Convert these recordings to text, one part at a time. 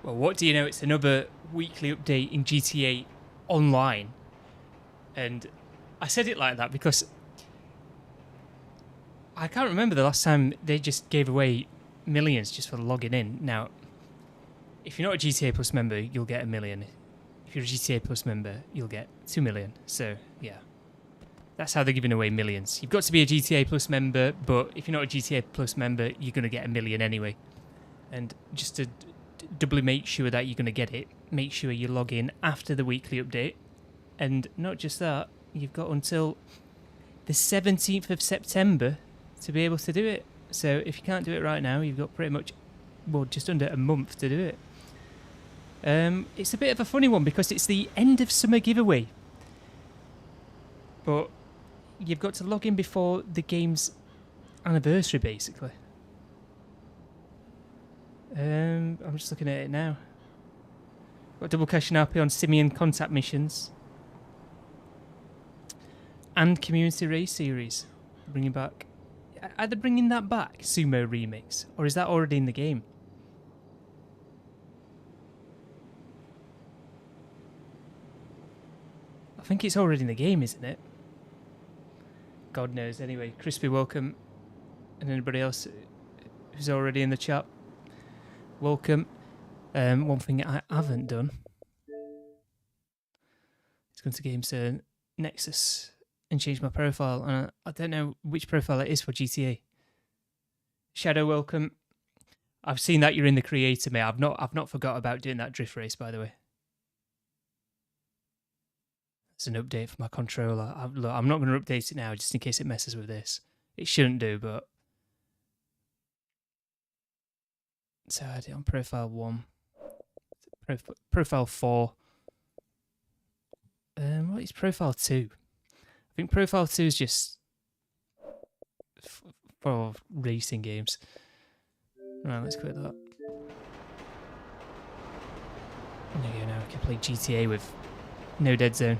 Well, what do you know? It's another weekly update in GTA Online. And I said it like that because I can't remember the last time they just gave away millions just for logging in. Now, if you're not a GTA Plus member, you'll get $1 million. If you're a GTA Plus member, you'll get 2 million. So, yeah. That's how they're giving away millions. You've got to be a GTA Plus member, but if you're not a GTA Plus member, you're going to get $1 million anyway. And just to doubly make sure that you're going to get it, make sure you log in after the weekly update. And not just that, you've got until the 17th of September to be able to do it. So if you can't do it right now, you've got pretty much, well, just under a month to do it. It's a bit of a funny one because it's the end of summer giveaway. But you've got to log in before the game's anniversary, basically. I'm just looking at it now. Got double cash and RP on Simian contact missions. And Community Race Series. Bringing back... Are they bringing that back? Sumo Remix? Or is that already in the game? I think it's already in the game, isn't it? God knows. Anyway, Crispy, welcome. And anybody else who's already in the chat, welcome. One thing I haven't done is go to Games Nexus and change my profile. And I don't know which profile it is for GTA. Shadow, welcome. I've seen that you're in the creator, mate. I've not forgot about doing that drift race, by the way. It's an update for my controller. I'm not going to update it now just in case it messes with this. It shouldn't do, but... So I did it on profile 1. Profile 4. What is profile 2? I think profile 2 is just for racing games. Right, let's quit that. There you go, now I can play GTA with no dead zone.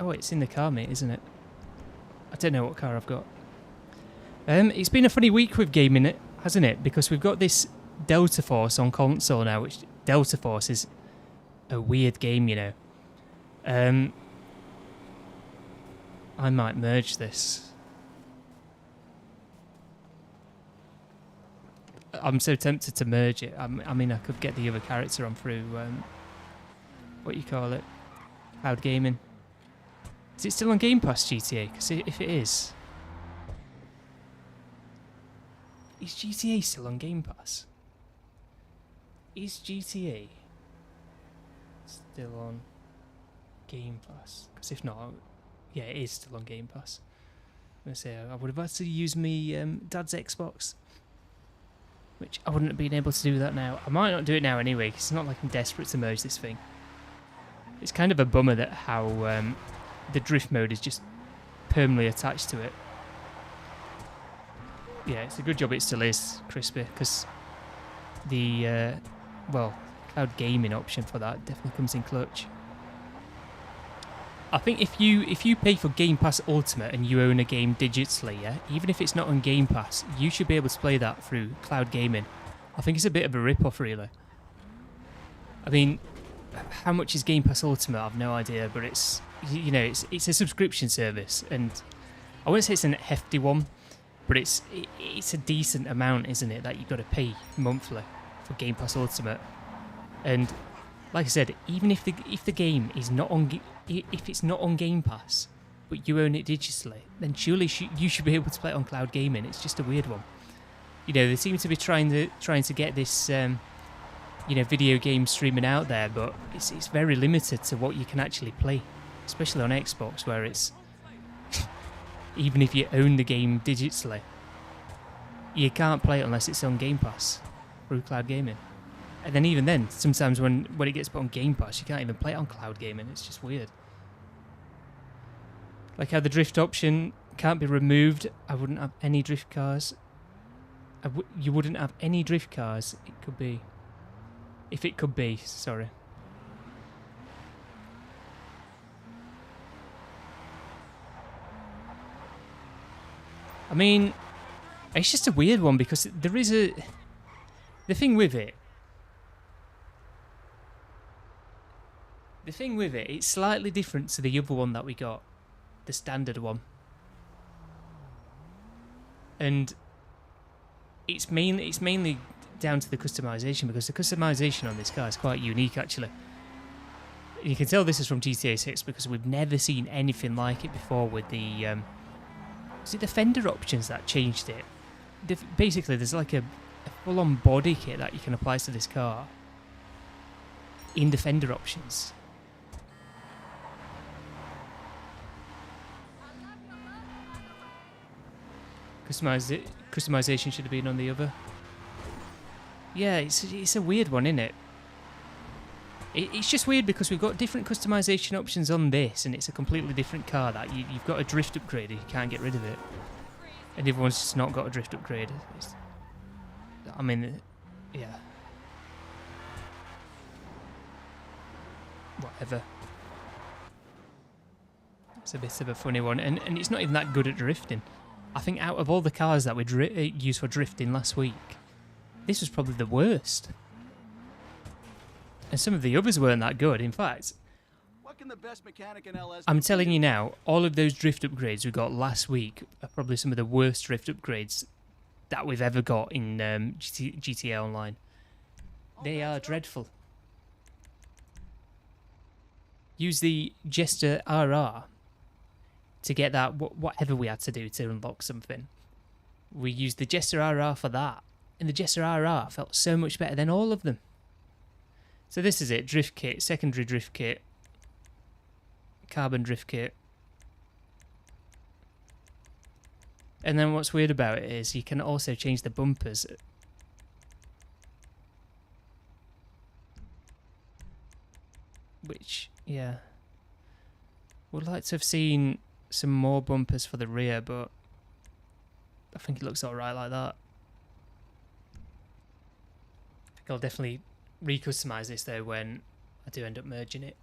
Oh, it's in the car, mate, isn't it? I don't know what car I've got. It's been a funny week with gaming, hasn't it? Because we've got this Delta Force on console now, which Delta Force is a weird game, you know. I might merge this. I'm so tempted to merge it. I mean, I could get the other character on through, what you call it? Cloud Gaming. Is it still on Game Pass, GTA? Because if it is GTA still on Game Pass? Is GTA still on Game Pass? Because if not, yeah, it is still on Game Pass. I'm going to say I would have had to use me dad's Xbox, which I wouldn't have been able to do that now. I might not do it now anyway, because it's not like I'm desperate to merge this thing. It's kind of a bummer that how the drift mode is just permanently attached to it. Yeah, it's a good job it still is, Crispy, because the, well, cloud gaming option for that definitely comes in clutch. I think if you pay for Game Pass Ultimate and you own a game digitally, yeah, even if it's not on Game Pass, you should be able to play that through cloud gaming. I think it's a bit of a rip-off, really. I mean, how much is Game Pass Ultimate? I've no idea, but it's, you know, it's a subscription service, and I wouldn't say it's a hefty one, but it's a decent amount, isn't it, that you've got to pay monthly for Game Pass Ultimate. And like I said, even if the game is not on, if it's not on Game Pass, but you own it digitally, then surely you should be able to play it on cloud gaming. It's just a weird one. You know, they seem to be trying to get this, you know, video game streaming out there, but it's very limited to what you can actually play, especially on Xbox, where it's even if you own the game digitally, you can't play it unless it's on Game Pass through cloud gaming. And then even then, sometimes when it gets put on Game Pass, you can't even play it on cloud gaming. It's just weird. Like how the drift option can't be removed. I wouldn't have any drift cars. You wouldn't have any drift cars. It could be. If it could be, sorry. I mean, It's just a weird one because there is a... The thing with it, it's slightly different to the other one that we got, the standard one. And it's mainly down to the customization, because the customization on this car is quite unique actually. You can tell this is from GTA 6 because we've never seen anything like it before with the... is it the fender options that changed it? Basically, there's like a full-on body kit that you can apply to this car in the fender options. Customization should have been on the other. Yeah, it's a weird one, isn't it? It's just weird because we've got different customization options on this, and it's a completely different car that you've got a drift upgrade and you can't get rid of it. And everyone's just not got a drift upgrade. I mean, yeah. Whatever. It's a bit of a funny one, and it's not even that good at drifting. I think out of all the cars that we used for drifting last week, this was probably the worst. And some of the others weren't that good. In fact, I'm telling you now, all of those drift upgrades we got last week are probably some of the worst drift upgrades that we've ever got in GTA Online. They are dreadful. Use the Jester RR to get that, whatever we had to do to unlock something. We used the Jester RR for that, and the Jester RR felt so much better than all of them. So this is it, drift kit, secondary drift kit, carbon drift kit. And then what's weird about it is you can also change the bumpers. Which, yeah. Would like to have seen some more bumpers for the rear, but I think it looks alright like that. I think I'll definitely recustomize this though when I do end up merging it.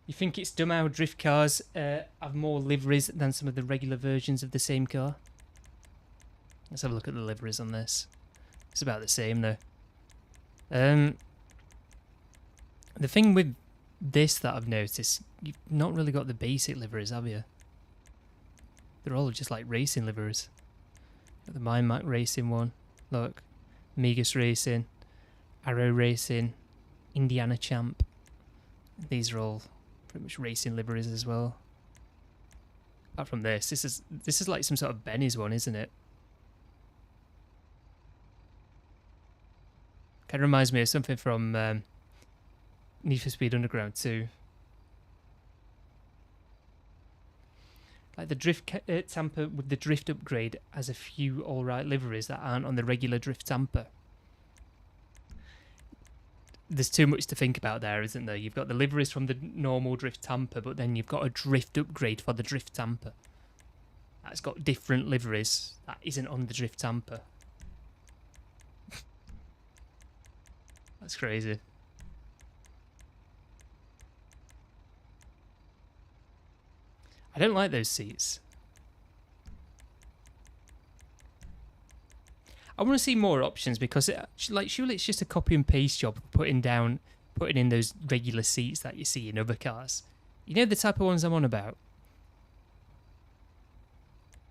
You think it's dumb how drift cars have more liveries than some of the regular versions of the same car? Let's have a look at the liveries on this. It's about the same though. The thing with this that I've noticed, you've not really got the basic liveries, have you? They're all just like racing liveries. Got the MindMac Racing one, look. Migas Racing, Arrow Racing, Indiana Champ. These are all pretty much racing liveries as well. Apart from this is like some sort of Benny's one, isn't it? Kind of reminds me of something from Need for Speed Underground 2. Like the drift tamper with the drift upgrade has a few alright liveries that aren't on the regular drift tamper. There's too much to think about there, isn't there? You've got the liveries from the normal drift tamper, but then you've got a drift upgrade for the drift tamper. That's got different liveries that isn't on the drift tamper. That's crazy. I don't like those seats. I want to see more options because, surely it's just a copy and paste job of putting in those regular seats that you see in other cars. You know the type of ones I'm on about?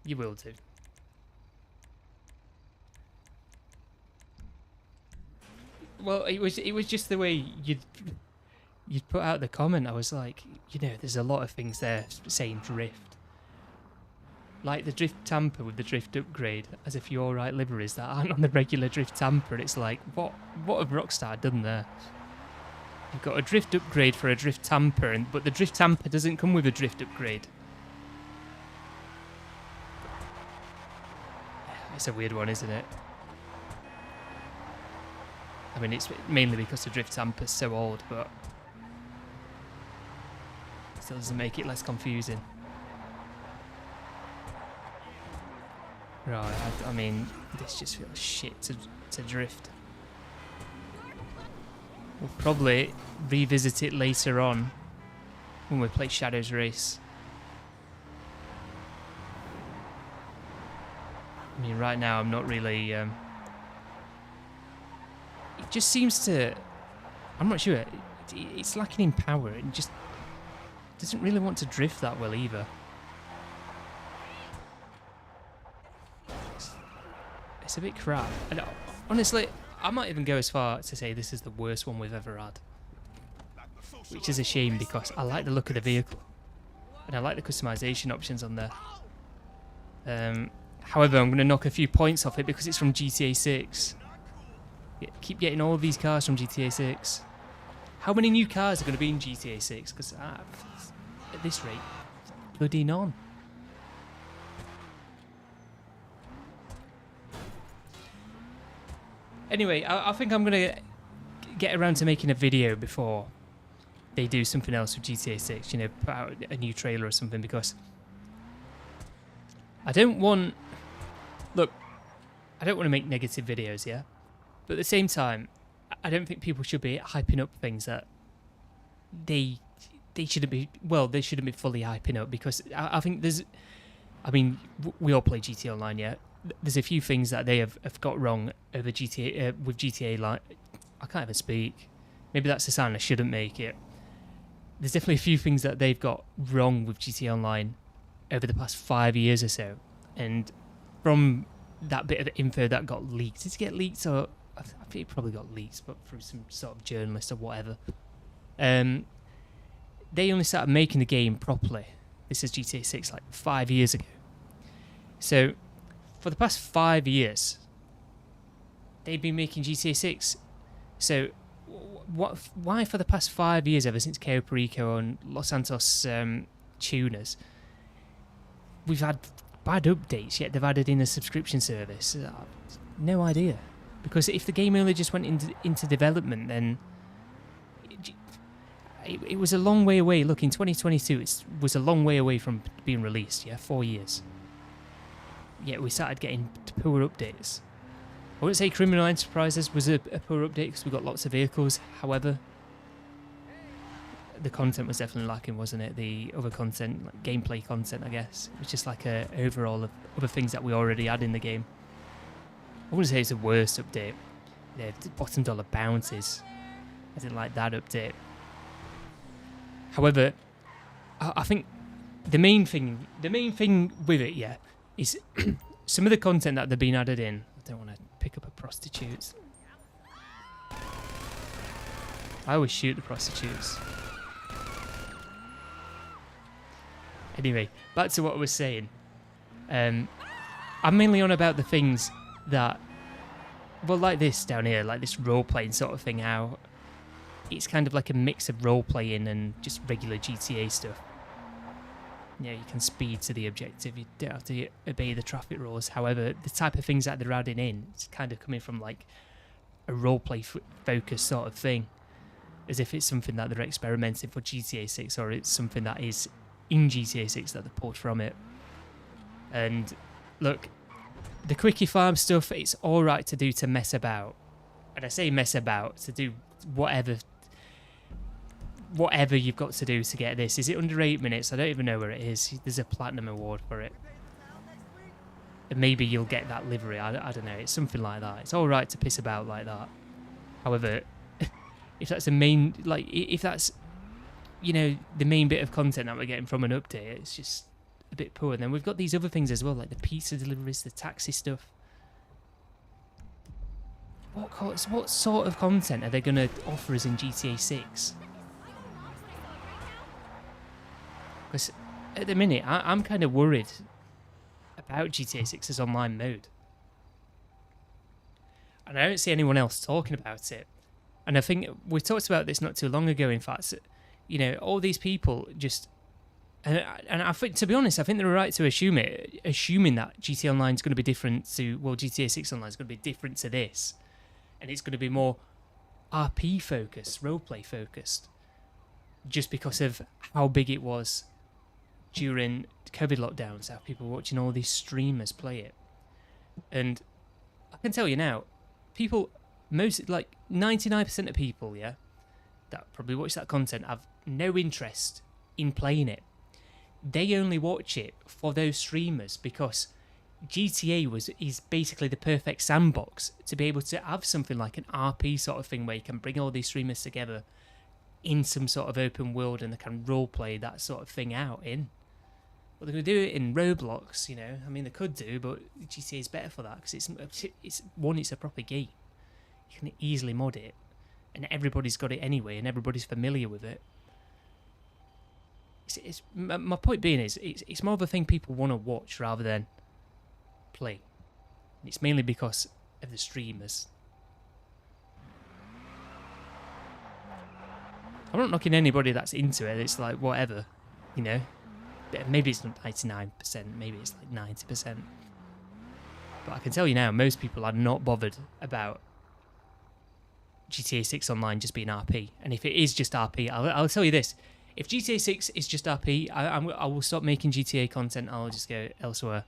You will do. Well, it was just the way you'd put out the comment. I was like, you know, there's a lot of things there saying drift. Like the drift tamper with the drift upgrade has a few alright liveries that aren't on the regular drift tamper. It's like, what have Rockstar done there? You've got a drift upgrade for a drift tamper, but the drift tamper doesn't come with a drift upgrade. It's a weird one, isn't it? I mean, it's mainly because the drift tamper's so old, but it still doesn't make it less confusing. Right, I mean, this just feels shit to drift. We'll probably revisit it later on when we play Shadows Race. I mean, right now I'm not really... it just seems to... I'm not sure. It's lacking in power. It just doesn't really want to drift that well either. It's a bit crap. And honestly, I might even go as far to say this is the worst one we've ever had. Which is a shame because I like the look of the vehicle. And I like the customization options on there. However, I'm going to knock a few points off it because it's from GTA 6. Keep getting all of these cars from GTA 6. How many new cars are going to be in GTA 6? Because at this rate, bloody none. Anyway, I think I'm going to get around to making a video before they do something else with GTA 6. You know, put out a new trailer or something, because I don't want... Look, I don't want to make negative videos, yeah? But at the same time, I don't think people should be hyping up things that they shouldn't be... Well, they shouldn't be fully hyping up, because I think there's... I mean, we all play GTA Online, yeah? There's a few things that they have got wrong over GTA with GTA. Like, I can't even speak. Maybe that's a sign I shouldn't make it. There's definitely a few things that they've got wrong with GTA Online over the past 5 years or so. And from that bit of info that got leaked, did it get leaked? Or I think it probably got leaked, but through some sort of journalist or whatever. They only started making the game properly. This is GTA 6 like 5 years ago. So for the past 5 years, they've been making GTA 6. So, why for the past 5 years, ever since Cayo Perico and Los Santos tuners, we've had bad updates, yet they've added in a subscription service? No idea. Because if the game only just went into development, then it was a long way away. Look, in 2022, it was a long way away from being released, yeah? 4 years. Yet we started getting poor updates. I wouldn't say Criminal Enterprises was a poor update because we got lots of vehicles. However, the content was definitely lacking, wasn't it? The other content, like gameplay content, I guess. It was just like a overall of other things that we already had in the game. I wouldn't say it's the worst update. The bottom dollar bounties. I didn't like that update. However, I think the main thing with it, yeah, is some of the content that they've been added in. I don't want to pick up a prostitute. I always shoot the prostitutes. Anyway, back to what I was saying. I'm mainly on about the things that, well, like this down here, like this role-playing sort of thing, how it's kind of like a mix of role-playing and just regular GTA stuff. Yeah, you can speed to the objective, you don't have to obey the traffic rules. However, the type of things that they're adding in, it's kind of coming from like a roleplay focused sort of thing. As if it's something that they're experimenting for GTA 6, or it's something that is in GTA 6 that they pulled from it. And look, the quickie farm stuff, it's alright to do to mess about. And I say mess about, to do whatever you've got to do to get this. Is it under 8 minutes? I don't even know where it is. There's a platinum award for it. And maybe you'll get that livery. I don't know. It's something like that. It's all right to piss about like that. However, if that's the main, like, if that's, you know, the main bit of content that we're getting from an update, it's just a bit poor. And then we've got these other things as well, like the pizza deliveries, the taxi stuff. What sort of content are they going to offer us in GTA 6? Because at the minute, I'm kind of worried about GTA 6's online mode. And I don't see anyone else talking about it. And I think we talked about this not too long ago, in fact. You know, all these people just... And I think, to be honest, I think they're right to assuming that GTA Online is going to be different to... Well, GTA 6 Online is going to be different to this. And it's going to be more RP-focused, roleplay-focused. Just because of how big it was during COVID lockdowns, how people were watching all these streamers play it. And I can tell you now, people, like 99% of people, yeah, that probably watch that content have no interest in playing it. They only watch it for those streamers because GTA is basically the perfect sandbox to be able to have something like an RP sort of thing where you can bring all these streamers together in some sort of open world and they can roleplay that sort of thing out in. But they're going to do it in Roblox, you know. I mean, they could do, but GTA is better for that because it's a proper game. You can easily mod it, and everybody's got it anyway, and everybody's familiar with it. My point being is, it's more of a thing people want to watch rather than play. And it's mainly because of the streamers. I'm not knocking anybody that's into it. It's like whatever, you know. Maybe it's not 99%, maybe it's like 90%. But I can tell you now, most people are not bothered about GTA 6 Online just being RP. And if it is just RP, I'll tell you this. If GTA 6 is just RP, I will stop making GTA content. I'll just go elsewhere.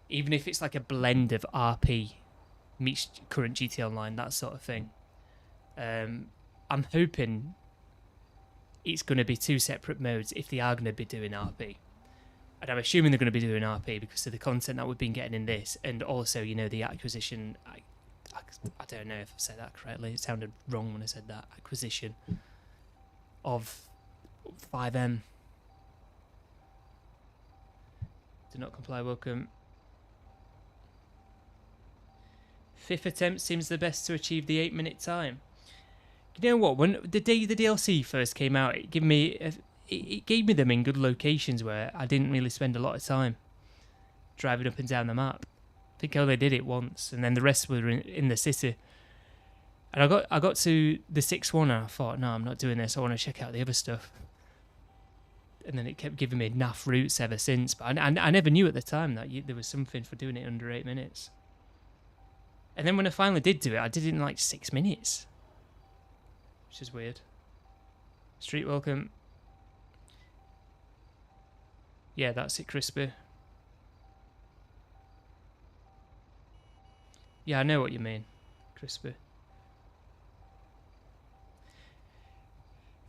Even if it's like a blend of RP meets current GTA Online, that sort of thing. I'm hoping it's going to be 2 separate modes if they are going to be doing RP. And I'm assuming they're going to be doing RP because of the content that we've been getting in this. And also, you know, the acquisition... I don't know if I said that correctly. It sounded wrong when I said that. Acquisition of 5M. Do not comply, welcome. 5th attempt seems the best to achieve the 8-minute time. You know what? When the day the DLC first came out, it gave me them in good locations where I didn't really spend a lot of time driving up and down the map. I think I only did it once, and then the rest were in the city. And I got to the 6th one, and I thought, no, I'm not doing this. I want to check out the other stuff. And then it kept giving me naff routes ever since. But I never knew at the time that there was something for doing it under 8 minutes. And then when I finally did do it, I did it in like 6 minutes. Which is weird. Street welcome. Yeah, that's it, Crispy. Yeah, I know what you mean, Crispy.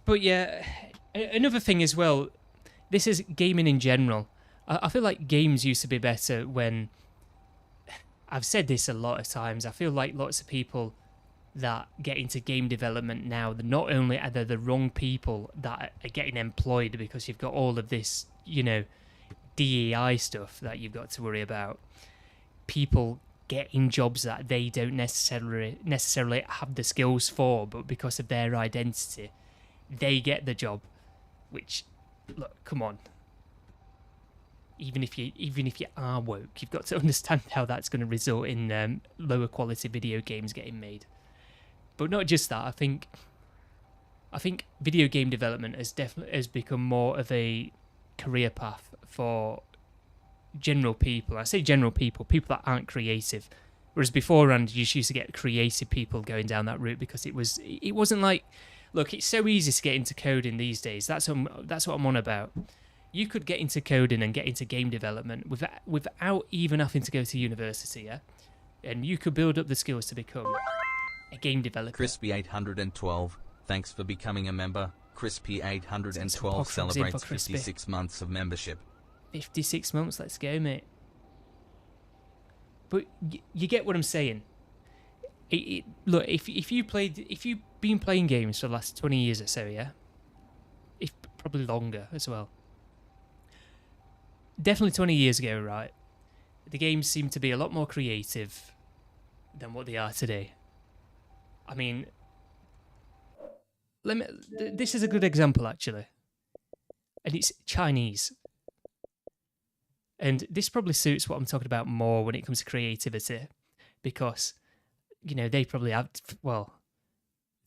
But yeah, another thing as well, this is gaming in general. I feel like games used to be better when... I've said this a lot of times. I feel like lots of people that get into game development now, not only are they the wrong people that are getting employed because you've got all of this, you know, DEI stuff that you've got to worry about. People getting jobs that they don't necessarily have the skills for, but because of their identity, they get the job. Which, look, come on. Even if you are woke, you've got to understand how that's going to result in lower quality video games getting made. But not just that. I think video game development has become more of a career path for general people. I say general people that aren't creative. Whereas beforehand, you used to get creative people going down that route because it wasn't like, look, it's so easy to get into coding these days. That's what I'm on about. You could get into coding and get into game development without even having to go to university, yeah? And you could build up the skills to become a game developer. Crispy812, thanks for becoming a member. Crispy812 celebrates 56 months of membership. 56 months, let's go, mate. But you get what I'm saying. Look, if you've been playing games for the last 20 years or so, yeah? If probably longer as well. Definitely 20 years ago, right? The games seemed to be a lot more creative than what they are today. I mean, this is a good example, actually. And it's Chinese. And this probably suits what I'm talking about more when it comes to creativity. Because, you know, they probably have, well,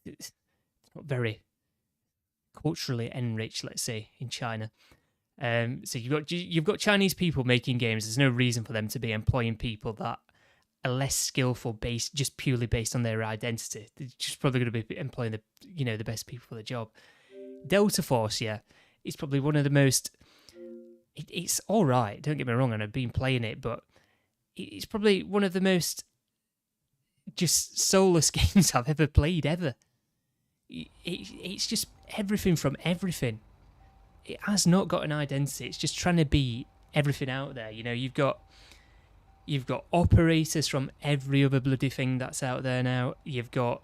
it's not very culturally enriched, let's say, in China. So you've got Chinese people making games. There's no reason for them to be employing people that are less skillful, just purely based on their identity. They're just probably going to be employing the best people for the job. Delta Force, yeah, it's probably one of the most. It's all right. Don't get me wrong, and I've been playing it, but it's probably one of the most just soulless games I've ever played ever. It's just everything from everything. It has not got an identity. It's just trying to be everything out there. You know, you've got You've got operators from every other bloody thing that's out there now. You've got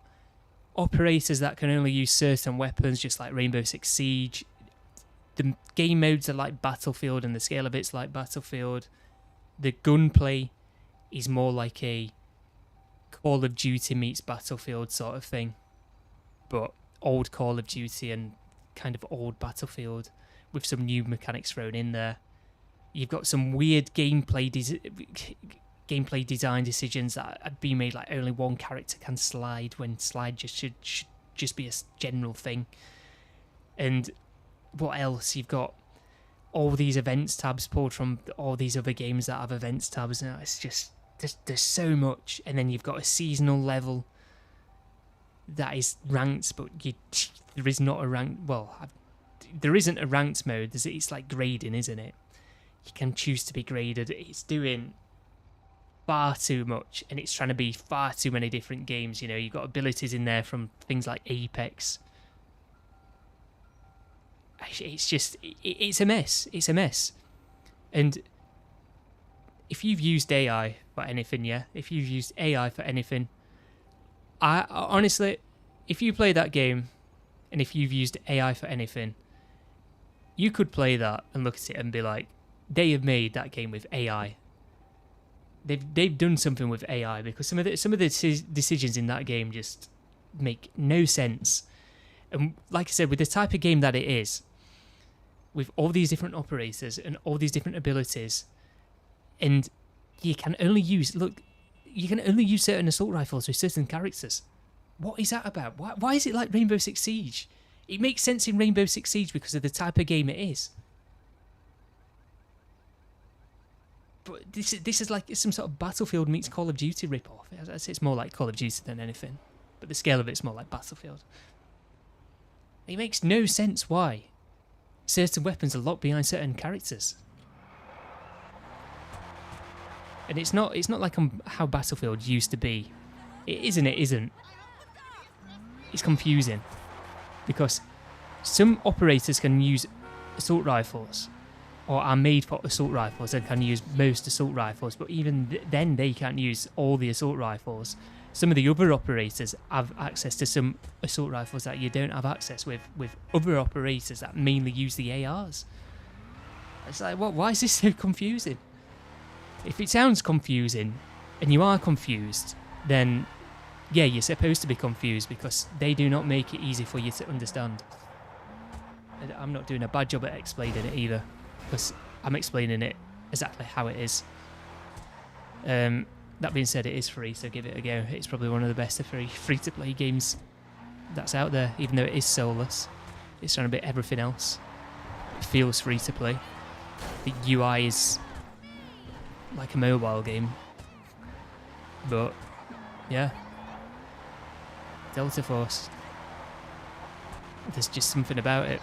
operators that can only use certain weapons, just like Rainbow Six Siege. The game modes are like Battlefield, and the scale of it's like Battlefield. The gunplay is more like a Call of Duty meets Battlefield sort of thing, but old Call of Duty and kind of old Battlefield with some new mechanics thrown in there. You've got some weird gameplay design decisions that had been made, like only one character can slide when slide just should just be a general thing. And what else? You've got all these events tabs pulled from all these other games that have events tabs. Now it's just there's so much. And then you've got a seasonal level that is ranked, but there is not a ranked. Well, there isn't a ranked mode. It's like grading, isn't it? You can choose to be graded. It's doing far too much, and it's trying to be far too many different games. You know, you've got abilities in there from things like Apex. It's just, it's a mess. It's a mess. And if you've used AI for anything, if you've used AI for anything, I honestly, if you play that game, and if you've used AI for anything, you could play that and look at it and be like, they have made that game with AI. They've done something with AI, because some of the decisions in that game just make no sense. And like I said, with the type of game that it is, with all these different operators and all these different abilities, and you can only use certain assault rifles with certain characters. What is that about? Why is it like Rainbow Six Siege? It makes sense in Rainbow Six Siege because of the type of game it is. But this is like some sort of Battlefield meets Call of Duty ripoff. I'd say it's more like Call of Duty than anything, but the scale of it's more like Battlefield. It makes no sense why certain weapons are locked behind certain characters. And it's not like how Battlefield used to be. It is and it isn't. It's confusing, because some operators can use assault rifles, or are made for assault rifles and can use most assault rifles, but even then they can't use all the assault rifles. Some of the other operators have access to some assault rifles that you don't have access with other operators that mainly use the ARs. It's like, why is this so confusing? If it sounds confusing, and you are confused, then yeah, you're supposed to be confused, because they do not make it easy for you to understand. And I'm not doing a bad job at explaining it either, because I'm explaining it exactly how it is. That being said, it is free, so give it a go. It's probably one of the best free-to-play games that's out there, even though it is soulless. It's trying to be everything else. It feels free-to-play. The UI is like a mobile game. But, yeah. Delta Force. There's just something about it.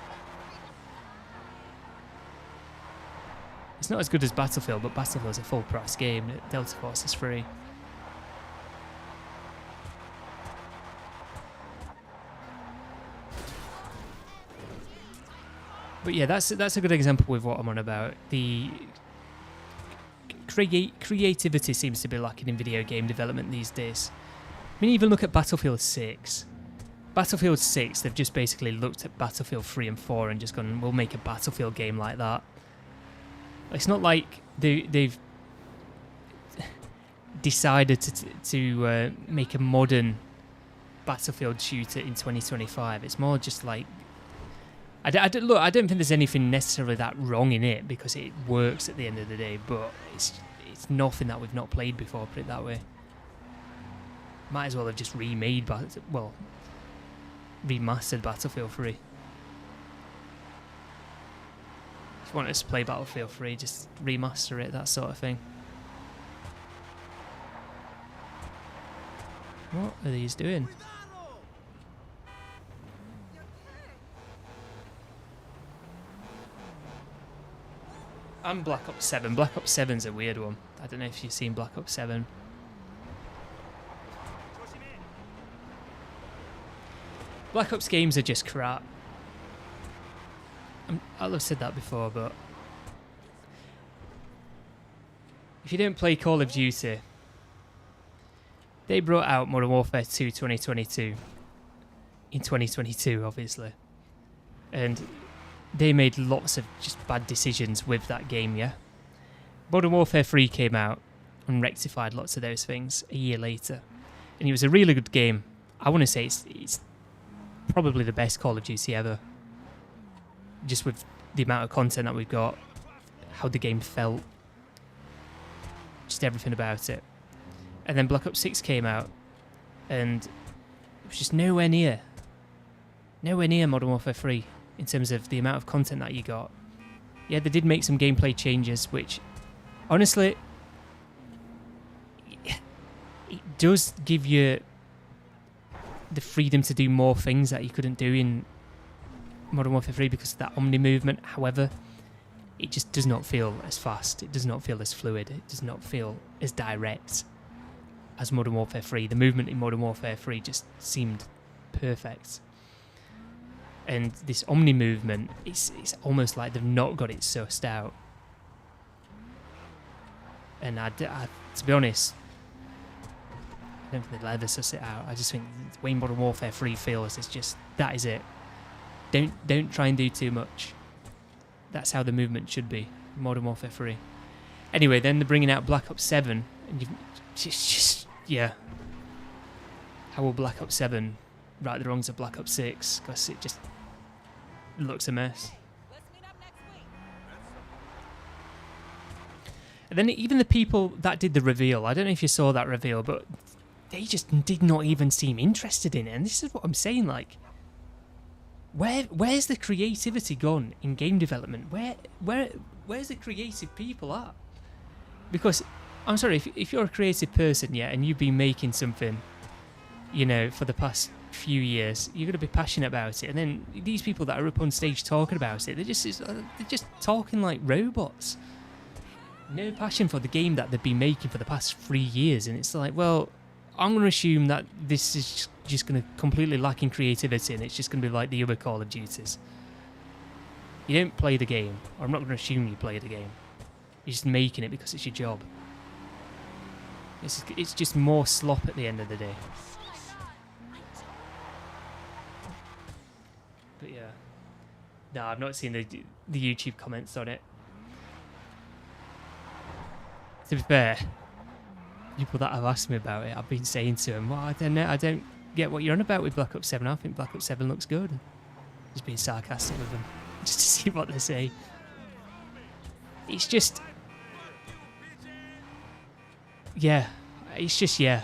It's not as good as Battlefield, but Battlefield's a full-price game. Delta Force is free. But yeah, that's a good example with what I'm on about. The creativity seems to be lacking in video game development these days. I mean, even look at Battlefield 6. Battlefield 6, they've just basically looked at Battlefield 3 and 4 and just gone, we'll make a Battlefield game like that. It's not like they've decided to make a modern Battlefield shooter in 2025. It's more just like, I don't think there's anything necessarily that wrong in it, because it works at the end of the day, but it's nothing that we've not played before, put it that way. Might as well have just remastered Battlefield 3. If you want us to play Battlefield 3, just remaster it, that sort of thing. What are these doing? I'm Black Ops 7. Black Ops 7's a weird one. I don't know if you've seen Black Ops 7. Black Ops games are just crap. I'll have said that before, but if you don't play Call of Duty, they brought out Modern Warfare 2 2022 in 2022, obviously. And they made lots of just bad decisions with that game, yeah? Modern Warfare 3 came out and rectified lots of those things a year later. And it was a really good game. I want to say it's probably the best Call of Duty ever. Just with the amount of content that we've got, how the game felt, just everything about it. And then Black Ops 6 came out, and it was just nowhere near Modern Warfare 3 in terms of the amount of content that you got. Yeah, they did make some gameplay changes, which, honestly, it does give you the freedom to do more things that you couldn't do in Modern Warfare 3 because of that Omni movement. However, it just does not feel as fast. It does not feel as fluid. It does not feel as direct as Modern Warfare 3. The movement in Modern Warfare 3 just seemed perfect. And this Omni movement, it's almost like they've not got it sussed out. And I, to be honest, I don't think they'll ever suss it out. I just think the way Modern Warfare 3 feels, it's just, that is it. Don't try and do too much. That's how the movement should be, Modern Warfare 3. Anyway, then they're bringing out Black Ops 7, and it's just, yeah. How will Black Ops 7 right the wrongs of Black Ops 6? Because it just looks a mess. And then even the people that did the reveal, I don't know if you saw that reveal, but they just did not even seem interested in it. And this is what I'm saying, like, where's the creativity gone in game development? Where's the creative people at? Because, I'm sorry, if you're a creative person, yeah, and you've been making something, you know, for the past few years, you're going to be passionate about it. And then these people that are up on stage talking about it, they're just talking like robots. No passion for the game that they've been making for the past 3 years. And it's like, well, I'm going to assume that this is just going to completely lack in creativity, and it's just going to be like the other Call of Duties. You don't play the game, or I'm not going to assume you play the game. You're just making it because it's your job. It's just more slop at the end of the day. But yeah. No, I've not seen the YouTube comments on it. To be fair, people that have asked me about it, I've been saying to them, well, I don't know, I don't get what you're on about with Black Ops 7. I think Black Ops 7 looks good. Just being sarcastic with them, just to see what they say. It's just... yeah, it's just, yeah.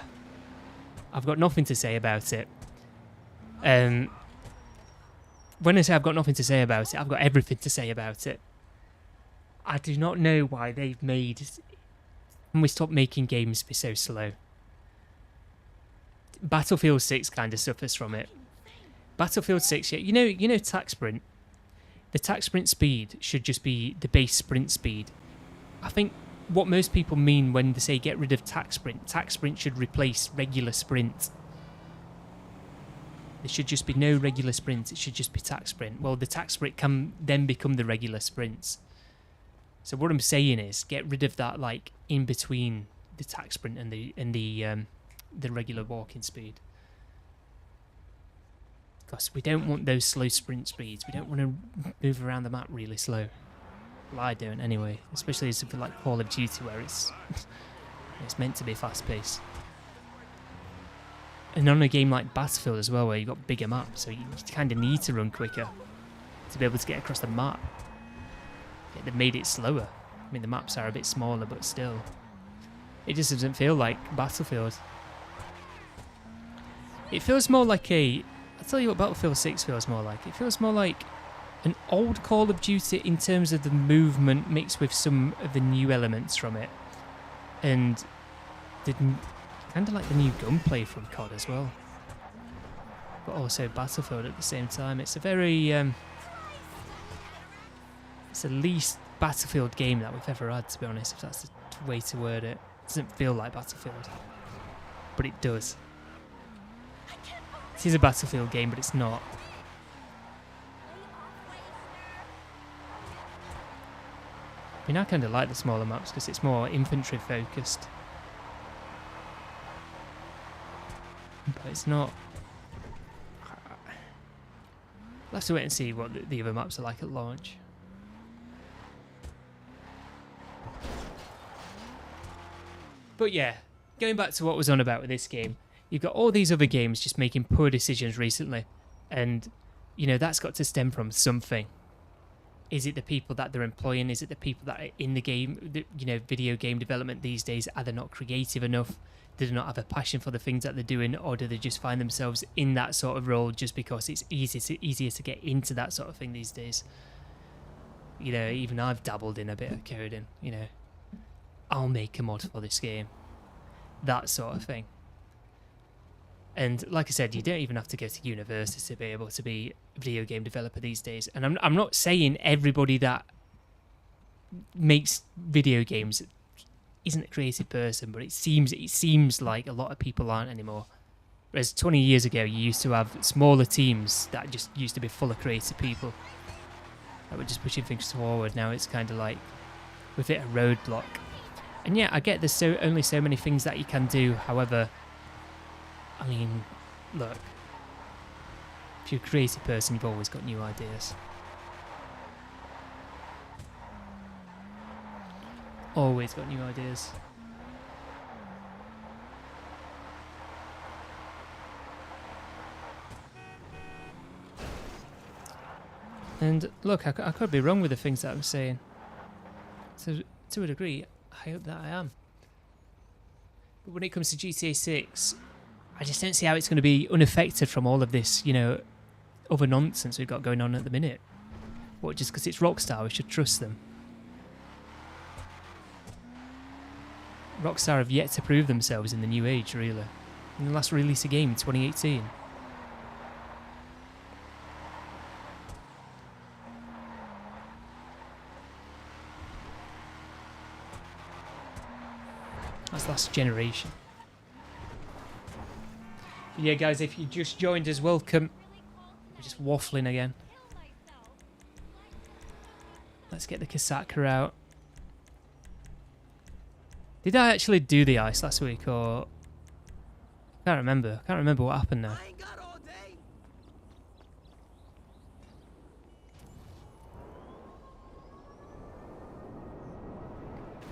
I've got nothing to say about it. When I say I've got nothing to say about it, I've got everything to say about it. I do not know why they've made... and we stopped making games be so slow. Battlefield 6 kind of suffers from it. Battlefield 6, yeah, you know tac sprint? The tac sprint speed should just be the base sprint speed. I think what most people mean when they say get rid of tac sprint should replace regular sprint. There should just be no regular sprint, it should just be tac sprint. Well, the tac sprint can then become the regular sprints. So what I'm saying is, get rid of that, like, in between the tac sprint and the regular walking speed. Because we don't want those slow sprint speeds. We don't want to move around the map really slow. Well, I don't anyway. Especially something like Call of Duty, where it's meant to be fast paced. And on a game like Battlefield as well, where you've got bigger maps, so you kind of need to run quicker to be able to get across the map. Yeah, they've made it slower. I mean, the maps are a bit smaller, but still. It just doesn't feel like Battlefield. It feels more like a... I'll tell you what Battlefield 6 feels more like. It feels more like an old Call of Duty in terms of the movement mixed with some of the new elements from it. And kind of like the new gunplay from COD as well. But also Battlefield at the same time. It's a very... it's the least Battlefield game that we've ever had, to be honest, if that's the way to word it. It doesn't feel like Battlefield, but it does. It is a Battlefield game, but it's not. I mean, I kind of like the smaller maps because it's more infantry focused. But it's not... We'll have to wait and see what the other maps are like at launch. But yeah, going back to what was on about with this game, you've got all these other games just making poor decisions recently. And, you know, that's got to stem from something. Is it the people that they're employing? Is it the people that are in the game, you know, video game development these days? Are they not creative enough? Do they not have a passion for the things that they're doing? Or do they just find themselves in that sort of role just because it's easier to get into that sort of thing these days? You know, even I've dabbled in a bit of coding, you know. I'll make a mod for this game. That sort of thing. And like I said, you don't even have to go to university to be able to be a video game developer these days. And I'm not saying everybody that makes video games isn't a creative person, but it seems like a lot of people aren't anymore. Whereas 20 years ago, you used to have smaller teams that just used to be full of creative people that were just pushing things forward. Now it's kind of like we've hit a roadblock. And yeah, I get there's only so many things that you can do. However, I mean, look, if you're a creative person, you've always got new ideas. Always got new ideas. And look, I could be wrong with the things that I'm saying. So, to a degree, I hope that I am. But when it comes to GTA 6, I just don't see how it's going to be unaffected from all of this, you know, other nonsense we've got going on at the minute. What, just because it's Rockstar, we should trust them? Rockstar have yet to prove themselves in the new age, really. In the last release of game in 2018. That's last generation. But yeah, guys, if you just joined us, welcome. We're just waffling again. Let's get the Kasaka out. Did I actually do the ice last week, or... I can't remember. I can't remember what happened now.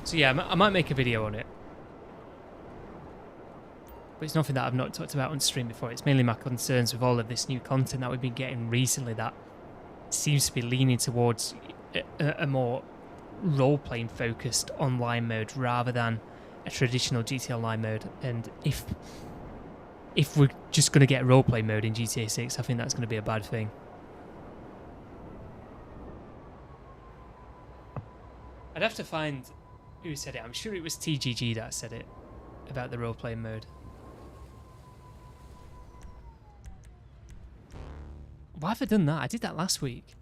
So yeah, I might make a video on it. But it's nothing that I've not talked about on stream before. It's mainly my concerns with all of this new content that we've been getting recently that seems to be leaning towards a more role-playing focused online mode rather than a traditional GTA Online mode. And if we're just going to get a role-play mode in GTA 6, I think that's going to be a bad thing. I'd have to find who said it. I'm sure it was TGG that said it about the role-playing mode. Why have I done that? I did that last week.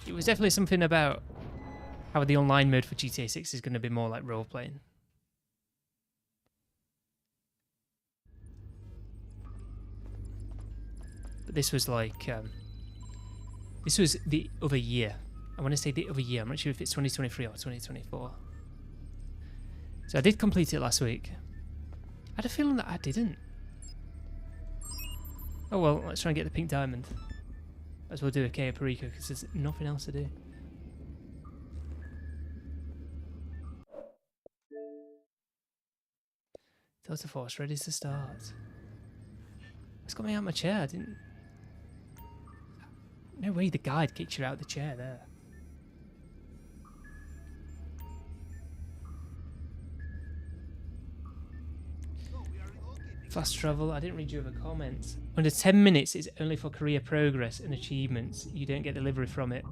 It was definitely something about how the online mode for GTA 6 is going to be more like role-playing. But this was like... this was the other year. I want to say the other year. I'm not sure if it's 2023 or 2024. So I did complete it last week. I had a feeling that I didn't. Oh well, let's try and get the pink diamond. As well do a Kea Perico because there's nothing else to do. Delta Force ready to start. It's got me out of my chair. I didn't... No way the guide kicked you out of the chair there. Fast travel, I didn't read you other comments. Under 10 minutes, it's only for career progress and achievements. You don't get delivery from it.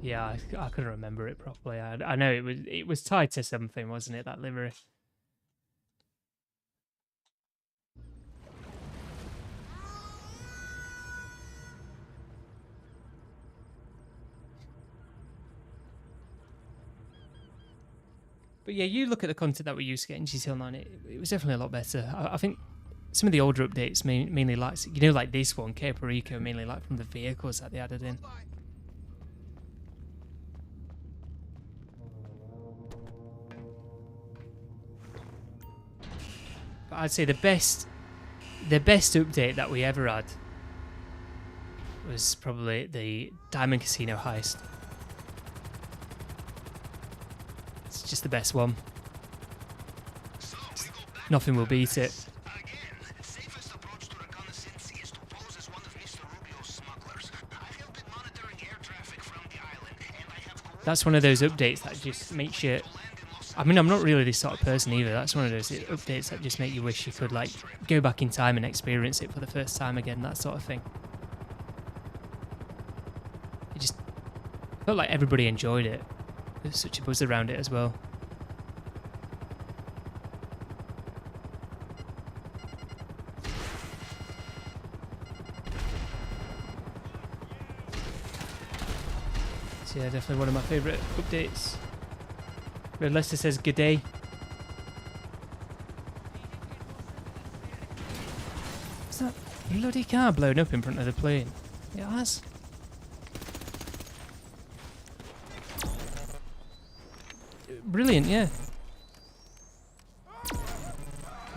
Yeah, I couldn't remember it properly. I know it was tied to something, wasn't it, that livery? But But yeah, you look at the content that we used to get in GTA Online, it was definitely a lot better. I think some of the older updates, mainly like, you know, like this one, Cape Rico, mainly like from the vehicles that they added in. But I'd say the best update that we ever had was probably the Diamond Casino heist. It's just the best one. Nothing will beat it. That's one of those updates that just makes you... I mean, I'm not really this sort of person either. That's one of those updates that just make you wish you could, like, go back in time and experience it for the first time again, that sort of thing. It just felt like everybody enjoyed it. There's such a buzz around it as well. So yeah, definitely one of my favourite updates. RedLester says good day. Is that bloody car blown up in front of the plane? It has. Brilliant, yeah.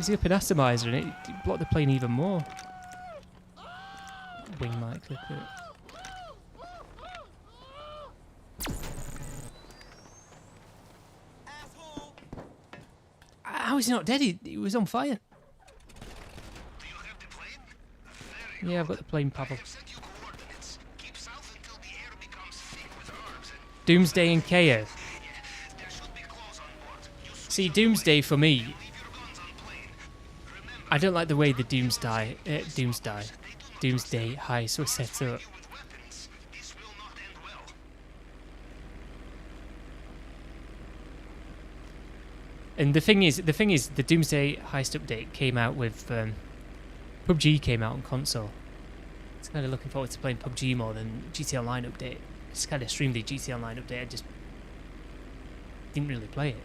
Is he up in atomizer and it blocked the plane even more? Wing might clip it. How is he not dead? He was on fire. Yeah, I've got the plane, Pavel. Doomsday and KO. See, Doomsday for me, I don't like the way the Doomsday heist was set up. And the thing is, the Doomsday heist update came out with PUBG came out on console. It's kind of looking forward to playing PUBG more than GTA Online update. Just kind of streamed the GTA Online update. I just didn't really play it.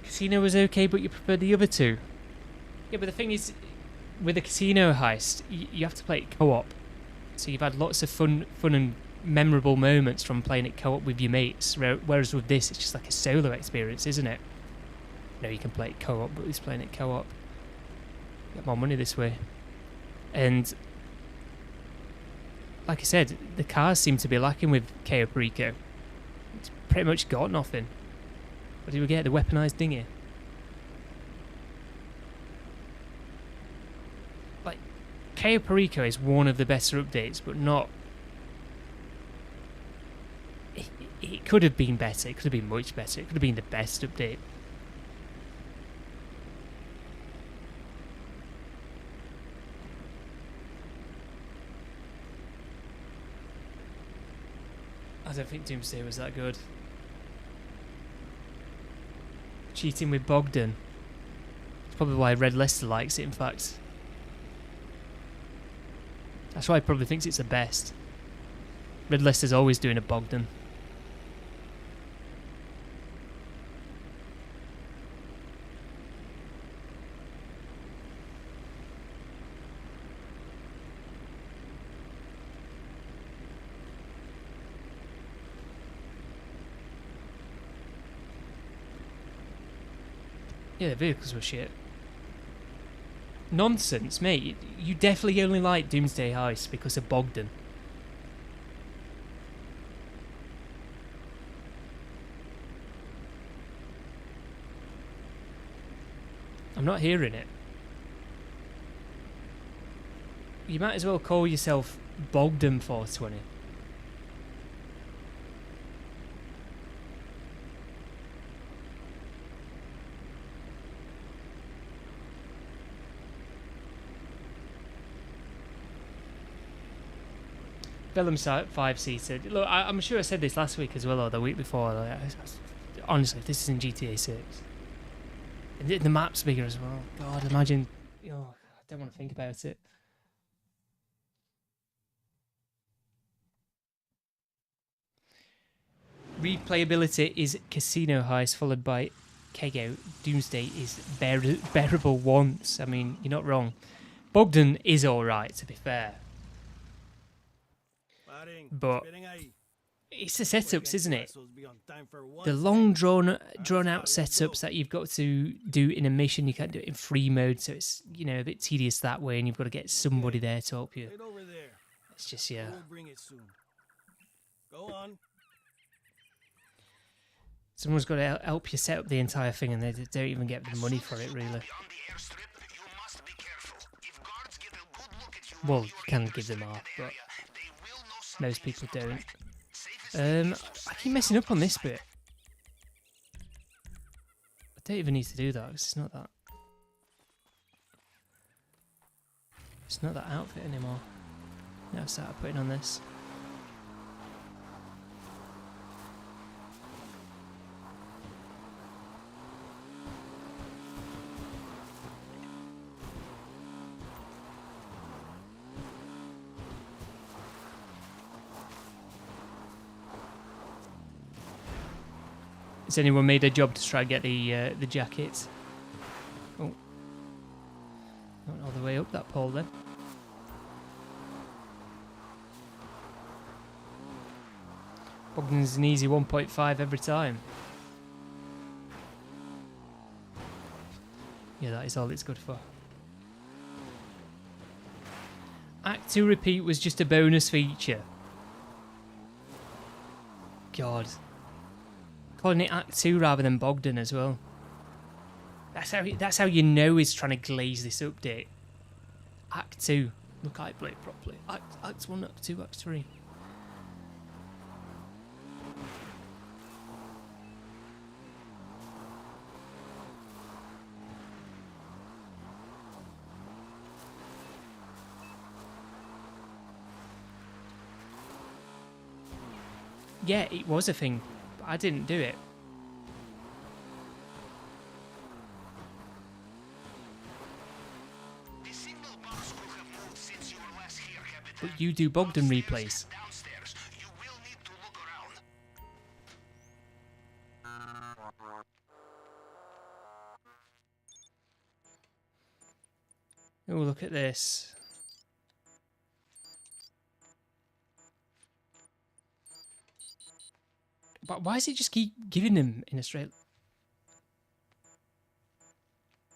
Casino was okay, but you preferred the other two. Yeah, but the thing is, with a casino heist, you have to play it co-op. So you've had lots of fun and memorable moments from playing it co-op with your mates. Whereas with this, it's just like a solo experience, isn't it? No, you can play it co-op, but who's playing it co-op? Get more money this way. And like I said, the cars seem to be lacking with Cape Rico. It's pretty much got nothing. What did we get? The weaponized dinghy. Like, Cape Rico is one of the better updates, but not... It could have been better. It could have been much better. It could have been the best update. I don't think Doomsday was that good. Cheating with Bogdan. That's probably why RedLester likes it, in fact. That's why he probably thinks it's the best. RedLester's always doing a Bogdan. Yeah, the vehicles were shit. Nonsense, mate. You definitely only like Doomsday Heist because of Bogdan. I'm not hearing it. You might as well call yourself Bogdan 420. Bellum 5-seater. Look, I'm sure I said this last week as well, or the week before. Like, honestly, if this is in GTA 6, and the map's bigger as well. God, imagine. Oh, God. don't want to think about it. Replayability is Casino Heist followed by Kego. Doomsday is bearable once. I mean, you're not wrong. Bogdan is alright, to be fair. But it's the setups, isn't it? The long drawn out setups that you've got to do in a mission, you can't do it in free mode, so it's, you know, a bit tedious that way, and you've got to get somebody there to help you. It's just, yeah. Go on. Someone's got to help you set up the entire thing, and they don't even get the money for it, really. Well, you can give them half, but most people don't. I keep messing up on this bit. I don't even need to do that, because it's not that. It's not that outfit anymore. Now I've started putting on this. Has anyone made a job to try and get the jacket? Oh, not all the way up that pole then. Bogdan's an easy 1.5 every time. Yeah, that is all it's good for. Act 2 repeat was just a bonus feature. God. Calling it Act 2 rather than Bogdan as well. That's how you know he's trying to glaze this update. Act 2. Look, I play it properly. Act 1, Act 2, Act 3. Yeah, it was a thing. I didn't do it. But you do Bogdan replays. Oh, look at this. But why does it just keep giving him in Australia?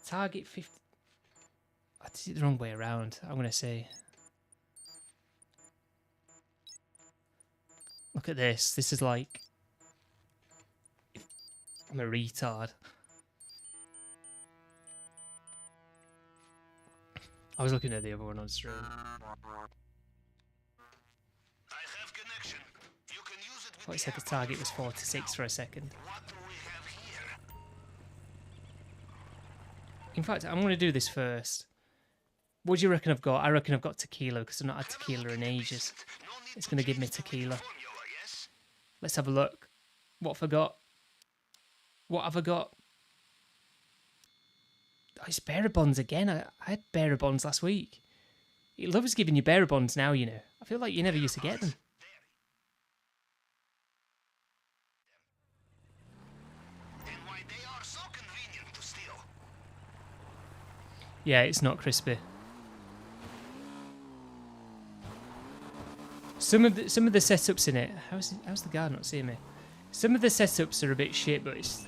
Target 50. I did it the wrong way around, I'm going to say. Look at this. This is like... I'm a retard. I was looking at the other one on stream. I thought it said the target was 46 for a second. In fact, I'm going to do this first. What do you reckon I've got? I reckon I've got tequila, because I've not had tequila in ages. It's going to give me tequila. Let's have a look. What have I got? What have I got? Oh, it's bearer bonds again. I had bearer bonds last week. It loves giving you bearer bonds now, you know. I feel like you never used to get them. Yeah, it's not crispy. Some of the setups in it. How's the guard not seeing me? Some of the setups are a bit shit, but it's.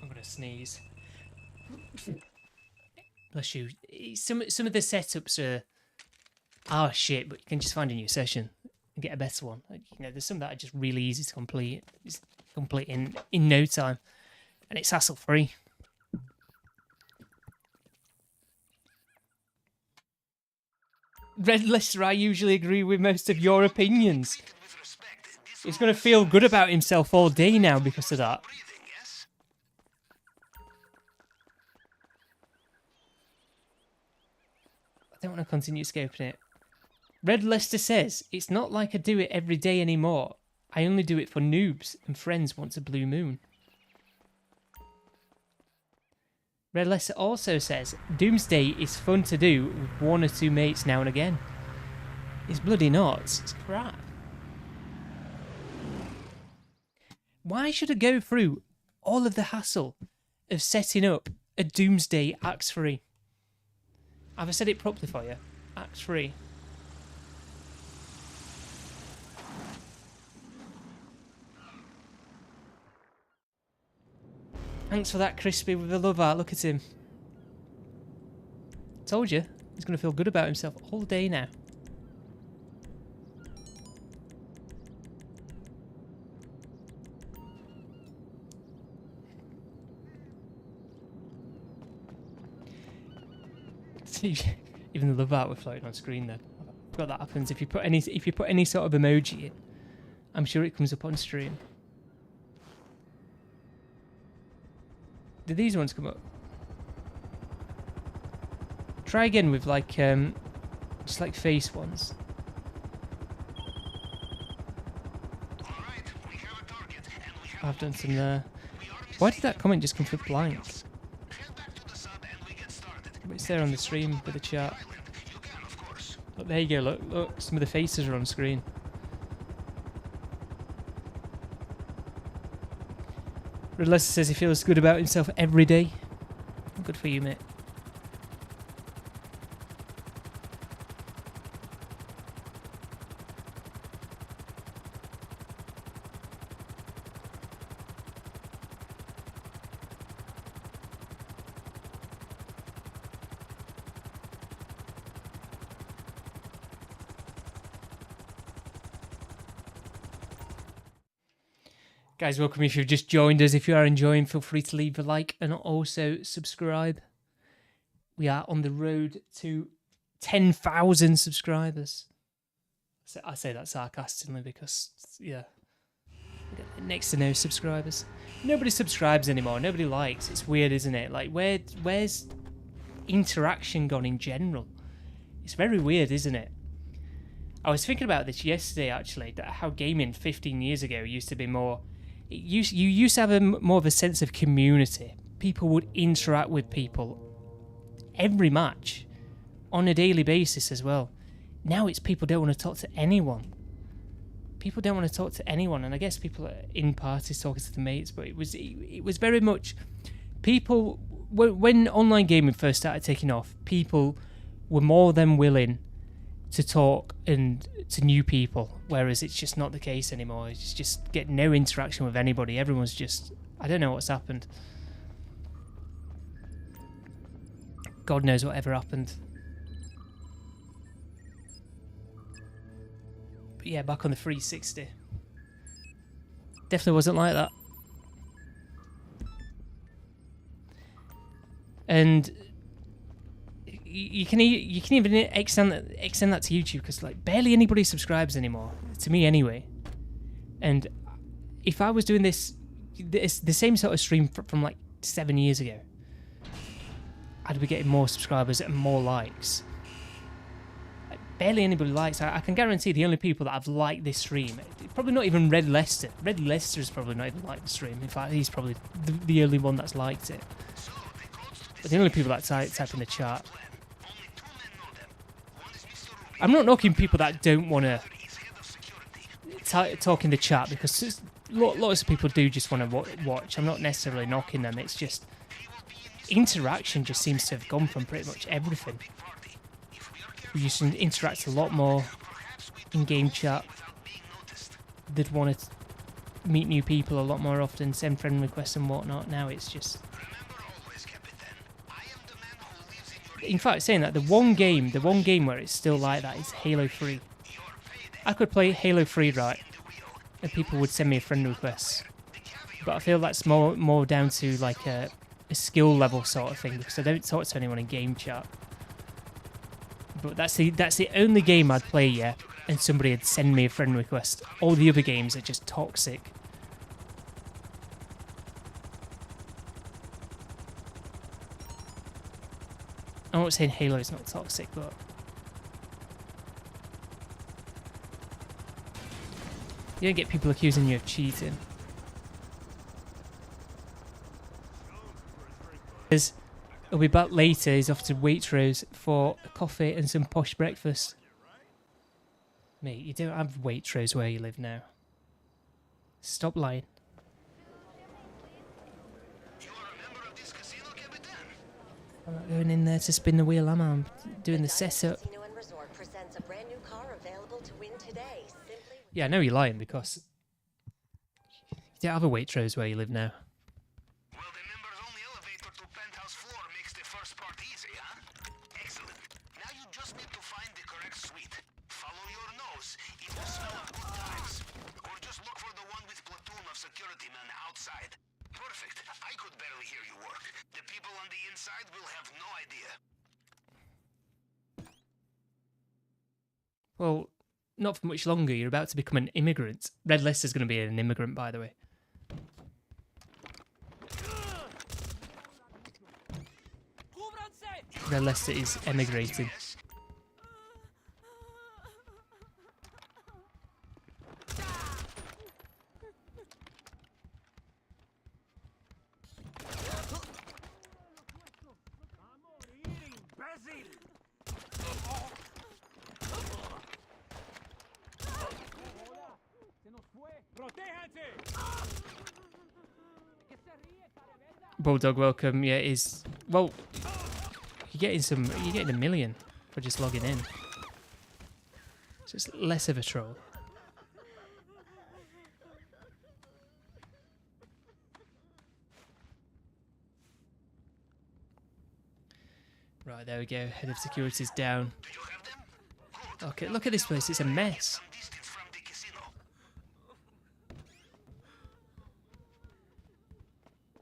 I'm gonna sneeze. Bless you. Some of the setups are shit, but you can just find a new session and get a better one. You know, there's some that are just really easy to complete. It's complete in no time, and it's hassle free. RedLester, I usually agree with most of your opinions. He's going to feel good about himself all day now because of that. I don't want to continue scoping it. RedLester says, it's not like I do it every day anymore. I only do it for noobs and friends once a blue moon. RedLester also says, Doomsday is fun to do with 1 or 2 mates now and again. It's bloody nuts. It's crap. Why should I go through all of the hassle of setting up a Doomsday Axe 3? Have I said it properly for you? Axe 3. Thanks for that, Crispy, with the love art. Look at him. Told you. He's going to feel good about himself all day now. Even the love art was floating on screen then. I forgot that happens if you put any sort of emoji in. I'm sure it comes up on stream. Did these ones come up? Try again with like just like face ones. I've done some there. Why did that comment just come through blank? But it's there on the stream with the chat. Look, there you go, look, some of the faces are on screen. RedLester says he feels good about himself every day. Good for you, mate. Guys, welcome if you've just joined us. If you are enjoying, feel free to leave a like and also subscribe. We are on the road to 10,000 subscribers. I say that sarcastically because, yeah, we got next to no subscribers. Nobody subscribes anymore. Nobody likes. It's weird, isn't it? Like, where's interaction gone in general? It's very weird, isn't it? I was thinking about this yesterday, actually, that how gaming 15 years ago used to be more... You used to have more of a sense of community. People would interact with people every match on a daily basis as well. Now it's people don't want to talk to anyone. People don't want to talk to anyone, and I guess people are in parties talking to the mates, but it was very much people... When online gaming first started taking off, people were more than willing to talk and to new people, whereas it's just not the case anymore. It's just get no interaction with anybody. Everyone's just... I don't know what's happened. God knows whatever happened. But yeah, back on the 360. Definitely wasn't like that. And you can even extend that to YouTube, because like barely anybody subscribes anymore, to me anyway. And if I was doing this the same sort of stream from like 7 years ago, I'd be getting more subscribers and more likes. Like, barely anybody likes. I can guarantee the only people that have liked this stream, probably not even RedLester. RedLester's probably not even liked the stream. In fact, he's probably the only one that's liked it. But the only people that type in the chat. I'm not knocking people that don't want to talk in the chat, because lots of people do just want to watch. I'm not necessarily knocking them. It's just interaction just seems to have gone from pretty much everything. We used to interact a lot more in game chat. They'd want to meet new people a lot more often, send friend requests and whatnot. Now it's just... In fact, saying that, the one game where it's still like that is Halo 3. I could play Halo 3 right, and people would send me a friend request. But I feel that's more down to like a skill level sort of thing, because I don't talk to anyone in game chat. But that's the only game I'd play, yeah, and somebody would send me a friend request. All the other games are just toxic. I'm not saying Halo is not toxic, but you don't get people accusing you of cheating. He'll be back later. He's off to Waitrose for a coffee and some posh breakfast. Mate, you don't have Waitrose where you live now. Stop lying. I'm not going in there to spin the wheel, am I? I'm doing the setup. Yeah, I know you're lying because you don't have a Waitrose where you live now. Well, the members only elevator to penthouse floor makes the first part easy, huh? Excellent. Now you just need to find the correct suite. Follow your nose. It will smell of good times. Or just look for the one with platoon of security men outside. Perfect. I could barely hear you work. The people on the inside will have no idea. Well, not for much longer. You're about to become an immigrant. RedLester's going to be an immigrant, by the way. RedLester is emigrating. Bulldog, welcome. Yeah, is well. You're getting a million for just logging in. So it's less of a troll. Right, there we go. Head of security's down. Okay, look at this place. It's a mess.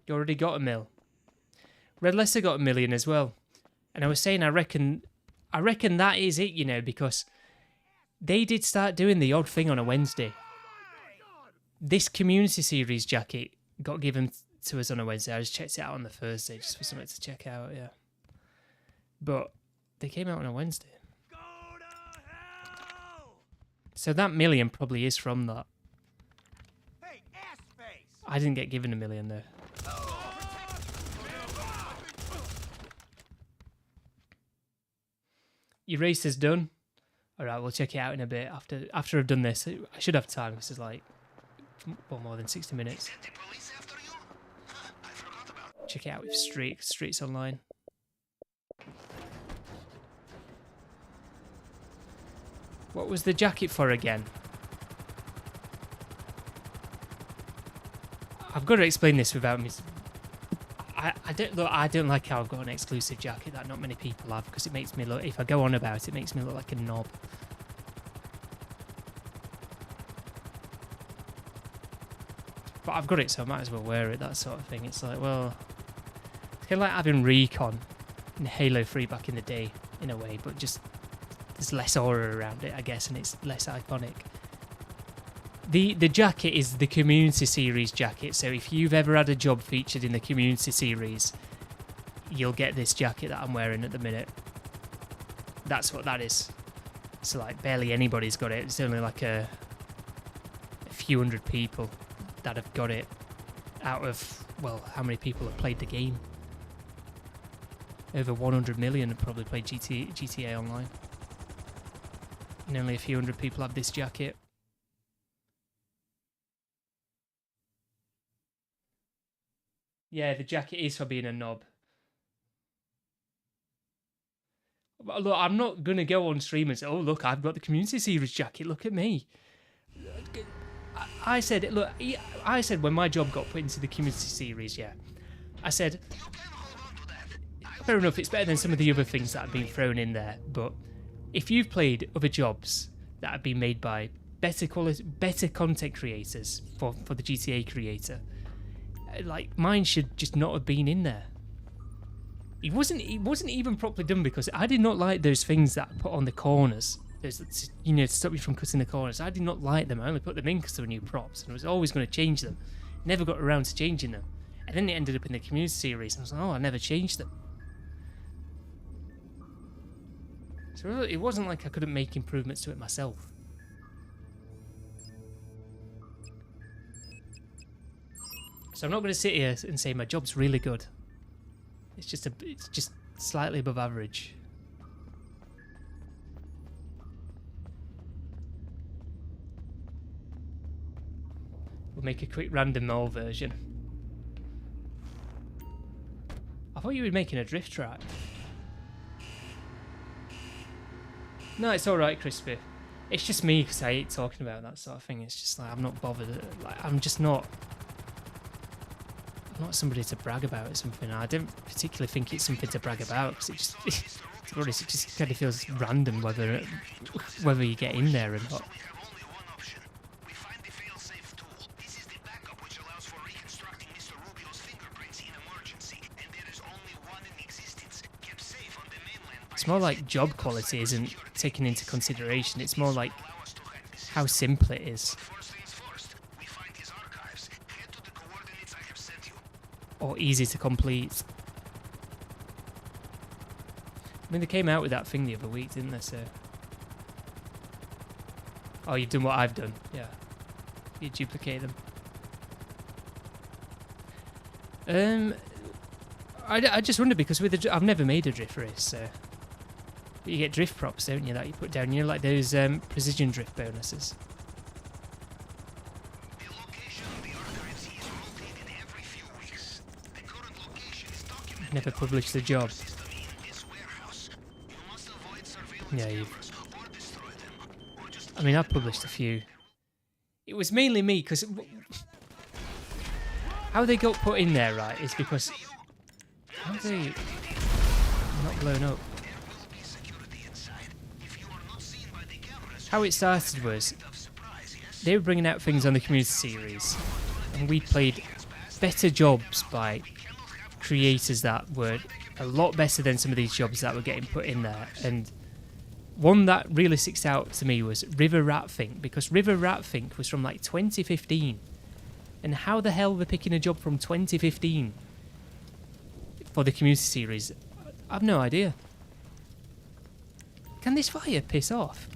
You already got a mil. RedLester got a million as well. And I was saying, I reckon that is it, you know, because they did start doing the odd thing on a Wednesday. This community series jacket got given to us on a Wednesday. I just checked it out on the Thursday just for something to check out, yeah. But they came out on a Wednesday. So that million probably is from that. I didn't get given a million though. Your race is done. All right, we'll check it out in a bit after I've done this. I should have time. This is like more than 60 minutes. Check it out with Streets Online. What was the jacket for again? I've got to explain this without me. I don't like how I've got an exclusive jacket that not many people have because it makes me look. If I go on about it, it makes me look like a knob. But I've got it, so I might as well wear it. That sort of thing. It's like, well, it's kind of like having Recon in Halo 3 back in the day, in a way, but just there's less aura around it, I guess, and it's less iconic. The jacket is the community series jacket, so if you've ever had a job featured in the community series, you'll get this jacket that I'm wearing at the minute. That's what that is. So like barely anybody's got it. It's only like a few hundred people that have got it out of, well, how many people have played the game? Over 100 million have probably played GTA Online. And only a few hundred people have this jacket. Yeah, the jacket is for being a knob. But look, I'm not going to go on stream and say, oh, look, I've got the community series jacket. Look at me. I said, look, I said when my job got put into the community series, yeah, I said, fair enough, it's better than some of the other things that have been thrown in there. But if you've played other jobs that have been made by better content creators for the GTA creator, like mine should just not have been in there. It wasn't even properly done because I did not like those things that I put on the corners. There's, you know, to stop you from cutting the corners. I did not like them. I only put them in because they were new props, and I was always going to change them. Never got around to changing them, and then it ended up in the community series. And I was like, oh, I never changed them. So it wasn't like I couldn't make improvements to it myself. So I'm not going to sit here and say my job's really good. It's just slightly above average. We'll make a quick random mole version. I thought you were making a drift track. No, it's alright, Crispy. It's just me because I hate talking about that sort of thing. It's just like, I'm not bothered. Like, I'm not somebody to brag about or something. I don't particularly think it's something to brag about because it just kind of feels random whether you get in there or not. It's more like job quality isn't taken into consideration. It's more like how simple it is. Or easy to complete. I mean, they came out with that thing the other week, didn't they? So, oh, you've done what I've done. Yeah, you duplicate them. I just wonder because with I've never made a drift race, so but you get drift props, don't you? That you put down. You know, like those precision drift bonuses. Never published the job. Yeah, I mean, I've published a few. It was mainly me because how they got put in there, right, is because how are they not blown up? How it started was they were bringing out things on the community series, and we played better jobs by creators that were a lot better than some of these jobs that were getting put in there. And one that really sticks out to me was River Rat Think, because River Rat Think was from like 2015. And how the hell they're picking a job from 2015 for the community series, I've no idea. Can this fire piss off?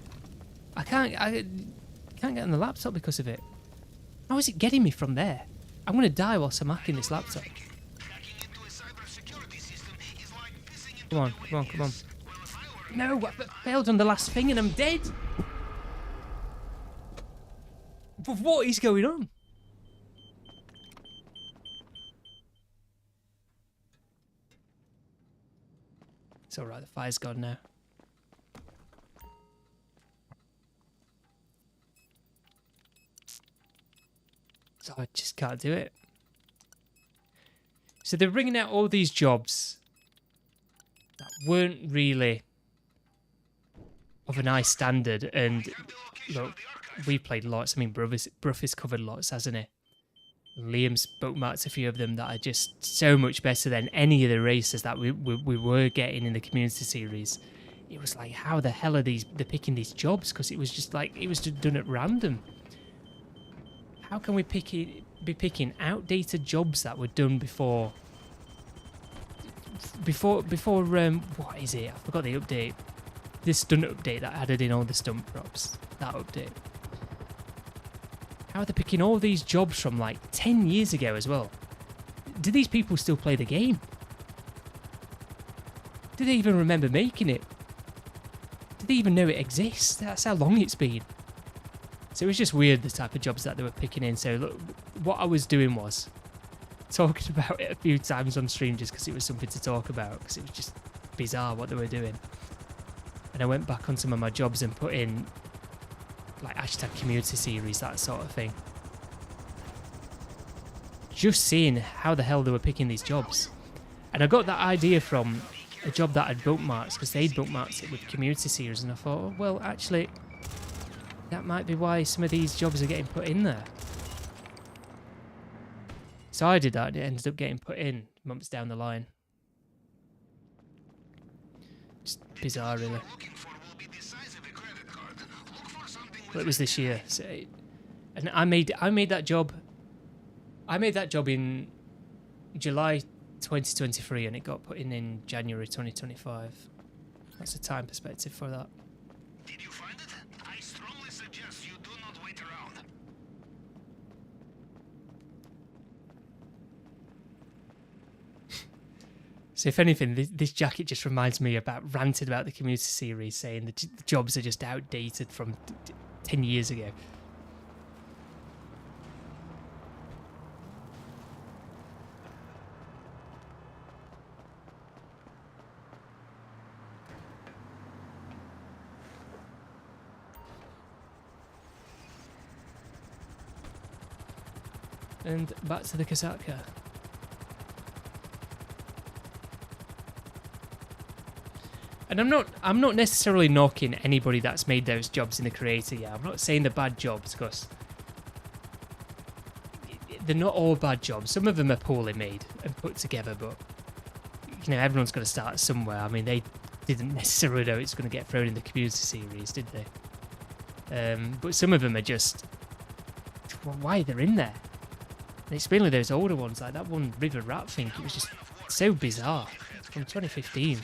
I can't get on the laptop because of it. How is it getting me from there? I'm going to die whilst I'm hacking this laptop. Come on, come on, come on. No, I failed on the last thing and I'm dead. What is going on? It's alright, the fire's gone now. So I just can't do it. So they're bringing out all these jobs that weren't really of a nice standard, and look, we played lots. I mean, Bruff has covered lots, hasn't he? Liam's bookmarked a few of them that are just so much better than any of the races that we were getting in the community series. It was like, how the hell are they're picking these jobs? Because it was just like, it was just done at random. How can we be picking outdated jobs that were done before what is it? I forgot the update. This stunt update that added in all the stunt props. That update. How are they picking all these jobs from like 10 years ago as well? Do these people still play the game? Do they even remember making it? Do they even know it exists? That's how long it's been. So it was just weird, the type of jobs that they were picking in. So look, what I was doing was talking about it a few times on stream just because it was something to talk about, because it was just bizarre what they were doing. And I went back on some of my jobs and put in like hashtag community series, that sort of thing. Just seeing how the hell they were picking these jobs. And I got that idea from a job that I'd bookmarked, because they'd bookmarked it with community series, and I thought, oh, well, actually, that might be why some of these jobs are getting put in there. So I did that, and it ended up getting put in months down the line. Just bizarre, really. But it was this year, so, and I made that job. I made that job in July 2023, and it got put in January 2025. That's the time perspective for that. Did you find it? I strongly suggest you do not wait around. So if anything, this jacket just reminds me about ranting about the community series, saying the jobs are just outdated from 10 years ago. And back to the Kasatka. And I'm not necessarily knocking anybody that's made those jobs in the creator. Yeah, I'm not saying they're bad jobs, because they're not all bad jobs. Some of them are poorly made and put together, but you know, everyone's got to start somewhere. I mean, they didn't necessarily know it's going to get thrown in the community series, did they? But some of them are just, well, why they're in there? And it's mainly those older ones, like that one River Rat thing. It was just so bizarre. It's from 2015.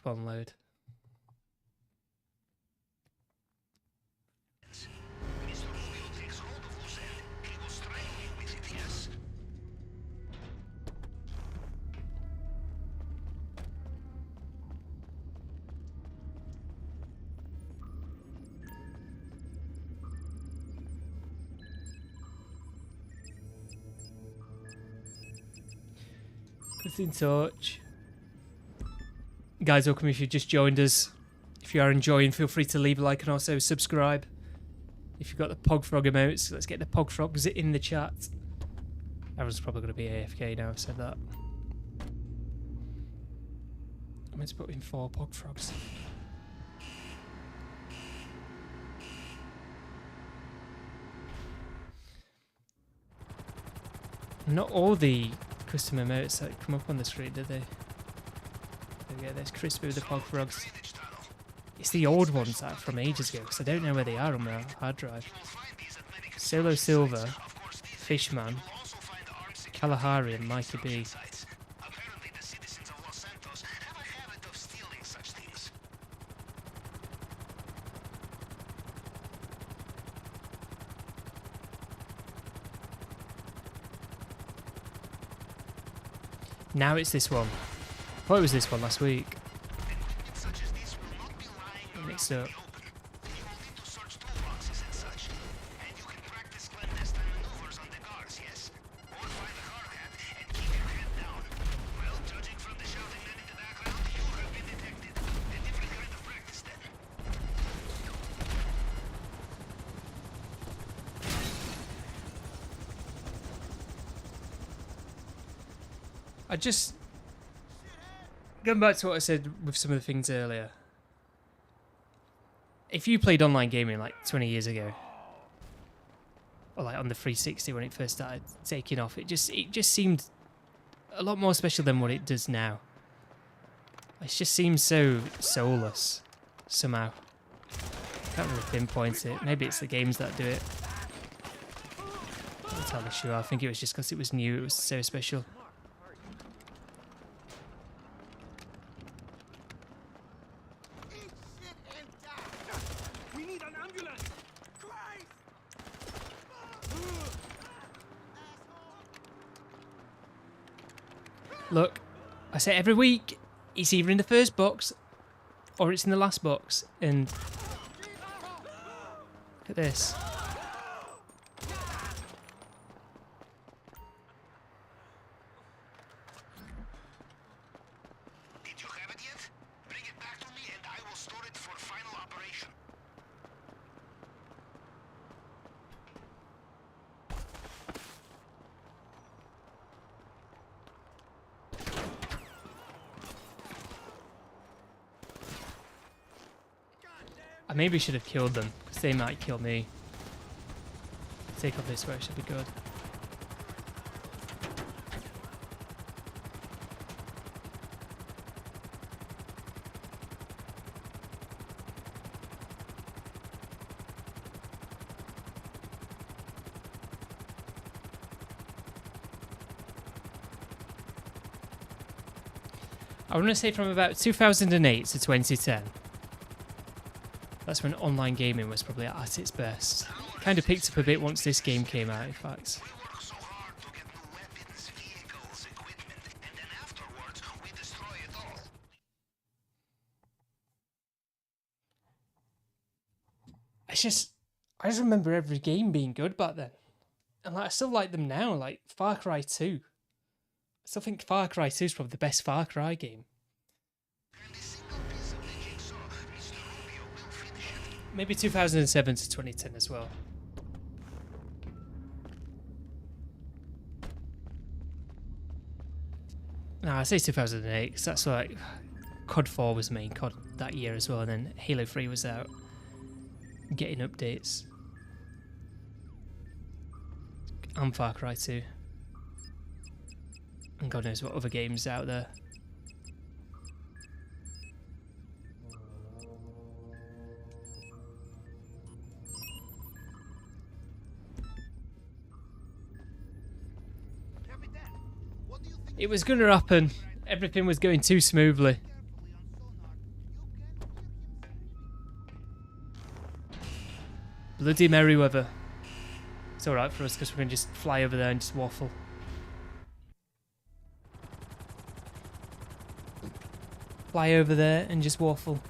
Come on, load. Get in touch. Guys, welcome if you've just joined us. If you are enjoying, feel free to leave a like and also subscribe. If you've got the Pogfrog emotes, let's get the Pogfrogs in the chat. Everyone's probably going to be AFK now, I've said that. I'm meant to put in 4 Pogfrogs. Not all the custom emotes that come up on the screen, do they? Yeah, there's Crispy with the Pogfrogs. It's the old ones that are from ages ago, because I don't know where they are on my hard drive. Solo Silver, Fishman, Kalahari and Mikey B. Now it's this one. I thought it was this one last week. Mixed up. I just, going back to what I said with some of the things earlier, if you played online gaming like 20 years ago, or like on the 360 when it first started taking off, it just seemed a lot more special than what it does now. It just seems so soulless somehow. Can't really pinpoint it. Maybe it's the games that do it. I'm not entirely sure. I think it was just because it was new, it was so special. Look, I say every week, it's either in the first box or it's in the last box. And look at this. Did you have it yet? Bring it back to me and I will store it for final operation. I maybe should have killed them, because they might kill me. Take off this way, should be good. I want to say from about 2008 to 2010. That's when online gaming was probably at its best. Kind of picked up a bit once this game came out, in fact. We work so hard to get new weapons, vehicles, equipment, and then afterwards we destroy it all. I just remember every game being good back then. And like, I still like them now, like Far Cry 2. I still think Far Cry 2 is probably the best Far Cry game. And a single piece of the jigsaw, Mr. Rubio will finish it. Maybe 2007 to 2010 as well. No, I say 2008 because that's like COD 4 was main COD that year as well, and then Halo 3 was out, getting updates. And Far Cry 2. And God knows what other games out there. It was going to happen. Everything was going too smoothly. Bloody Merryweather. It's alright for us because we're going to just fly over there and just waffle. Fly over there and just waffle.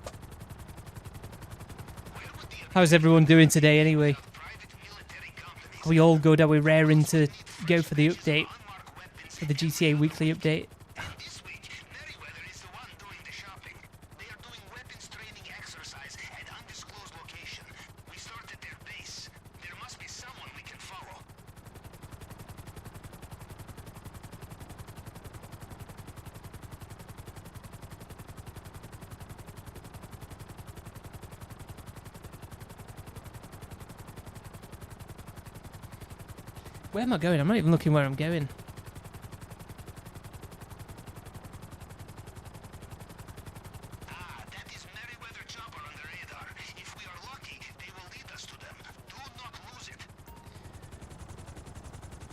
How's everyone doing today anyway? Are we all good? Are we raring to go for the update? For the GTA weekly update? This week, Merryweather is the one doing the shopping. They are doing weapons training exercise at undisclosed location. We started their base. There must be someone we can follow. Where am I going? I'm not even looking where I'm going. Ah, that is Merryweather chopper on the radar. If we are lucky, they will lead us to them. Do not lose it.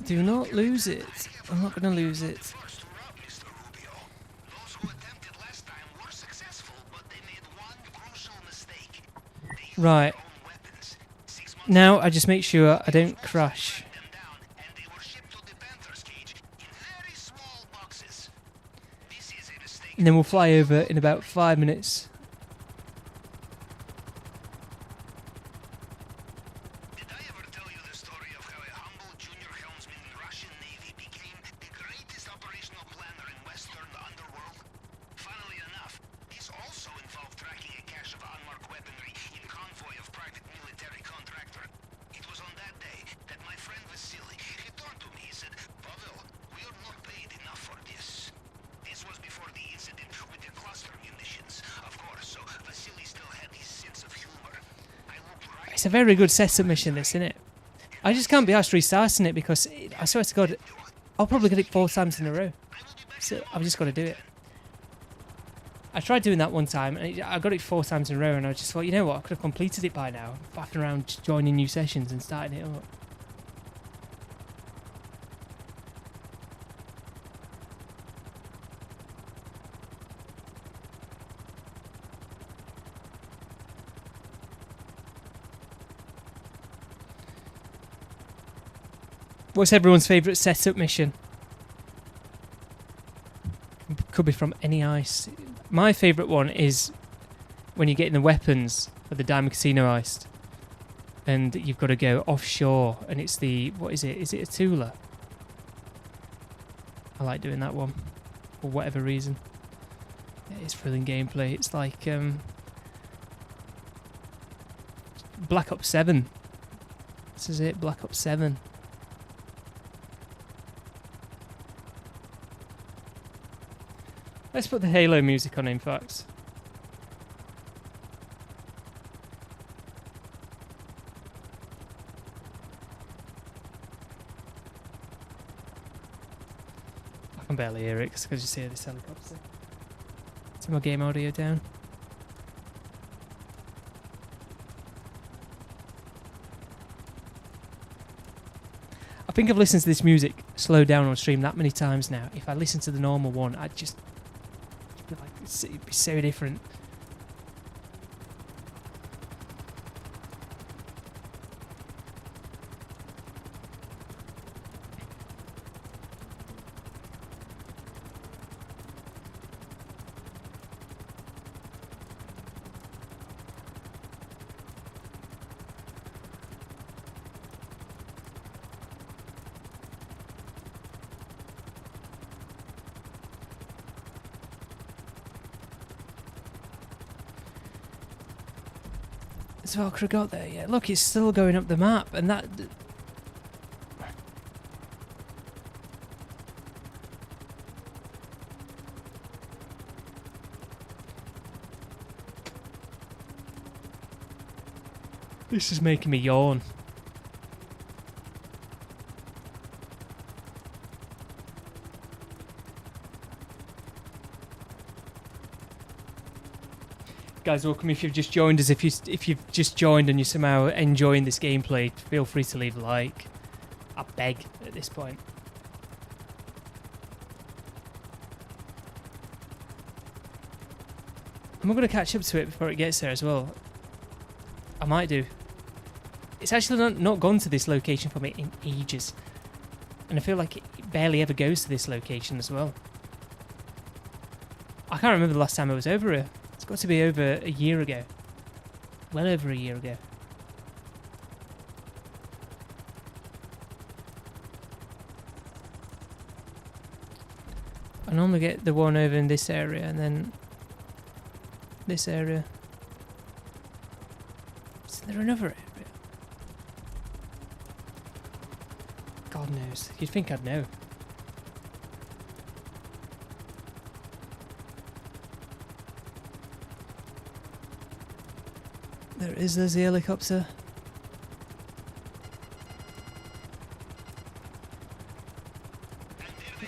Do not lose it. I'm not going to lose it. First to rob Mr. Rubio. Those who attempted last time were successful, but they made one crucial mistake. They used Right. their own weapons. 6 months Now I just make sure I don't crash. them down, and they were shipped to the Panther's cage in very small boxes. This is a mistake. And then we'll fly over in about 5 minutes. Did I ever tell you the story of how a humble junior helmsman in the Russian Navy became the greatest operational planner in Western underworld? Funnily enough, this also involved tracking a cache of unmarked weaponry in convoy of private military contractor. It was on that day that my friend Vasily, he turned to me, he said, "Pavel, we are not paid enough for this." This was before the incident with the cluster munitions, of course, so Vasily still had his sense of humor. I looked right. It's a very good setup mission, this, isn't it? I just can't be asked restarting it because I swear to God, I'll probably get it 4 times in a row. So I've just got to do it. I tried doing that one time and I got it 4 times in a row, and I just thought, you know what, I could have completed it by now. Faffing around joining new sessions and starting it up. What's everyone's favourite setup mission? Could be from any ice. My favourite one is when you're getting the weapons for the Diamond Casino heist, and you've got to go offshore, and it's the, what is it? Is it a Tula? I like doing that one for whatever reason. It's thrilling gameplay. It's like Black Ops 7. This is it, Black Ops 7. Let's put the Halo music on, in fact. I can barely hear it because I can just hear this helicopter. Turn my game audio down. I think I've listened to this music slowed down on stream that many times now. If I listen to the normal one, I'd just Like, it'd be so different. Has Valkyrie got there yet? Look, it's still going up the map, and that... This is making me yawn. Guys, welcome if you've just joined us. If you've just joined and you're somehow enjoying this gameplay, feel free to leave a like. I beg at this point. I'm going to catch up to it before it gets there as well. I might do. It's actually not gone to this location for me in ages. And I feel like it barely ever goes to this location as well. I can't remember the last time I was over here. It's got to be over a year ago. Well over a year ago. I normally get the one over in this area and then this area. Is there another area? God knows. You'd think I'd know. There's the helicopter.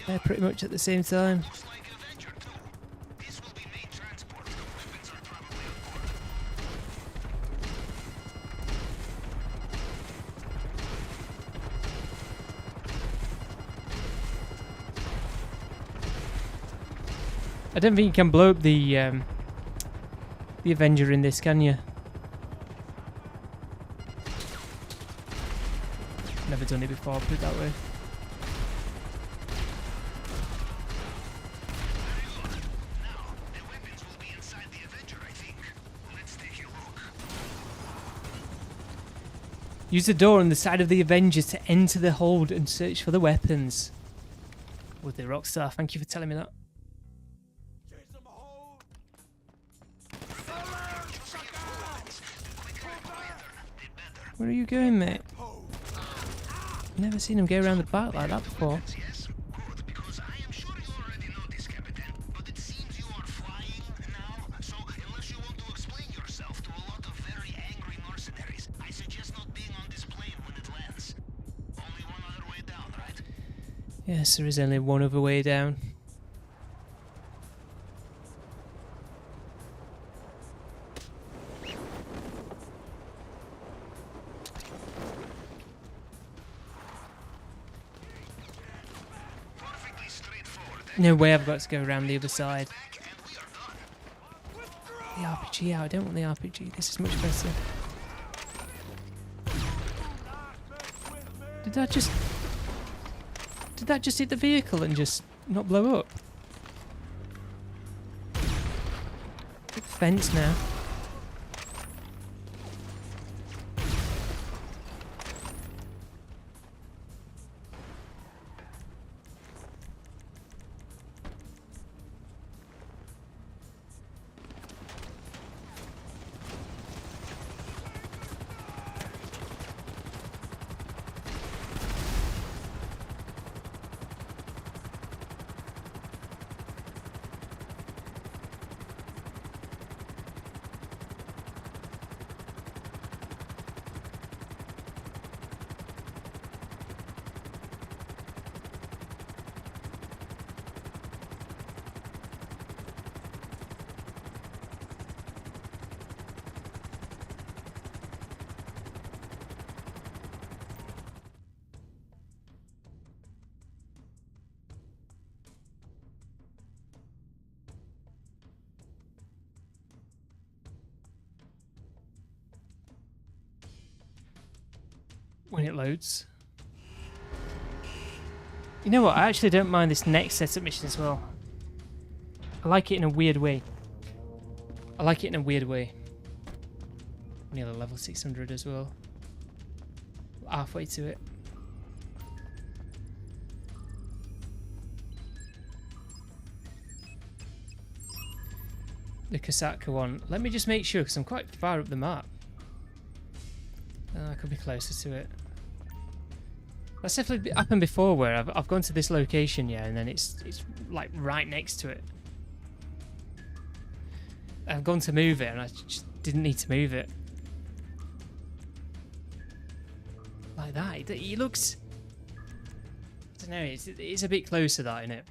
They're pretty much at the same time. I don't think you can blow up the Avenger in this, can you? Never done it before, put it that way. Use the door on the side of the Avengers to enter the hold and search for the weapons. With the Rockstar, thank you for telling me that. Where are you going, mate? Never seen him go around the back like that before. Yes, there is only one other way down. No way I've got to go around the other side. The RPG out. I don't want the RPG. This is much better. Did that just hit the vehicle and just not blow up? Big fence now. when it loads. You know what? I actually don't mind this next setup mission as well. I like it in a weird way. Nearly level 600 as well. Halfway to it. The Kosatka one. Let me just make sure, because I'm quite far up the map. I could be closer to it. That's definitely happened before, where I've gone to this location, yeah, and then it's like right next to it. I've gone to move it, and I just didn't need to move it. Like that. It looks... I don't know, it's a bit closer, that, isn't it?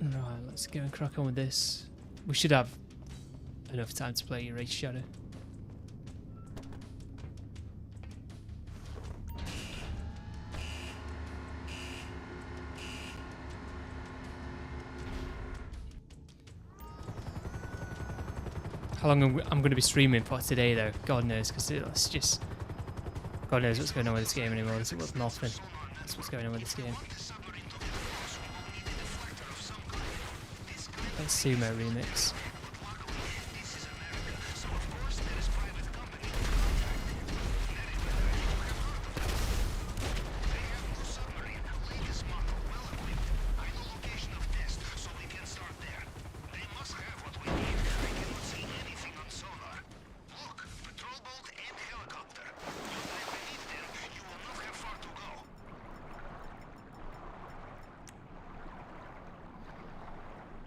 Right, let's go and crack on with this. We should have enough time to play Race Shadow. How long I'm going to be streaming for today, though, God knows, because it's just... God knows what's going on with this game anymore. It's nothing. That's what's going on with this game. Sumo remix.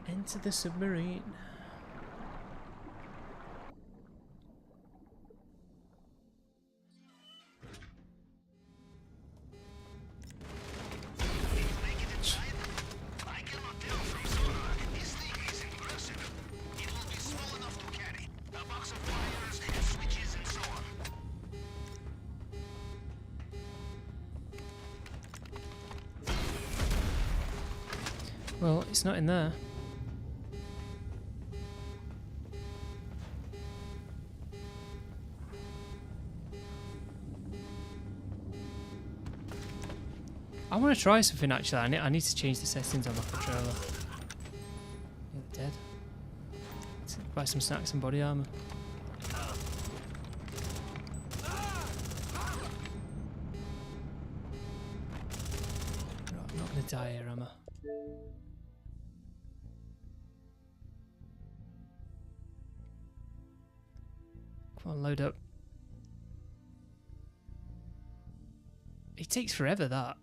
Into the submarine. Well, it's not in there. I want to try something actually. I need to change the settings on my controller. Yeah, they're dead. Let's buy some snacks and body armor. Right, I'm not going to die here, am I? Come on, load up. It takes forever, that.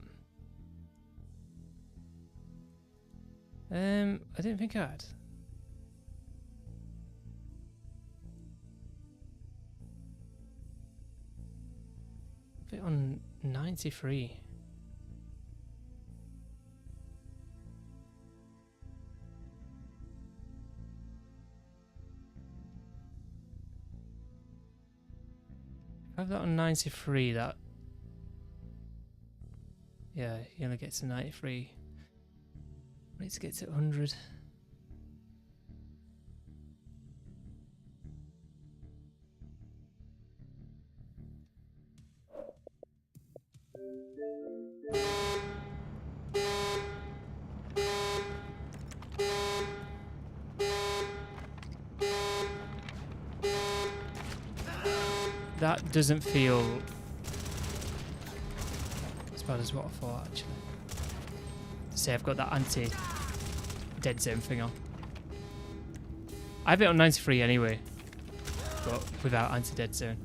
I didn't think I had. A bit on 93. If I have that on 93, that... Yeah, you only get to 93. I need to get to 100. That doesn't feel as bad as what I thought, actually. Say I've got that anti-dead zone thing on. I have it on 93 anyway, but without anti-dead zone.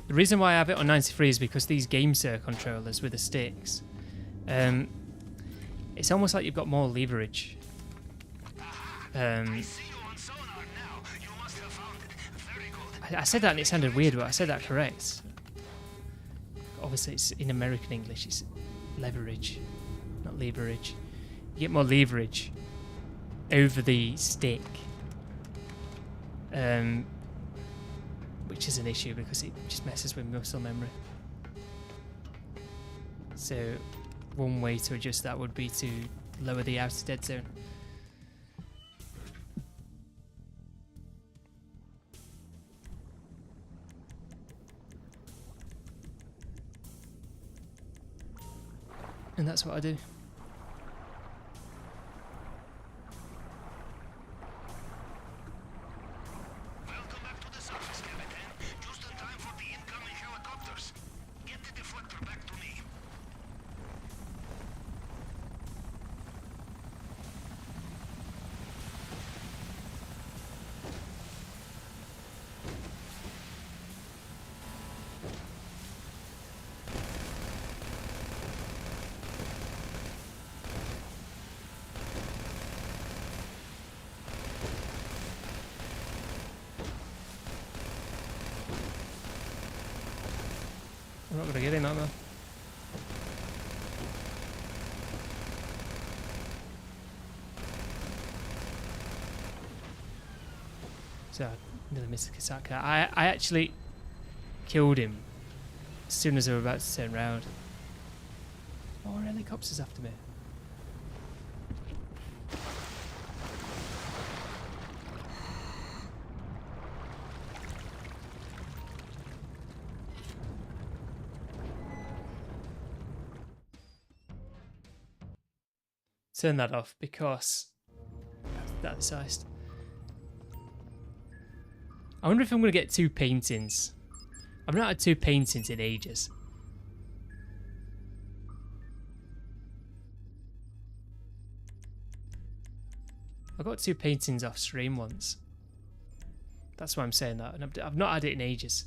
The reason why I have it on 93 is because these GameSir controllers with the sticks, it's almost like you've got more leverage. I said that and it sounded weird, but I said that correct. Obviously, it's in American English. It's leverage, not leverage. You get more leverage over the stick, which is an issue because it just messes with muscle memory. So one way to adjust that would be to lower the outer dead zone. And that's what I do. Welcome back to the surface, Captain. Just in time for the incoming helicopters. Get the deflector back to me. I'm not gonna get in, am I? So I nearly missed the Kasaka. I actually killed him as soon as I was about to turn round. More helicopters after me. Turn that off because that's sized. I wonder if I'm going to get 2 paintings. I've not had 2 paintings in ages. I got 2 paintings off stream once. That's why I'm saying that. And I've not had it in ages.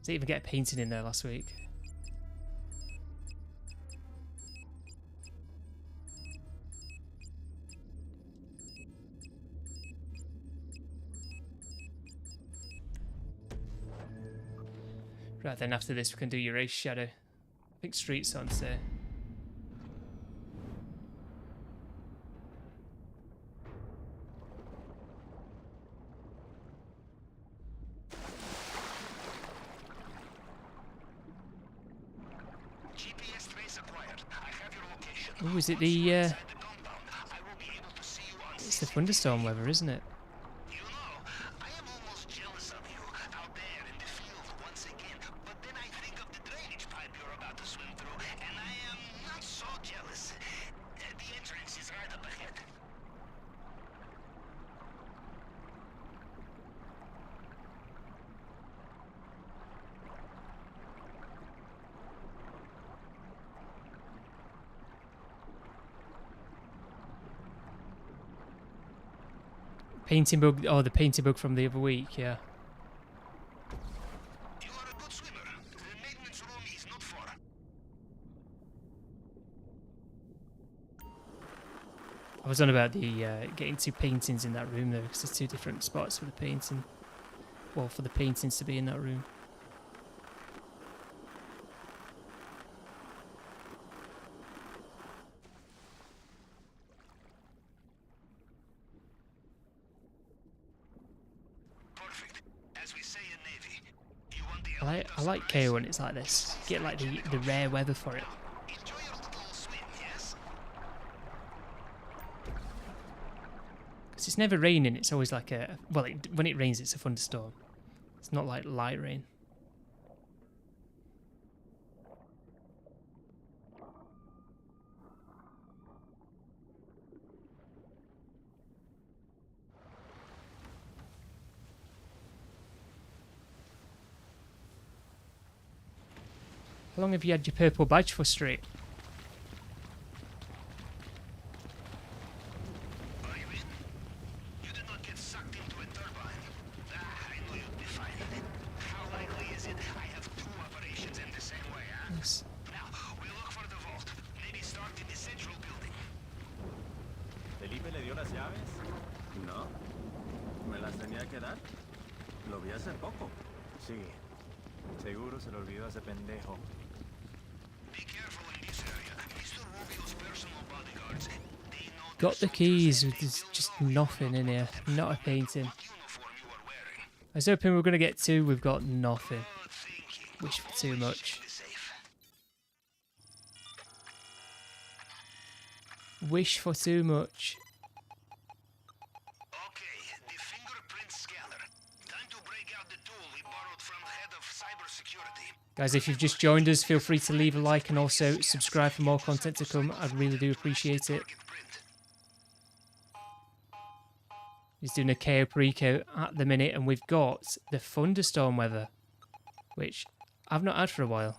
Didn't even get a painting in there last week. Right, then after this we can do your Ace Shadow. I think Street's on today. GPS trace acquired. I have your location. Oh, is it the Inside the compound, I will be able to see you on it's the thunderstorm weather, isn't it? You know, I am almost jealous of you out there in the field once again. But then I think of the drainage pipe you're about to swim through, and I am not so jealous. The entrance is right up ahead. Painting bug, oh, the painting bug from the other week, yeah. You are a good swimmer. The maintenance room is not far. I was on about the getting 2 paintings in that room though, because there's 2 different spots for the painting. Well, for the paintings to be in that room. Perfect. As we say in Navy, you want the I like KO when it's like this. You get like the rare weather for it. enjoy your little swim, yes? Because it's never raining, it's always like a... Well, when it rains, it's a thunderstorm. It's not like light rain. How long have you had your purple badge for, Street? Are you in? You did not get sucked into a turbine. I knew you'd be fine. How likely is it de quedar? Lo vi hace poco. Sí. Seguro se lo olvidó a ese pendejo. Be careful in this area. Mr. Rubio's personal bodyguards. They know Got the keys, there's just nothing in here. Not a painting. what uniform you are wearing. I was hoping we were going to get two, we've got nothing. Good thinking. Wish for too much. The safe. Wish for too much. Okay, the fingerprint scanner. Time to break out the tool we borrowed from the head of cybersecurity. Guys, if you've just joined us, feel free to leave a like and also subscribe for more content to come. I really do appreciate it. Target print. He's doing a KO pre-KO at the minute, and we've got the thunderstorm weather, which I've not had for a while.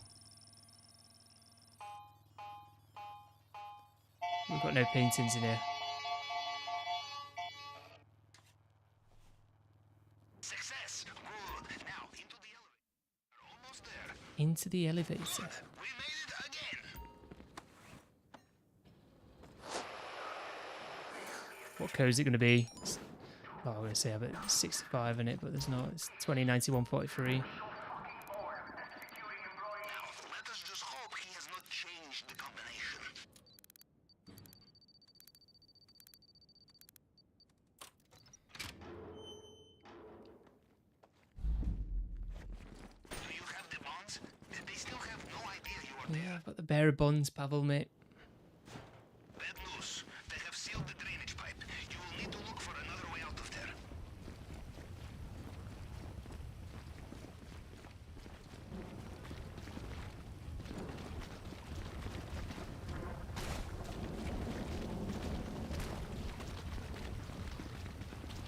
We've got no paintings in here. Success. Good. Now into the elevator. We're almost there. Into the elevator. We made it again. What code is it going to be? Oh, I'm going to say I have it 65 in it, but there's not. It's 209143. Now, let us just hope he has not changed the combination. Do you have the bonds? They still have no idea you are there. Yeah, I've got the bearer bonds, Pavel, mate. Bad news. They have sealed the drainage pipe. You will need to look for another way out of there.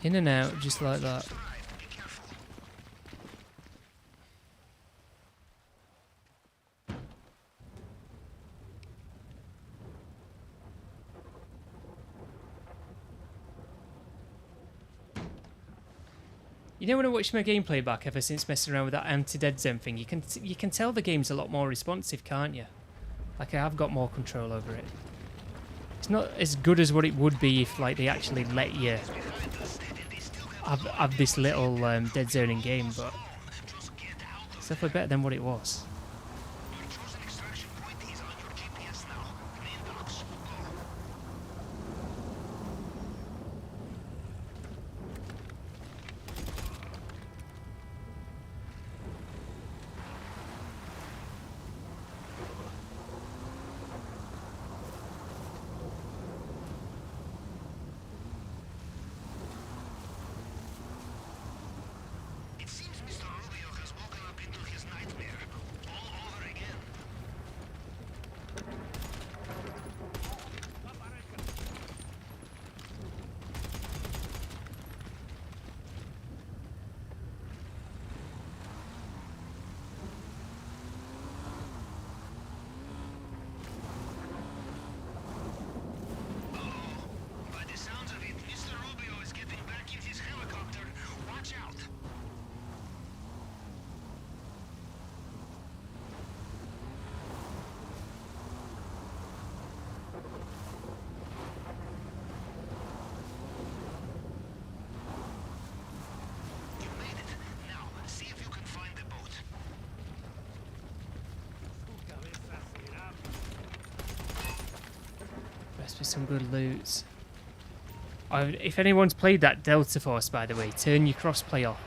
In and out, just like that. Right, be careful. You know, when I watched my gameplay back ever since messing around with that anti-dead zone thing, you can tell the game's a lot more responsive, can't you? Like, I have got more control over it. It's not as good as what it would be if, like, they actually let you have this little dead zone in game, but it's definitely better than what it was. Your chosen extraction point is on your GPS now. Main docks. Go. It seems Mr. Rubio has woken up into his nightmare. All over again. By the sounds of it, Mr. Rubio is getting back in his helicopter. Watch out. You made it. Now, see if you can find the boat. Must be some good loot. If anyone's played that Delta Force, by the way, turn your crossplay off.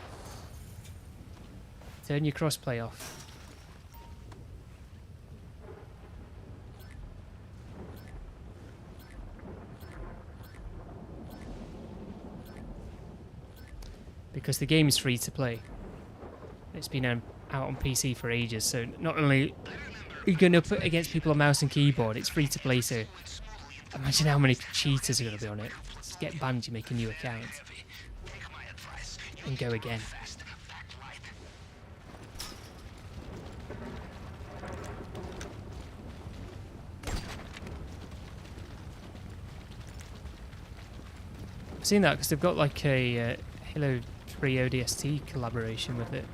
Turn your crossplay off. Because the game is free to play. It's been out on PC for ages, so not only are you going up against people on mouse and keyboard, it's free to play, so imagine how many cheaters are going to be on it. Just get banned, you make a new account, Take my advice. You and go again. fast, back light. I've seen that because they've got like a Halo 3 ODST collaboration with it.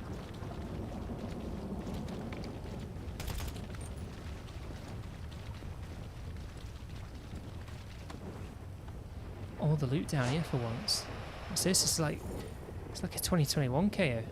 All the loot down here for once. What's this? It's like It's like a 2021 KO.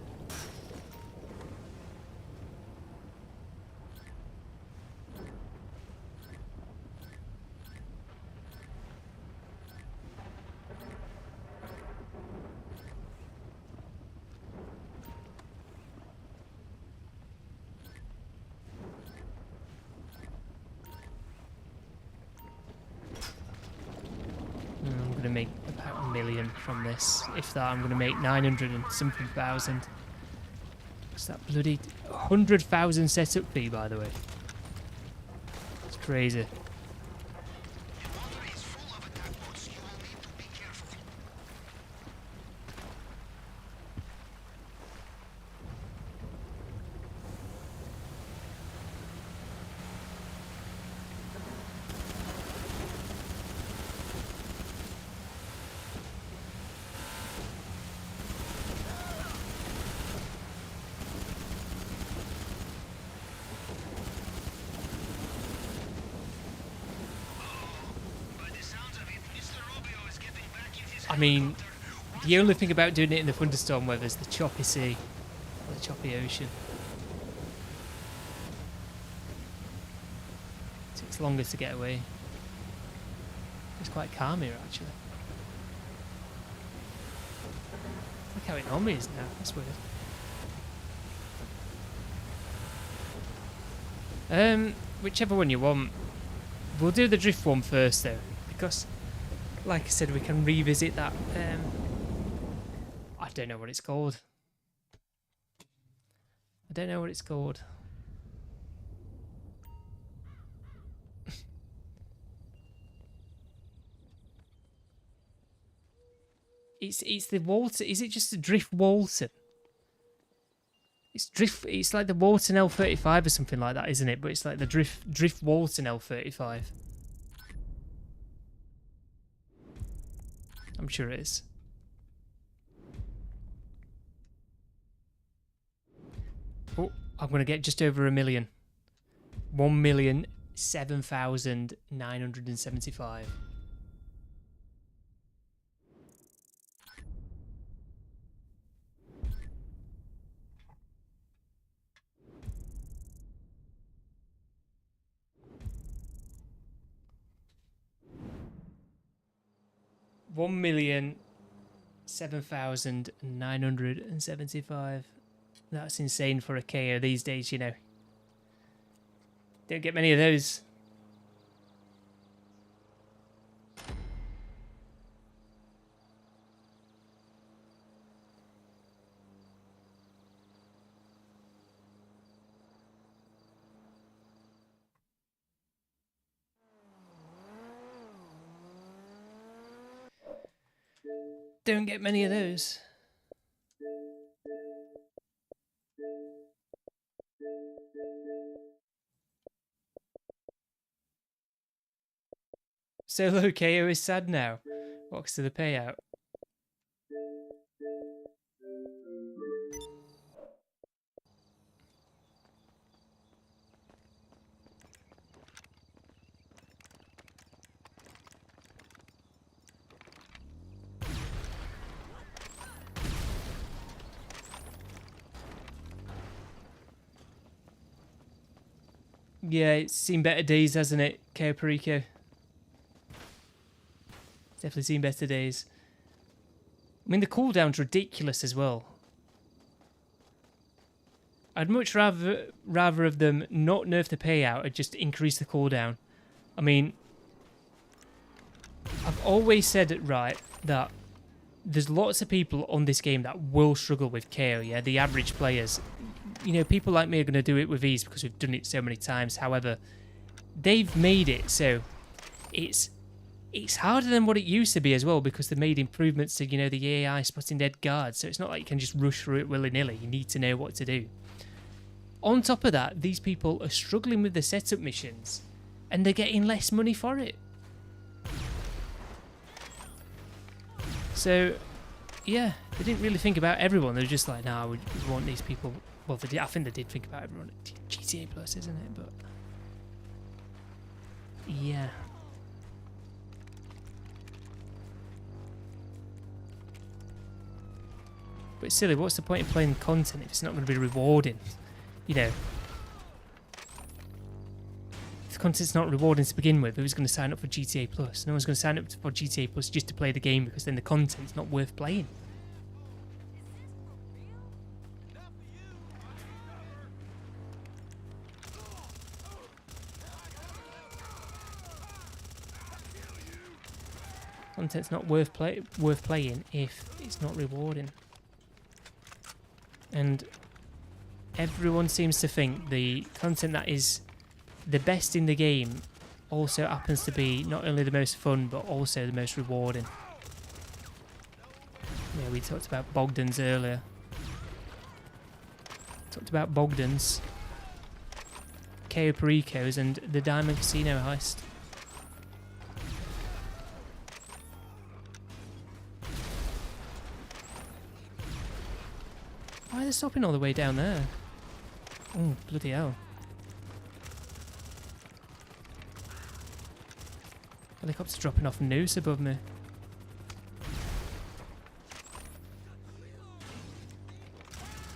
I'm going to make about $1 million from this. If that, I'm going to make 900 and something thousand. What's that bloody 100,000 setup fee, by the way? It's crazy. I mean, the only thing about doing it in the thunderstorm weather is the choppy sea, or the choppy ocean. It takes longer to get away. It's quite calm here, actually. Look how it normally is now. That's weird. Whichever one you want. We'll do the drift one first, though, because, like I said, we can revisit that. I don't know what it's called. I don't know what it's called. It's the Walton. Is it just a drift Walton? It's drift. It's like the Walton L35 or something like that, isn't it? But it's like the drift Walton L35. I'm sure it is. Oh, I'm going to get just over $1 million. 1,007,975. $1,007,975. That's insane for a KO these days, you know. Don't get many of those. Don't get many of those. Solo KO is sad now. Walks to the payout. Yeah, it's seen better days, hasn't it, Ceeday? Definitely seen better days. I mean, the cooldown's ridiculous as well. I'd much rather of them not nerf the payout and just increase the cooldown. I mean, I've always said, right, that there's lots of people on this game that will struggle with KO, yeah? The average players. You know, people like me are going to do it with ease because we've done it so many times. However, they've made it so it's harder than what it used to be as well, because they've made improvements to, you know, the AI spotting dead guards. So it's not like you can just rush through it willy-nilly. You need to know what to do. On top of that, these people are struggling with the setup missions and they're getting less money for it. So, yeah, they didn't really think about everyone. They're just like, nah, we want these people. Well, they did, I think they did think about everyone. GTA Plus, isn't it? But yeah. But it's silly, what's the point of playing content if it's not going to be rewarding? You know. If the content's not rewarding to begin with, who's going to sign up for GTA Plus? No one's going to sign up for GTA Plus just to play the game because then the content's not worth playing. Content's not worth playing if it's not rewarding. And everyone seems to think the content that is the best in the game also happens to be not only the most fun but also the most rewarding. Yeah, we talked about Bogdan's earlier. Talked about Bogdan's, KO Perico's and the Diamond Casino heist. Why are they stopping all the way down there? Oh, bloody hell. Helicopter dropping off noose above me.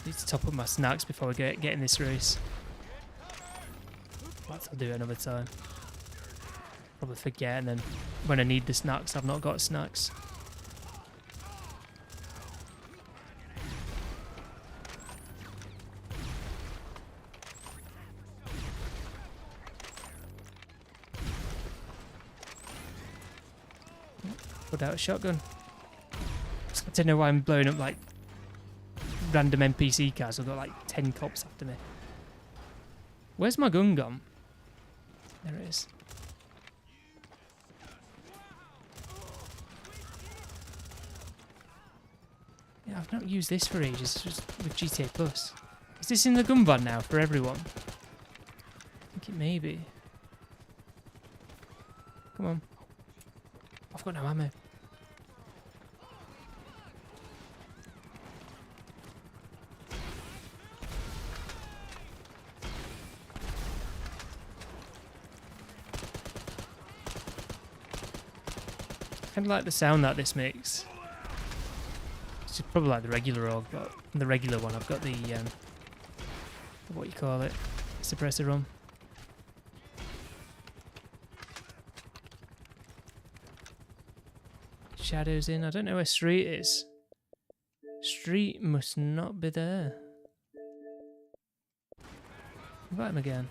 Need to top up my snacks before we get in this race. Perhaps I'll do it another time. Probably forget, and then when I need the snacks, I've not got snacks. Put out a shotgun. I don't know why I'm blowing up like random NPC cars. I've got like 10 cops after me. Where's my gun gone? There it is. Yeah, I've not used this for ages. It's just with GTA Plus. Is this in the gun van now for everyone? I think it may be. Come on. I've got no ammo. I kind of like the sound that this makes. It's probably like the regular org, but the regular one I've got the what you call it, suppressor on. Shadows in. I don't know where Street is. Street must not be there. Invite him again.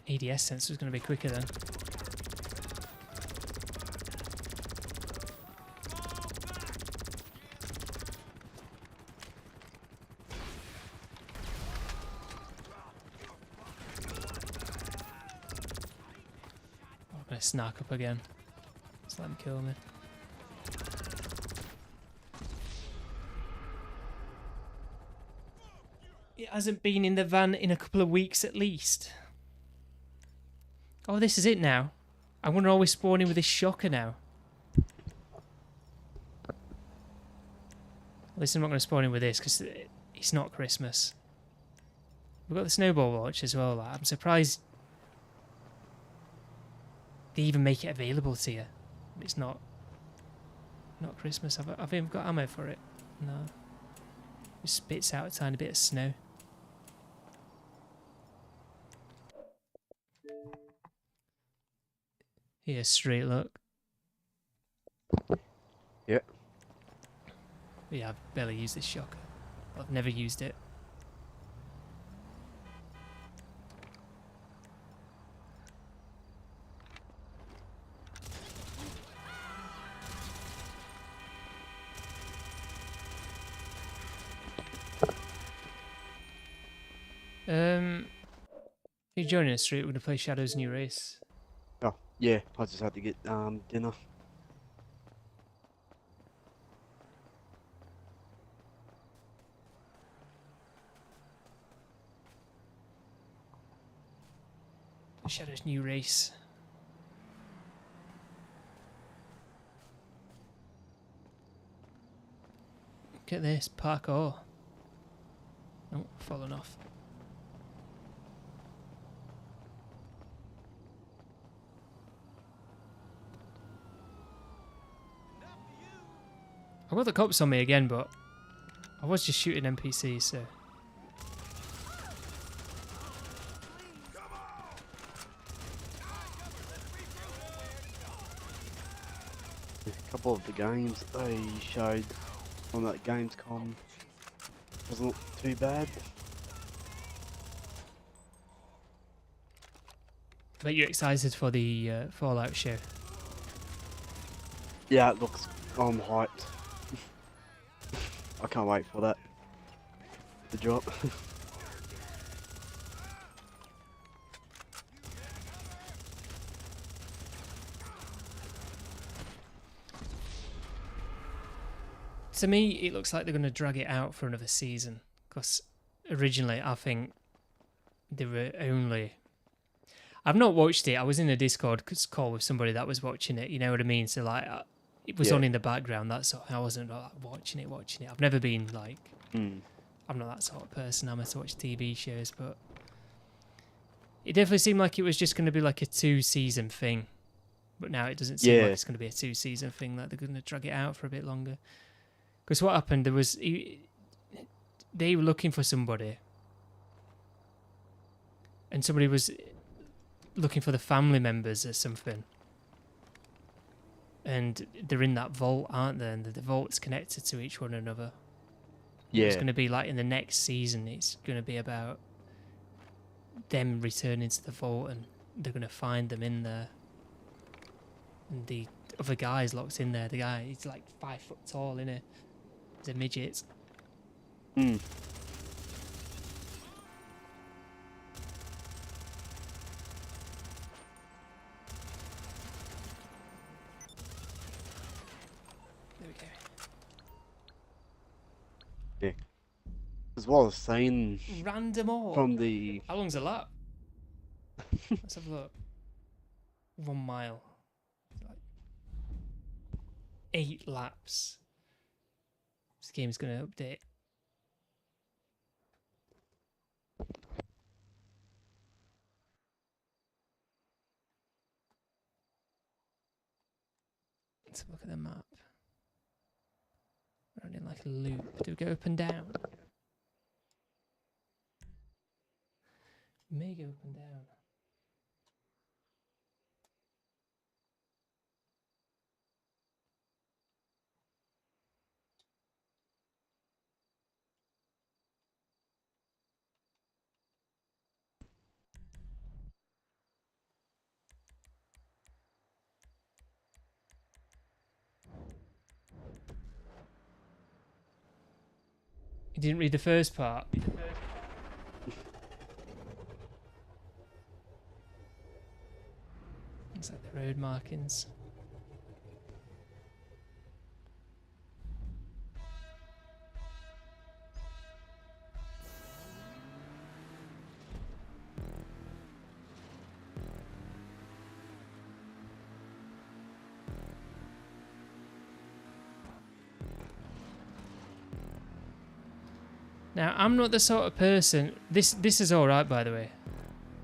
ADS sensor is going to be quicker then. I'm going to snark up again. Just let him kill me. It hasn't been in the van in a couple of weeks at least. Oh, this is it now. I'm going to always spawn in with this shocker now. At least I'm not going to spawn in with this because it's not Christmas. We've got the snowball launch as well. I'm surprised they even make it available to you. It's not Christmas. Have I even got ammo for it? No. It spits out a tiny bit of snow. Yeah, straight look. Yeah. Yeah, I've barely used this shocker. I've never used it. You joining us, Street? We're gonna play Shadow's new race. Oh, yeah. I just had to get dinner. Shadow's new race. Look at this parkour. Oh, fallen off. I got the cops on me again, but I was just shooting NPCs, so. A couple of the games that they showed on that Gamescom wasn't too bad. But you're excited for the Fallout show. Yeah, it looks. I'm hyped. I can't wait for that to drop. To me, it looks like they're going to drag it out for another season. Because originally, I think they were only... I've not watched it. I was in a Discord call with somebody that was watching it. You know what I mean? So, like, it was on in the background. That's all. I wasn't like, watching it. I've never been, like... I'm not that sort of person. I'm to watch TV shows, but... It definitely seemed like it was just going to be, like, a 2-season thing. But now it doesn't seem like it's going to be a 2-season thing. Like, they're going to drag it out for a bit longer. Because what happened, there was... They were looking for somebody. And somebody was looking for the family members or something. And they're in that vault, aren't they? And the vault's connected to each one another. Yeah. It's going to be like in the next season, it's going to be about them returning to the vault and they're going to find them in there. And the other guy's locked in there. The guy, he's like 5 foot tall, innit? He's a midget. Mm. There we go. Yeah. As well as saying Random all. from the... How long's a lap? Let's have a look. 1 mile. Like 8 laps. This game's going to update. Let's look at the map. We're running like a loop. Do we go up and down? We may go up and down. You didn't read the first part? It's like the road markings. Now, I'm not the sort of person... This is alright, by the way.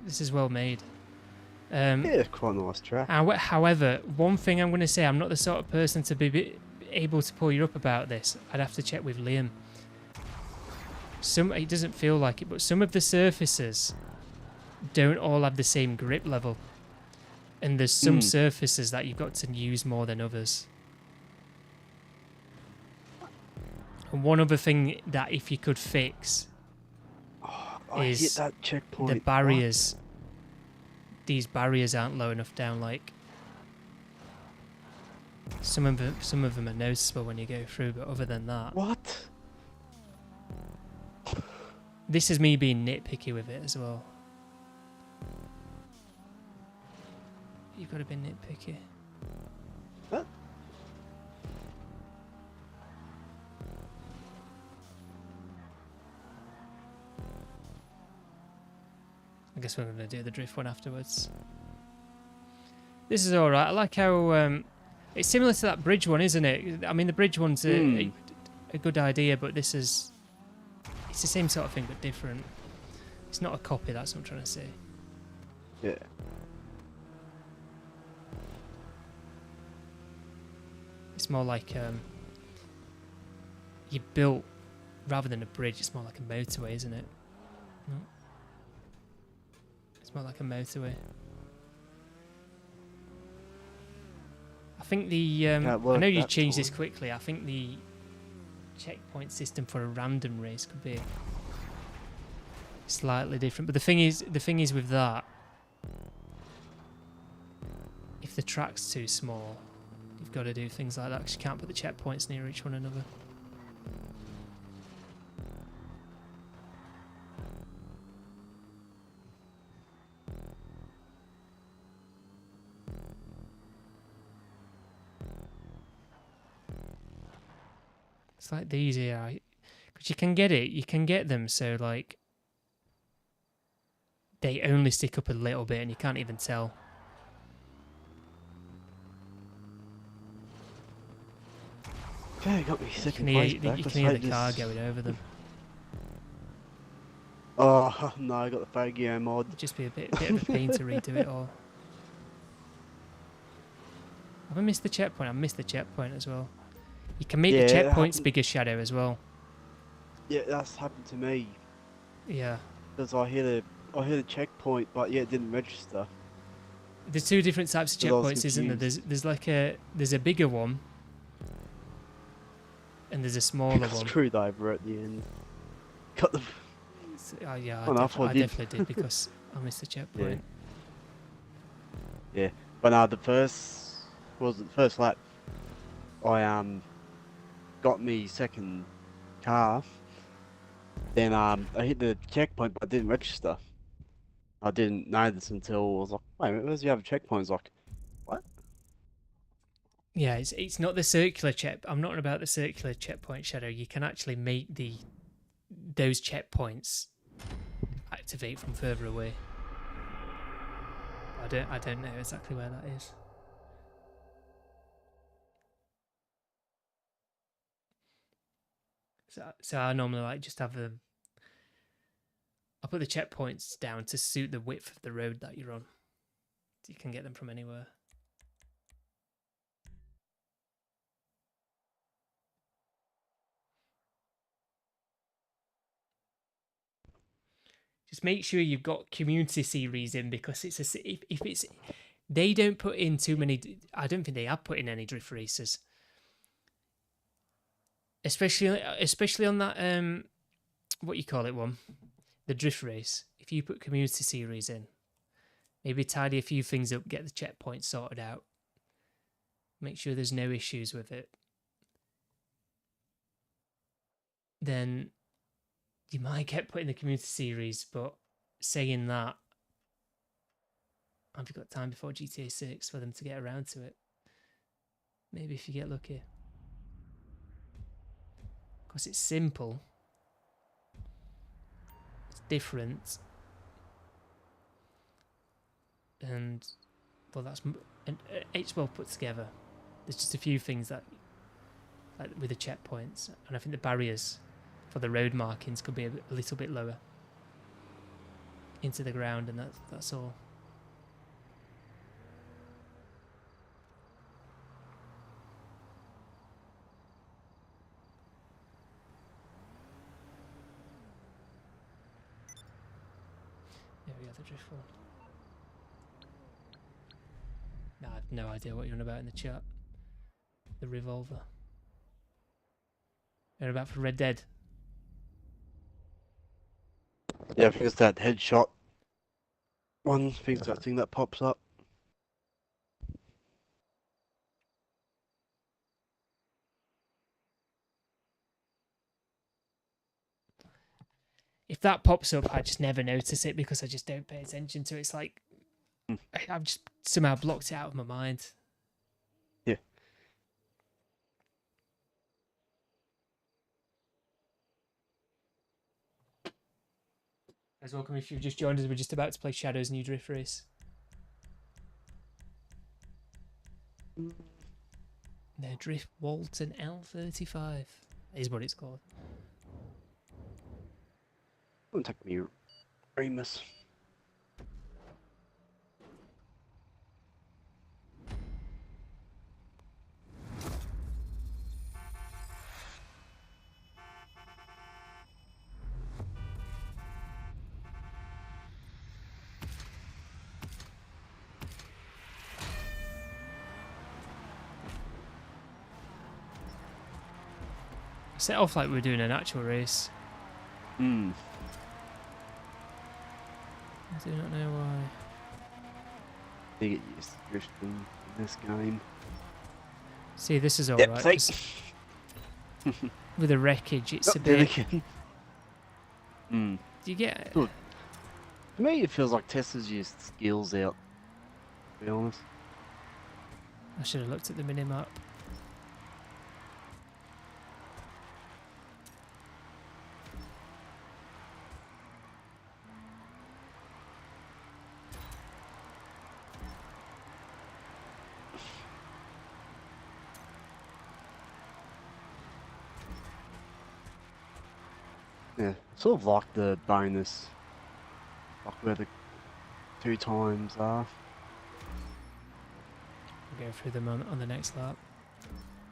This is well made. Yeah, quite a nice track. However, one thing I'm going to say, I'm not the sort of person to be able to pull you up about this. I'd have to check with Liam. It doesn't feel like it, but some of the surfaces don't all have the same grip level. And there's some surfaces that you've got to use more than others. And one other thing that if you could fix I hit is that checkpoint. the barriers. These barriers aren't low enough down. Like some of them are noticeable when you go through, but other than that, What? this is me being nitpicky with it as well. You've got to be nitpicky. What? I guess we're going to do the drift one afterwards. This is alright. I like how it's similar to that bridge one, isn't it? I mean, the bridge one's a good idea, but this is... it's the same sort of thing but different. It's not a copy, that's what I'm trying to say. Yeah. It's more like you built, rather than a bridge, it's more like a motorway, isn't it? No? It's more like a motorway. I think the I know you changed this quickly. I think the checkpoint system for a random race could be slightly different. But the thing is with that, if the track's too small, you've got to do things like that because you can't put the checkpoints near each one another. It's like these here, because you can get them so like they only stick up a little bit and you can't even tell. Okay, got me second You place back. can hear the car going over them. Oh no, I got the Fagio mod. It'd just be a bit of a pain to redo it all. Have I missed the checkpoint? I missed the checkpoint as well. You can make the checkpoints bigger shadow as well. Yeah, that's happened to me. Yeah. Because I hear the checkpoint, but yeah, it didn't register. There's two different types of checkpoints, isn't there? There's a bigger one, and there's a smaller one. Screwed over at the end. Got the. Oh yeah, I definitely did because I missed the checkpoint. Yeah, but no, the first lap, I got me second car. Then I hit the checkpoint, but I didn't register. I didn't know this until I was like, wait a minute, where's the other checkpoint? I was like, what? Yeah, it's not the circular check. I'm not about the circular checkpoint shadow. You can actually make those checkpoints activate from further away. I don't know exactly where that is. So I normally like just have I put the checkpoints down to suit the width of the road that you're on. So you can get them from anywhere. Just make sure you've got community series in because if it's they don't put in too many. I don't think they have put in any drift races. Especially on that what you call it one, the drift race. If you put community series in, maybe tidy a few things up, get the checkpoints sorted out, make sure there's no issues with it. Then you might get put in the community series, but saying that, have you got time before GTA 6 for them to get around to it? Maybe if you get lucky. Because it's simple. It's different. And, well, it's well put together. There's just a few things that, like with the checkpoints, and I think the barriers for the road markings could be a little bit lower into the ground, and that's all. There we go, the drift one. No, I have no idea what you're on about in the chat. The revolver. You're about for Red Dead. Yeah, I think it's that headshot one. I think it's that thing that pops up. If that pops up, I just never notice it because I just don't pay attention to it. It's like I've just somehow blocked it out of my mind. Yeah. Guys, welcome if you've just joined us. We're just about to play Shadow's new drift race. The Drift Walton L35 is what it's called. Don't take me, Remus. Set off like we were doing an actual race. Hmm. I do not know why. They get used to drifting in this game. See, this is Yep, alright. see? With the wreckage, it's a There bit. again. Hmm. Do you get? Good. To me, it feels like Tessa's used skills out. To be honest. I should have looked at the minimap. Yeah, sort of like the bonus, like where the 2 times are. We'll go through them on the next lap.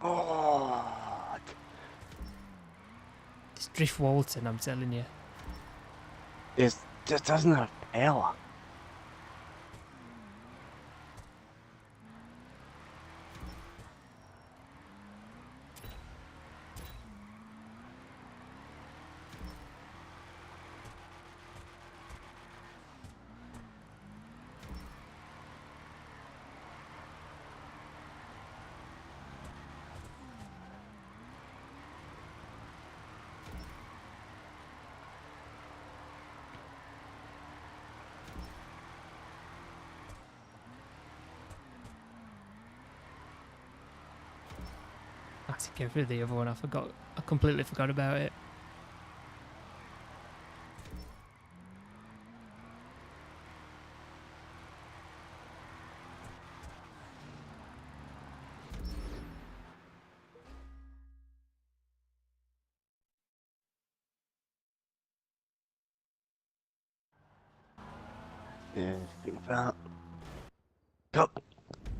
Oh, It's Drift Walton, I'm telling you. it just doesn't have power. I had to go through the other one. I completely forgot about it. Yeah, think about. Got.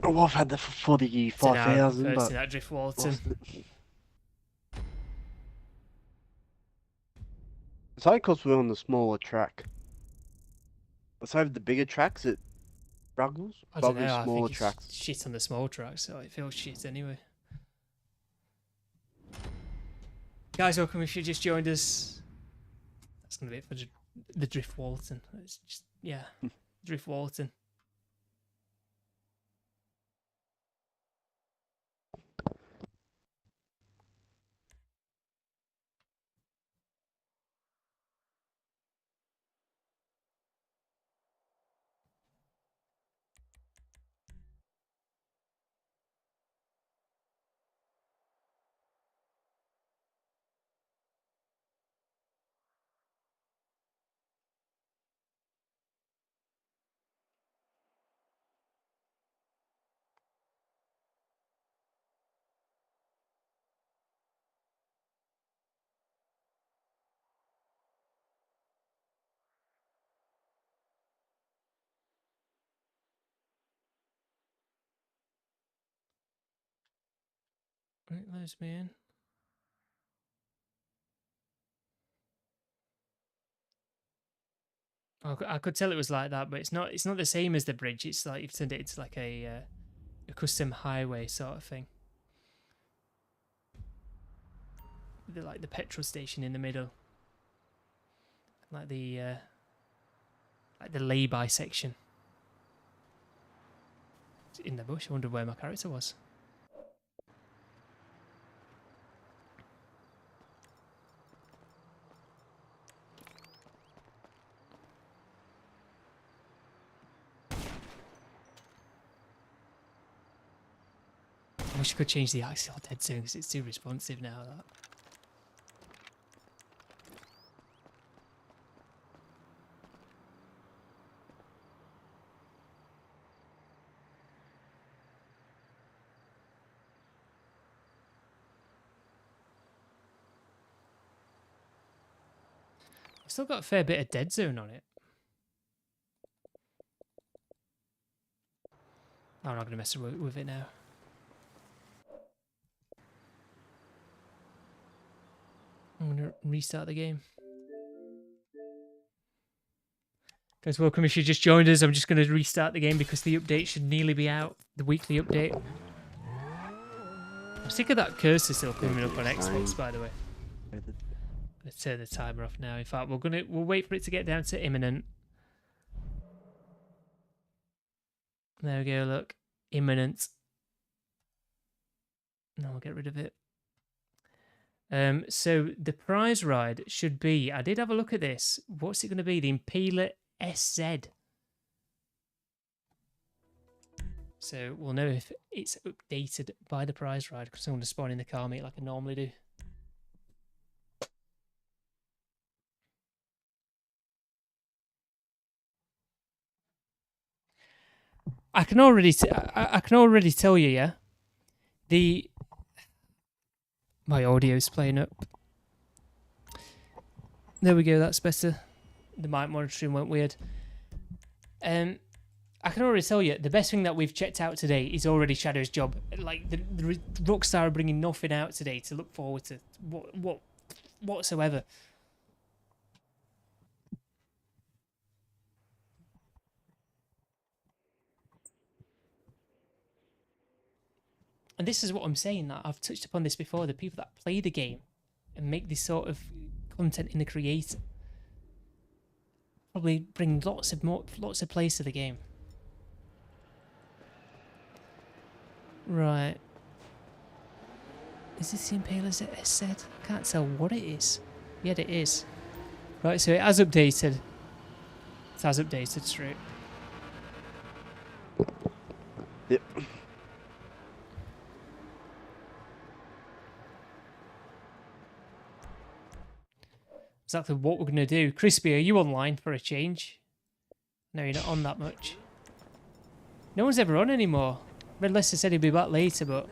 Oh, I've had that for the year So now I'm 5000, first but in that Drift Walton. lost it. It's only because we're on the smaller track. Let's have the bigger tracks. It struggles, I but don't with know. I smaller think it's tracks. shit on the small tracks, so it feels shit anyway. Guys, welcome if you just joined us. That's gonna be it for the Drift Walton. It's just yeah, Drift Walton. Right, there's me in. I could tell it was like that, but it's not. It's not the same as the bridge. It's like you've turned it into like a custom highway sort of thing. Like the petrol station in the middle, like the lay-by section. It's in the bush. I wondered where my character was. I wish I could change the axial dead soon because it's too responsive now. That. Still got a fair bit of dead zone on it. I'm not going to mess with it now. I'm going to restart the game. Guys, welcome if you just joined us. I'm just going to restart the game because the update should nearly be out. The weekly update. I'm sick of that cursor still coming up on Xbox, by the way. Let's turn the timer off now. In fact, we'll wait for it to get down to imminent. There we go, look. Imminent. Now we'll get rid of it. So the prize ride should be, I did have a look at this. What's it going to be? The Impaler SZ. So we'll know if it's updated by the prize ride because I'm going to spawn in the car meet like I normally do. I can already tell you, yeah. My audio's playing up. There we go. That's better. The mic monitoring went weird. I can already tell you the best thing that we've checked out today is already Shadow's job. Like the Rockstar are bringing nothing out today to look forward to whatsoever. And this is what I'm saying, that I've touched upon this before, the people that play the game and make this sort of content in the creator probably bring lots of plays to the game. Right. Is this the Impaler's SZ? I can't tell what it is. Yet it is. Right, so it has updated. It has updated straight. Yep. Exactly what we're going to do. Crispy, are you online for a change? No, you're not on that much. No one's ever on anymore. RedLester said he'd be back later, but...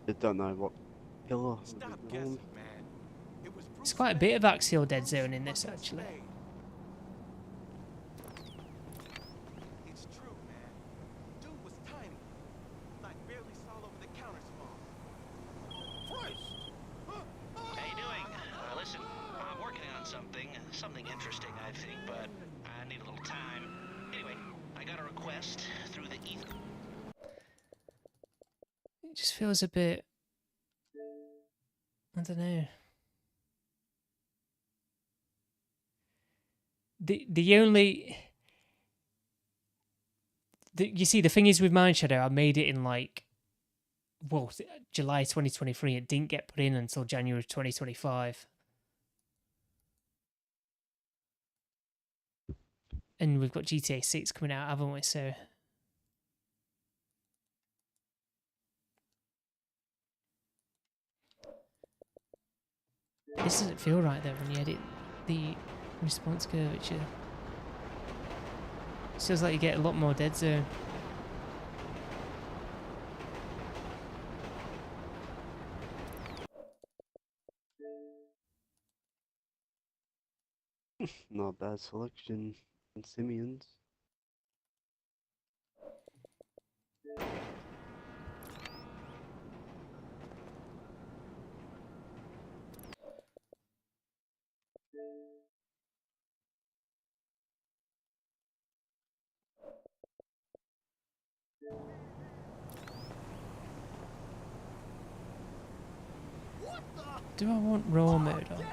I don't know what killer. It's quite a bit of axial dead zone in this, actually. Something interesting, I think, but I need a little time. Anyway, I got a request through the ether. It just feels a bit... I don't know. You see, the thing is with Mind Shadow, I made it in like, well, July 2023. It didn't get put in until January 2025. And we've got GTA 6 coming out, haven't we? So this doesn't feel right though when you edit the response curvature. It feels like you get a lot more dead zone. Not a bad selection. And Simeons. Do I want raw mode on?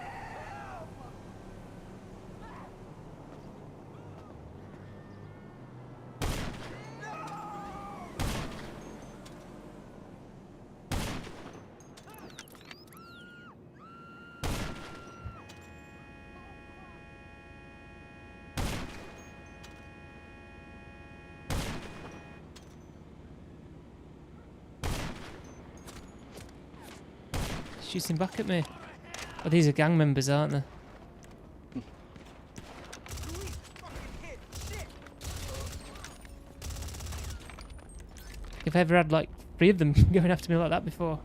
Shooting back at me. Oh, these are gang members, aren't they? I've ever had like 3 of them going after me like that before.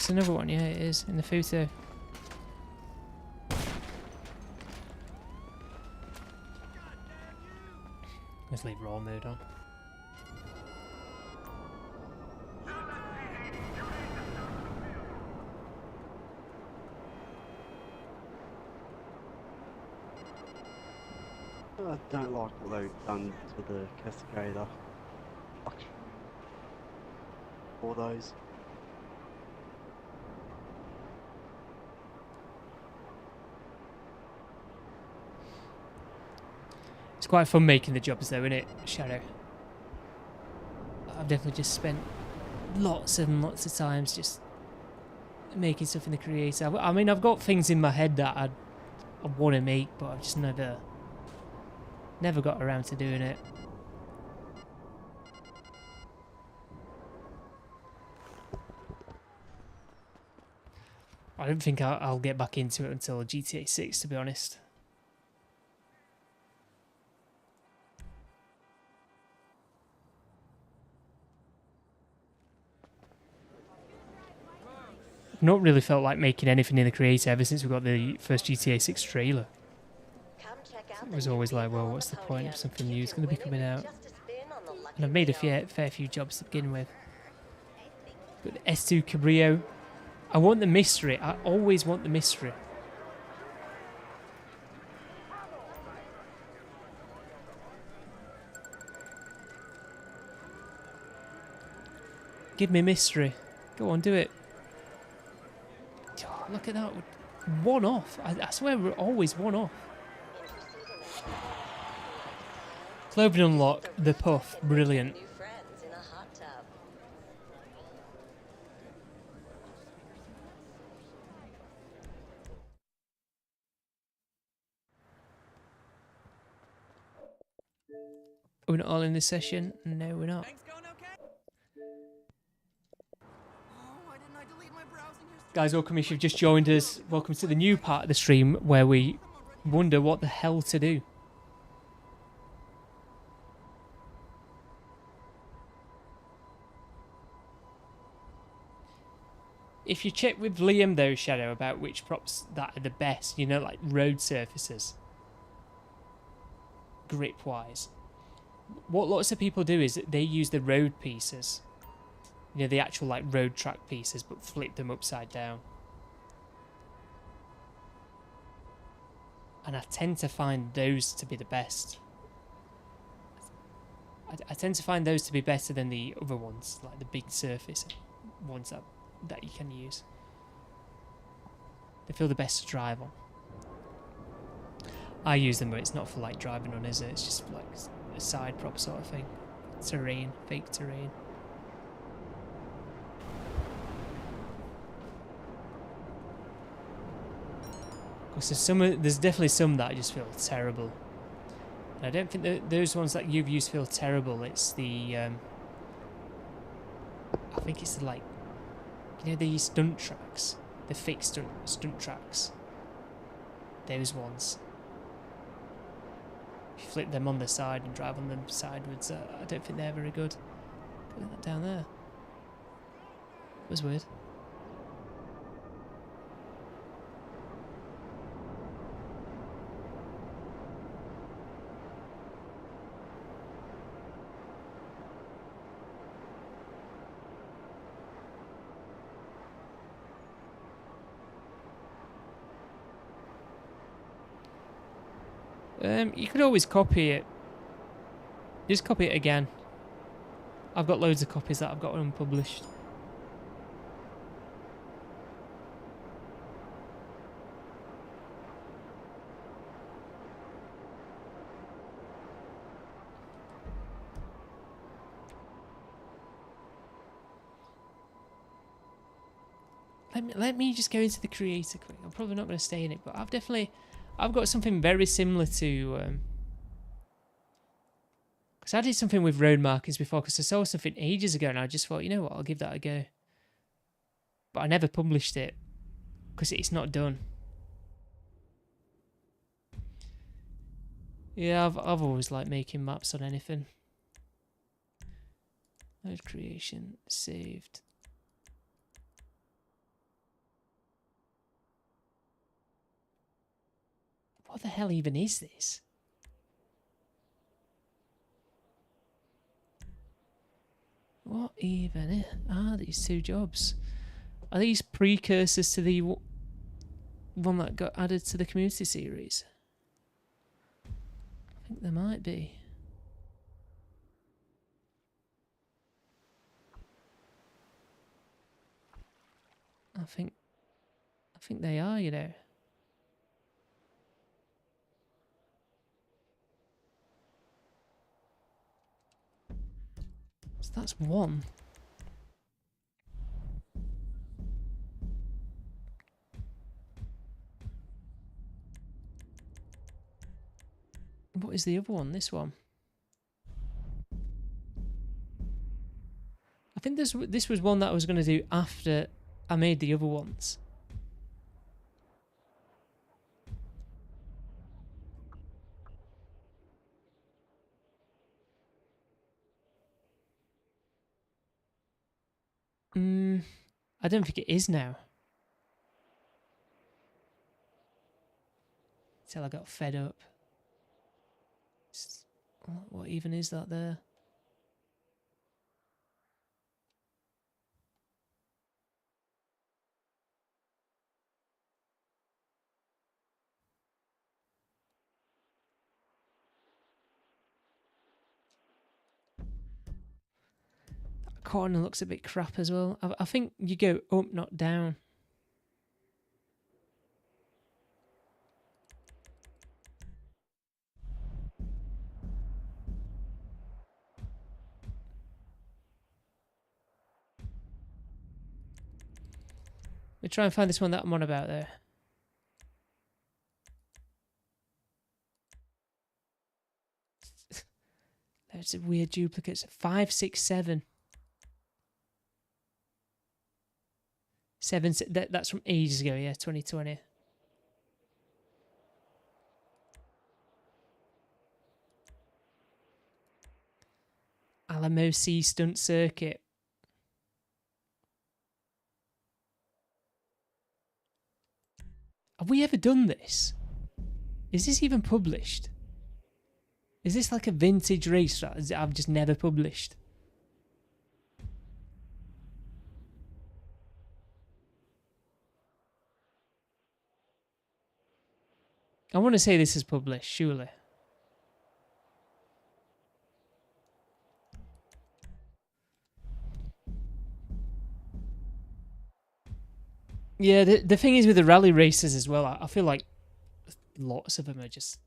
There's another one, yeah, it is, in the photo. Let's leave raw mode on. I don't like what they've done to the Cascada. Fuck. All those. It's quite fun making the jobs though, isn't it, Shadow? I've definitely just spent lots and lots of times just making stuff in the creator. I mean, I've got things in my head that I want to make, but I've just never got around to doing it. I don't think I'll get back into it until GTA 6, to be honest. I've not really felt like making anything in the creator ever since we got the first GTA 6 trailer. It was always like, well, what's the point if something new is going to be coming out? And I've made a fair few jobs to begin with. But S2 Cabrillo, I want the mystery. I always want the mystery. Give me mystery. Go on, do it. Oh, look at that. One off. I swear we're always one off. Cloven unlock, the puff, brilliant. Are we not all in this session? No, we're not. Guys, welcome if you've just joined us. Welcome to the new part of the stream where we wonder what the hell to do. If you check with Liam though, Shadow, about which props that are the best, you know, like road surfaces, grip-wise, what lots of people do is they use the road pieces, you know, the actual like road track pieces, but flip them upside down. And I tend to find those to be the best. I tend to find those to be better than the other ones, like the big surface ones that you can use. They feel the best to drive on. I use them, but it's not for like driving on, is it? It's just like a side prop sort of thing. Terrain, fake terrain. Because there's definitely some that I just feel terrible. And I don't think those ones that you've used feel terrible. It's the I think it's the like, you know, the stunt tracks, the fake stunt tracks. Those ones. If you flip them on the side and drive on them sideways, I don't think they're very good. Putting that down there. That was weird. You could always copy it. Just copy it again. I've got loads of copies that I've got unpublished. Let me just go into the creator quick. I'm probably not going to stay in it, but I've got something very similar to, because I did something with road markings before, because I saw something ages ago and I just thought, you know what, I'll give that a go. But I never published it, because it's not done. Yeah, I've always liked making maps on anything. Load creation, saved. What the hell even is this? What even are these two jobs? Are these precursors to the one that got added to the community series? I think there might be. I think they are, you know. So that's one. What is the other one? This one. I think this was one that I was going to do after I made the other ones. I don't think it is now. Until I got fed up. What even is that there? That corner looks a bit crap as well. I think you go up, not down. We try and find this one that I'm on about there. There's a weird duplicates. 5, 6, 7. 7. That's from ages ago. Yeah, 2020. Alamo C stunt circuit. Have we ever done this? Is this even published? Is this like a vintage race that I've just never published? I want to say this is published, surely. Yeah, the thing is with the rally races as well, I feel like lots of them are just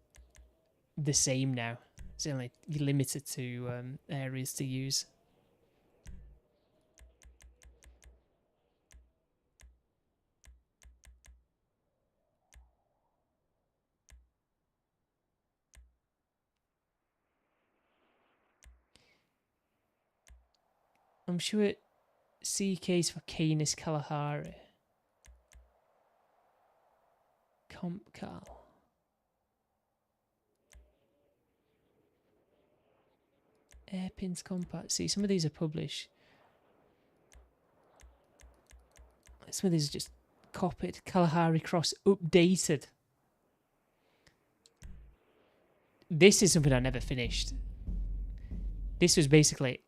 the same now. It's only limited to areas to use. I'm sure CK's for Canis Kalahari. Comp Cal. Airpins Compact. See, some of these are published. Some of these are just copied. Kalahari Cross updated. This is something I never finished. This was basically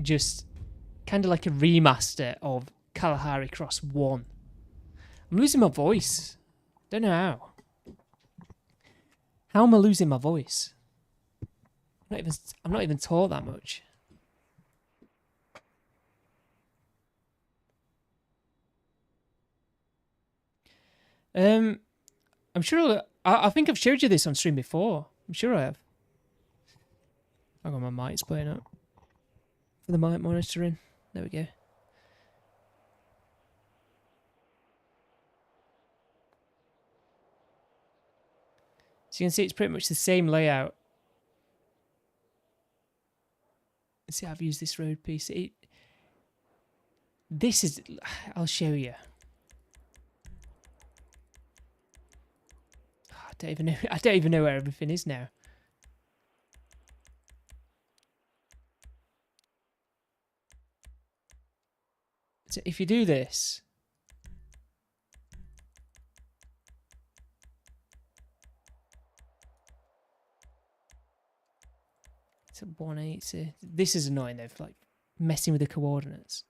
just kind of like a remaster of Kalahari Cross 1. I'm losing my voice. Don't know how. How am I losing my voice? I'm not even taught that much. I'm sure. I think I've showed you this on stream before. I'm sure I have. Hang on, my mic's playing up. For the mic monitoring. There we go. So you can see it's pretty much the same layout. See, I've used this road piece. This is. I'll show you. I don't even know. I don't even know where everything is now. So if you do this, It's at 180. This is annoying though, for like messing with the coordinates.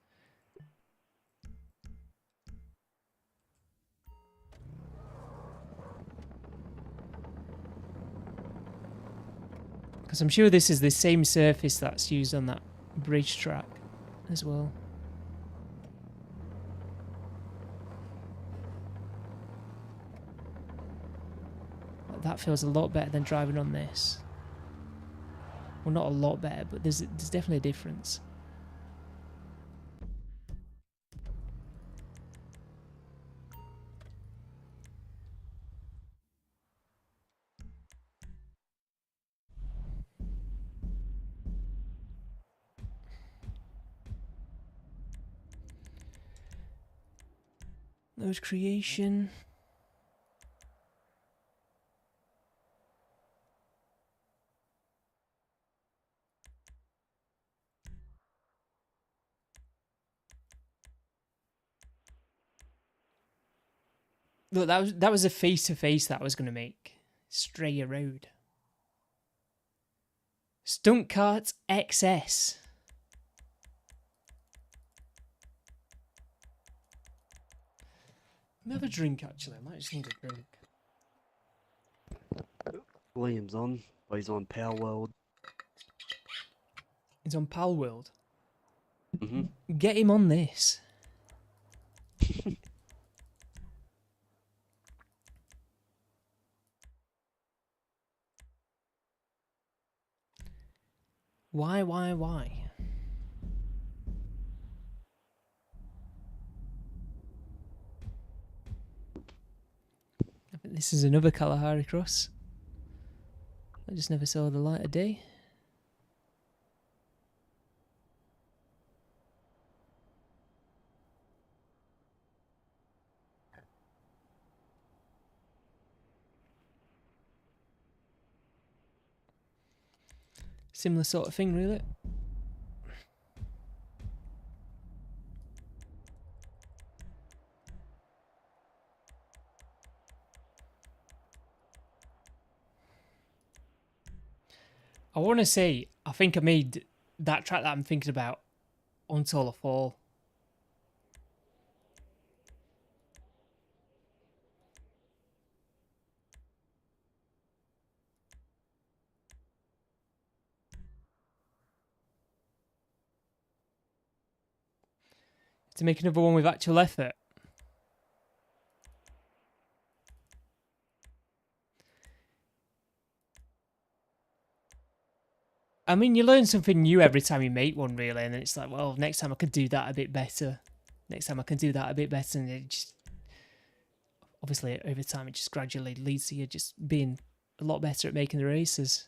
Because I'm sure this is the same surface that's used on that bridge track as well. That feels a lot better than driving on this. Well, not a lot better, but there's definitely a difference. Node creation. Look, that was a face-to-face that I was going to make. Stray Road. Stunt Kart XS. Another drink, actually. I might just need a drink. Liam's on. But he's on Power World. He's on Pal World. Mm-hmm. Get him on this. Why? I think this is another Kalahari cross. I just never saw the light of day. Similar sort of thing, really. I want to say, I think I made that track that I'm thinking about Until the Fall. To make another one with actual effort. I mean, you learn something new every time you make one, really, and then it's like, well, next time I could do that a bit better. Next time I can do that a bit better, and it just... Obviously, over time, it just gradually leads to you just being a lot better at making the races.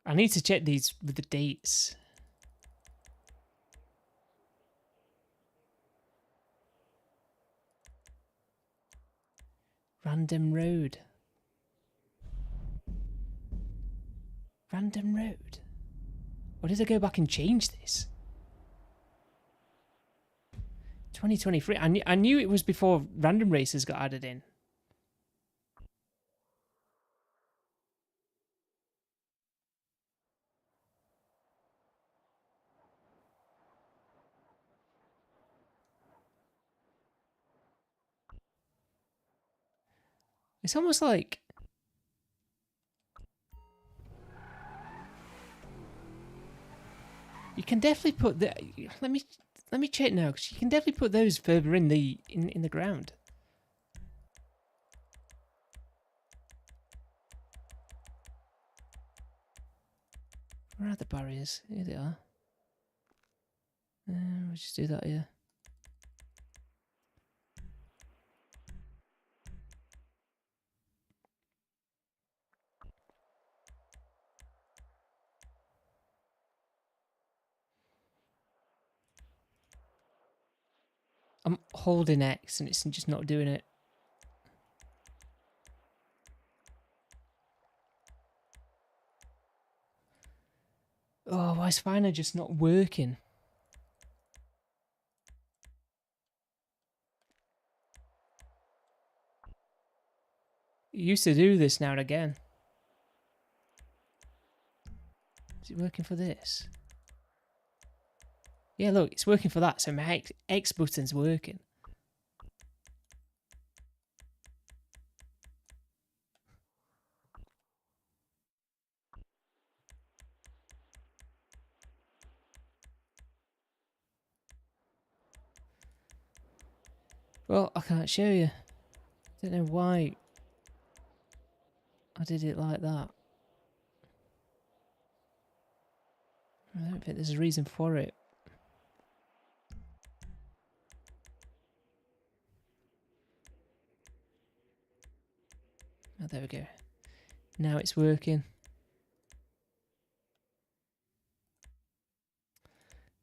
I need to check these with the dates. Random Road. Random Road. Or did I go back and change this? 2023. I knew it was before random races got added in. It's almost like... You can definitely put the... Let me check now, because you can definitely put those further in the ground. Where are the barriers? Here they are. We'll just do that here. I'm holding X and it's just not doing it. Oh, why is Finder just not working? used to do this now and again. Is it working for this? Yeah, look, it's working for that. So my X button's working. Well, I can't show you. Don't know why I did it like that. I don't think there's a reason for it. Oh, there we go. Now it's working.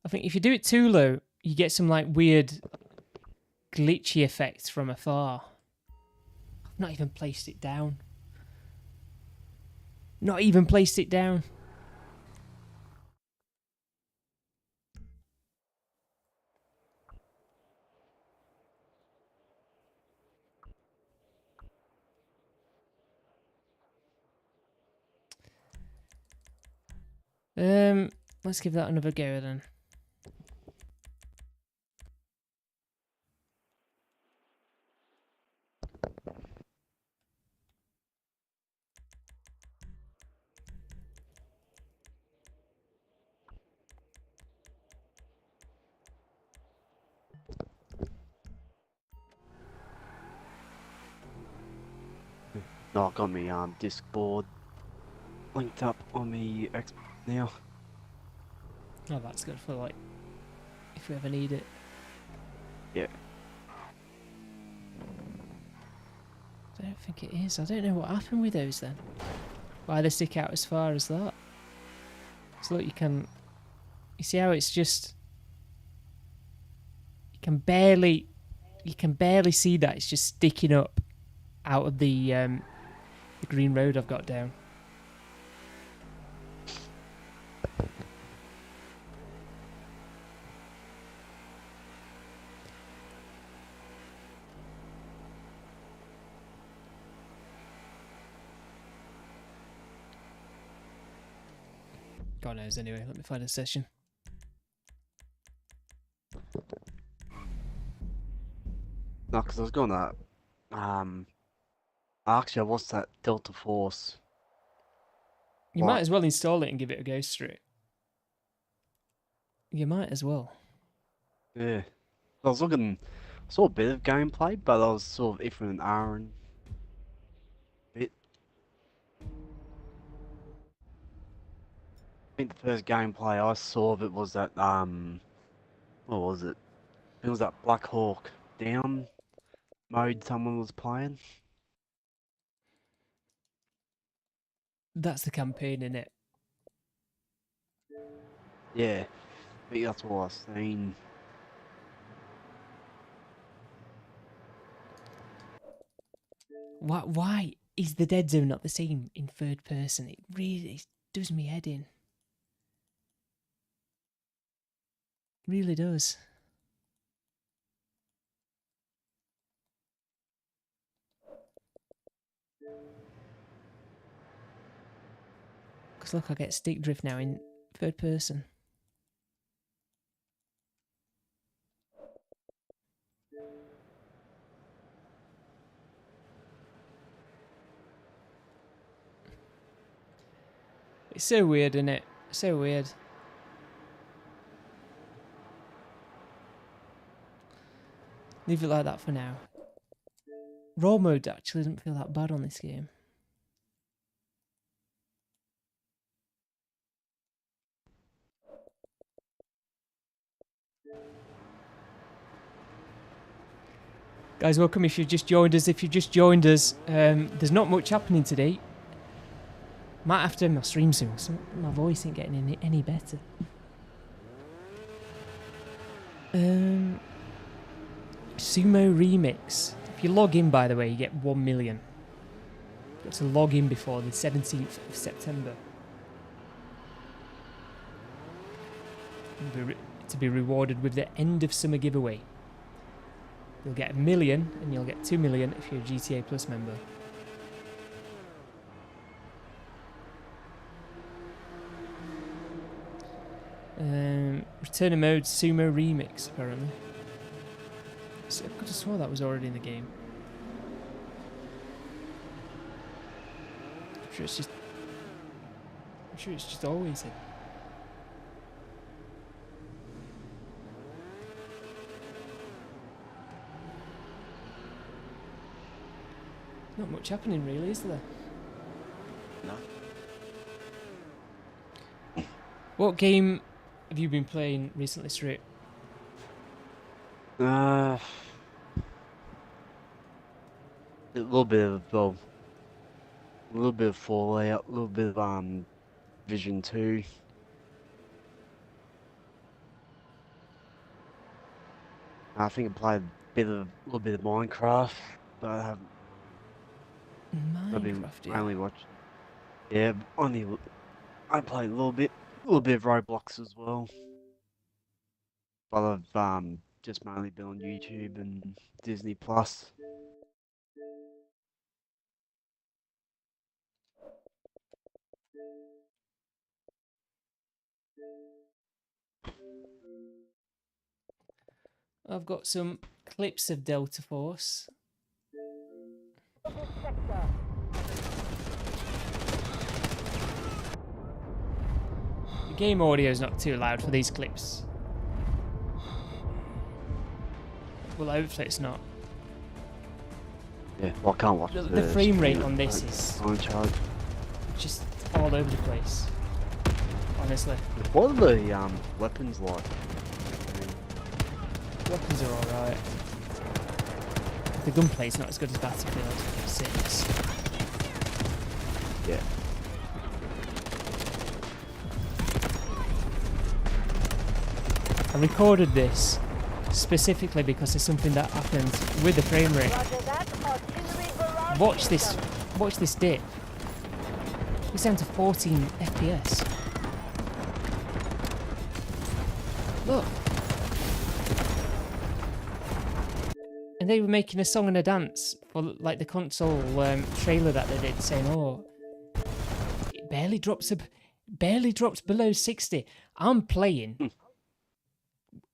I think if you do it too low, you get some like weird glitchy effects from afar. I've not even placed it down. Not even placed it down. Let's give that another go then. No, I got me Discord linked up on me X now. Oh, that's good for like if we ever need it. Yeah. I don't think it is. I don't know what happened with those then. Why they stick out as far as that. So look, you see how it's just, you can barely see that it's just sticking up out of the green road I've got down. God knows anyway, let me find a session. No, because I was going to actually, what's that Delta Force? You might as well install it and give it a go straight. You might as well. Yeah. I was looking, I saw a bit of gameplay, but I was sort of iffing an hour and bit. I think the first gameplay I saw of it was that, what was it? It was that Black Hawk Down mode someone was playing. That's the campaign, innit? Yeah, I think that's what I've seen. Why is the dead zone not the same in third person? It really does me head in. It really does. Because look, I get stick drift now in third person. It's so weird, isn't it? So weird. Leave it like that for now. Raw mode actually doesn't feel that bad on this game. Guys, welcome if you've just joined us. There's not much happening today. Might have to end my stream soon, so my voice ain't getting any better. Sumo Remix. If you log in, by the way, you get 1 million. You've got to log in before the 17th of September. To be rewarded with the end of summer giveaway. You'll get 1 million, and you'll get 2 million if you're a GTA Plus member. Return of Mode Sumo Remix, apparently. So I could have swore that was already in the game. I'm sure it's just always in. Not much happening really, is there? No. What game have you been playing recently, Straight? A little bit of well, a little bit of Fallout, a little bit of Vision 2. I think I played a little bit of Minecraft, but I haven't. I've been Minecraft, yeah. only watched. Yeah, I played a little bit of Roblox as well. But I've just mainly been on YouTube and Disney Plus. I've got some clips of Delta Force. The game audio is not too loud for these clips. Well, hopefully it's not. Yeah, well, I can't watch The frame rate on this like, is on charge. just all over the place. Honestly. What are the weapons like? Weapons are alright. The gunplay's not as good as Battlefield 6. Yeah. I recorded this specifically because there's something that happens with the frame rate. Watch this dip. It's down to 14 FPS. Look. And they were making a song and a dance for like the console trailer that they did, saying, "Oh, it barely drops below 60." I'm playing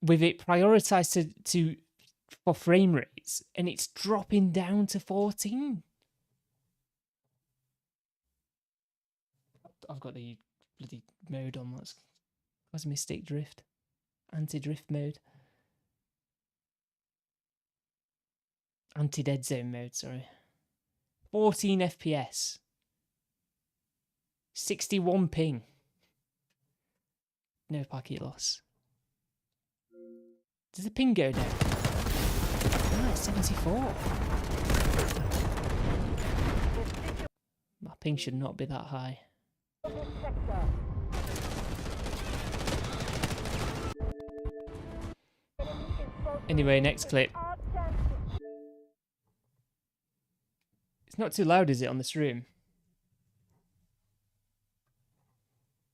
with it prioritized to for frame rates, and it's dropping down to 14. I've got the bloody mode on. That's Cosmistic Drift, anti-drift mode. Anti-dead zone mode, sorry. 14 FPS. 61 ping. No packet loss. Does the ping go down? Ah, it's 74. My ping should not be that high. Anyway, next clip. It's not too loud, is it, on the stream?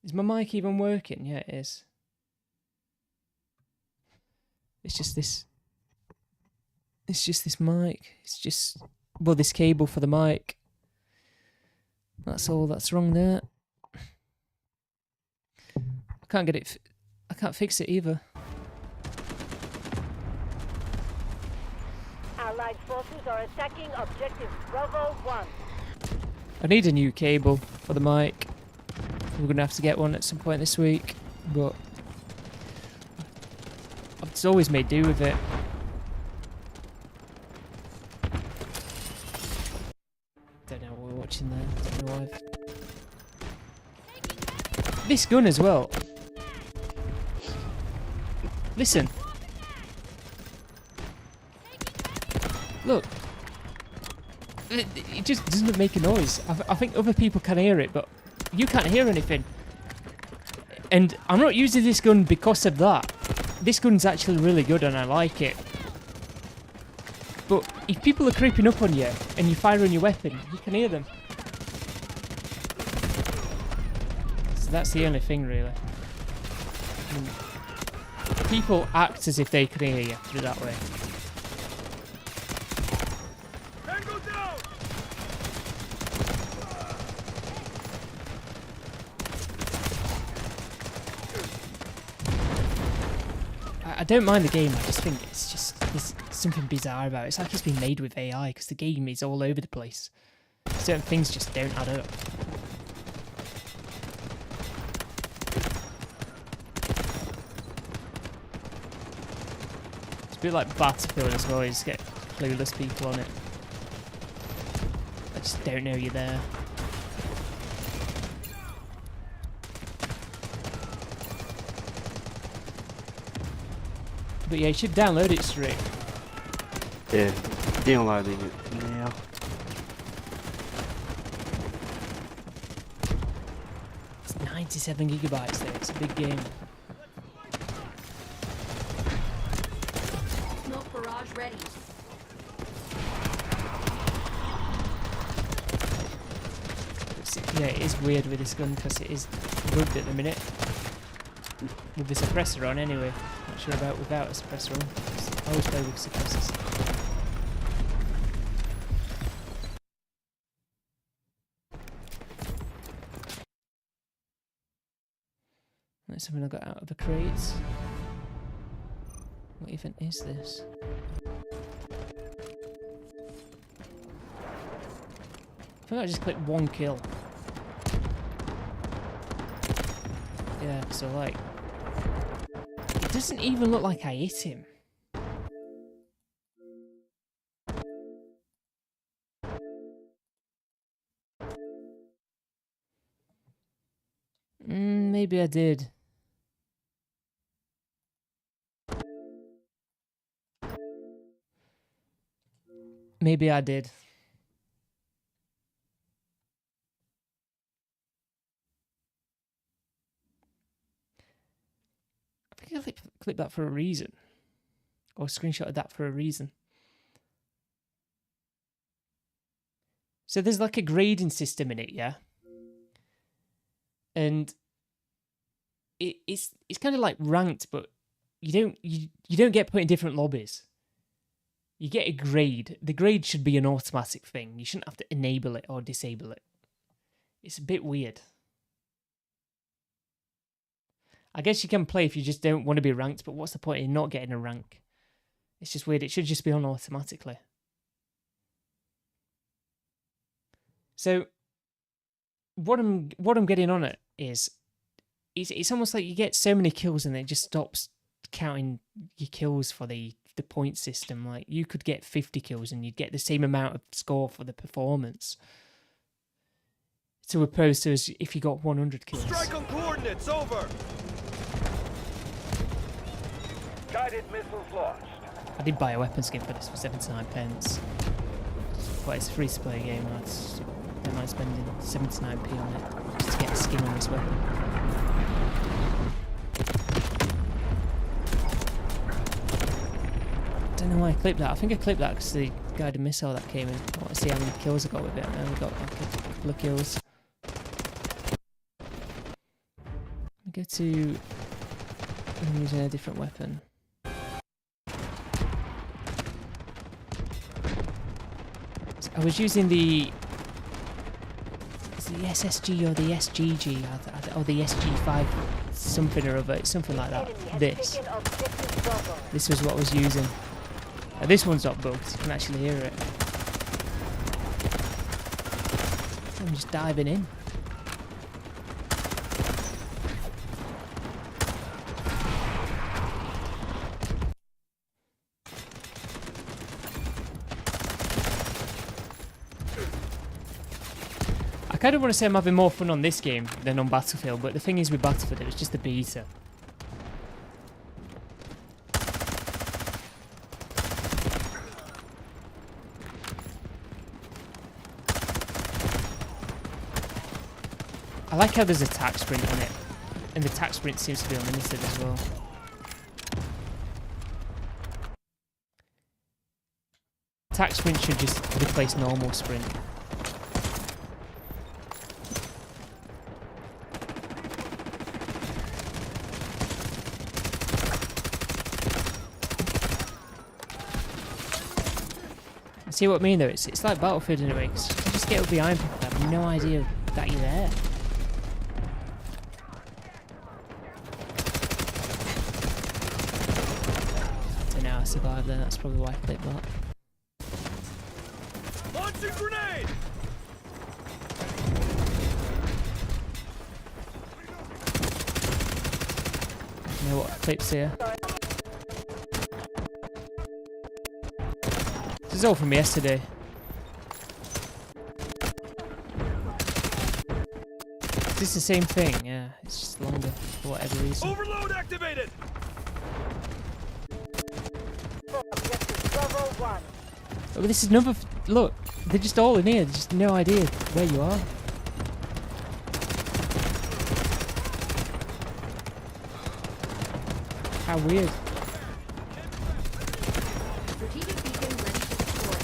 Is my mic even working? Yeah, it is. It's just this. It's just this mic. It's just, well, this cable for the mic. That's all that's wrong there. I can't get it. I can't fix it either. Allied forces are attacking objective Bravo 1. I need a new cable for the mic. We're going to have to get one at some point this week, but I've just always made do with it. Don't know what we're watching there. Don't know why. This gun as well. Listen. Look. It just doesn't make a noise. I think other people can hear it, but you can't hear anything. And I'm not using this gun because of that. This gun's actually really good and I like it. But if people are creeping up on you and you fire on your weapon, you can hear them. So that's the only thing, really. People act as if they can hear you, put it that way. I don't mind the game, I just think it's just, there's something bizarre about it. It's like it's been made with AI, because the game is all over the place. Certain things just don't add up. It's a bit like Battlefield as well, you just get clueless people on it. I just don't know you're there. But yeah, you should download it straight. Yeah, downloading it now. It's 97 gigabytes though, it's a big game. Smoke barrage ready. Yeah, it is weird with this gun because it is rugged at the minute. With the suppressor on anyway. Not sure about without a suppressor on. I always play with suppressors. That's something I got out of the crates. What even is this? I think I just clicked 1 kill. Yeah, so like... It doesn't even look like I hit him. Maybe I did. Maybe I did. I think I clipped that for a reason. Or screenshotted that for a reason. So there's like a grading system in it, yeah? And it's kind of like ranked, but you don't get put in different lobbies. You get a grade. The grade should be an automatic thing. You shouldn't have to enable it or disable it. It's a bit weird. I guess you can play if you just don't want to be ranked, but what's the point in not getting a rank? It's just weird. It should just be on automatically. So what I'm getting on it is it's almost like you get so many kills and it just stops counting your kills for the point system. Like you could get 50 kills and you'd get the same amount of score for the performance. To opposed to if you got 100 kills. Strike on coordinates, over. Guided missiles launched. I did buy a weapon skin for this for 79 pence. But it's a free to play game, I don't mind spending 79p on it just to get a skin on this weapon. I don't know why I clipped that. I think I clipped that because the guided missile that came in. I want to see how many kills I got with it. I only got like a couple of kills. Let me go to... I'm using a different weapon. So I was using the... Is it the SSG or the SGG? Or the SG5 something or other. It's something like that. This. This was what I was using. Now, this one's not bugged. You can actually hear it. I'm just diving in. I kind of want to say I'm having more fun on this game than on Battlefield, but the thing is with Battlefield, it was just the beta. I like how there's a tac sprint on it, and the tac sprint seems to be unlimited as well. Tac sprint should just replace normal sprint. See what I mean though? It's like Battlefield in a way, 'cause you just get up behind people that have no idea that you're there. I survived there. That's probably why I clicked that. Launching grenade! You know what? Clips here. This is all from yesterday. Is this the same thing? Yeah, it's just longer for whatever reason. Overload activated! Objective Bravo 1. Oh, this is another. Look, they're just all in here. There's just no idea where you are. How weird. Strategic beacon ready to deploy.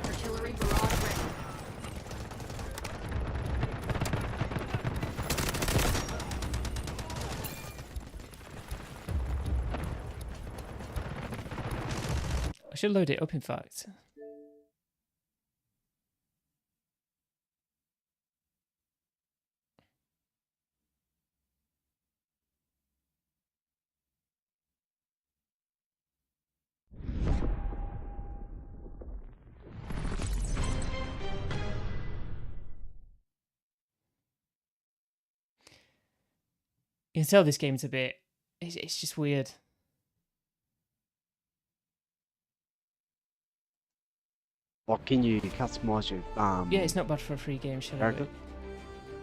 Artillery barrage ready. I should load it up, in fact. You can tell this game's a bit. It's just weird. What can you customize your Yeah, it's not bad for a free game, should I? character?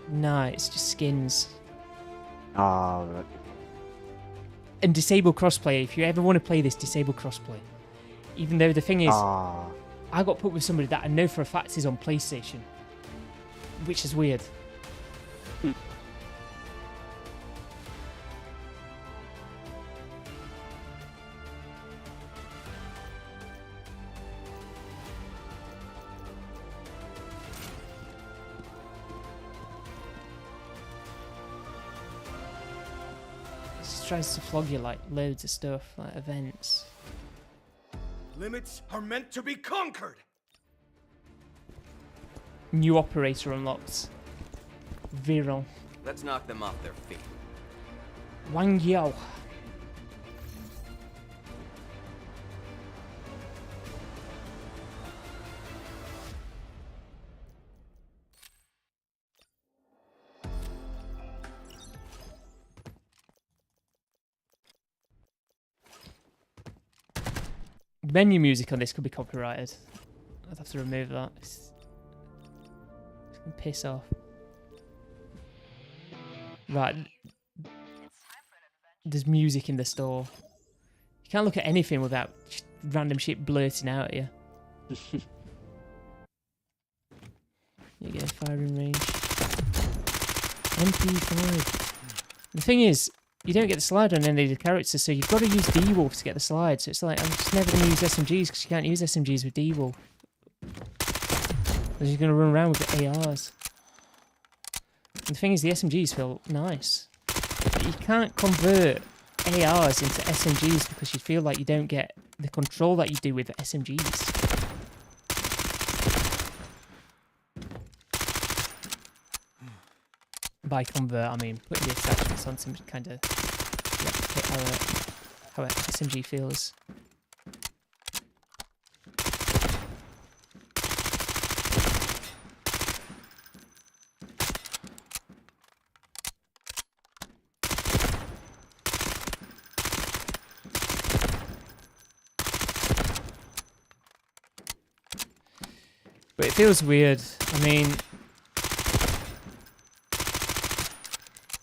No, it's just skins. Oh, right. And disable crossplay. If you ever want to play this, disable crossplay. Even though the thing is, Ah, I got put with somebody that I know for a fact is on PlayStation, which is weird. Just tries to flog you like loads of stuff, like events. Limits are meant to be conquered! New operator unlocked. Viron. Let's knock them off their feet. Wang Yao. Menu music on this could be copyrighted. I'd have to remove that. It's gonna piss off. Right. There's music in the store. You can't look at anything without just random shit blurting out at you. You get a firing range. MP5. The thing is, you don't get the slide on any of the characters, so you've got to use D-Wolf to get the slide. So it's like, I'm just never going to use SMGs because you can't use SMGs with D-Wolf. Because you're going to run around with the ARs. And the thing is, the SMGs feel nice. But you can't convert ARs into SMGs because you feel like you don't get the control that you do with SMGs. By convert, I mean putting the attachments on some kind of replicate how a SMG feels. But it feels weird. I mean,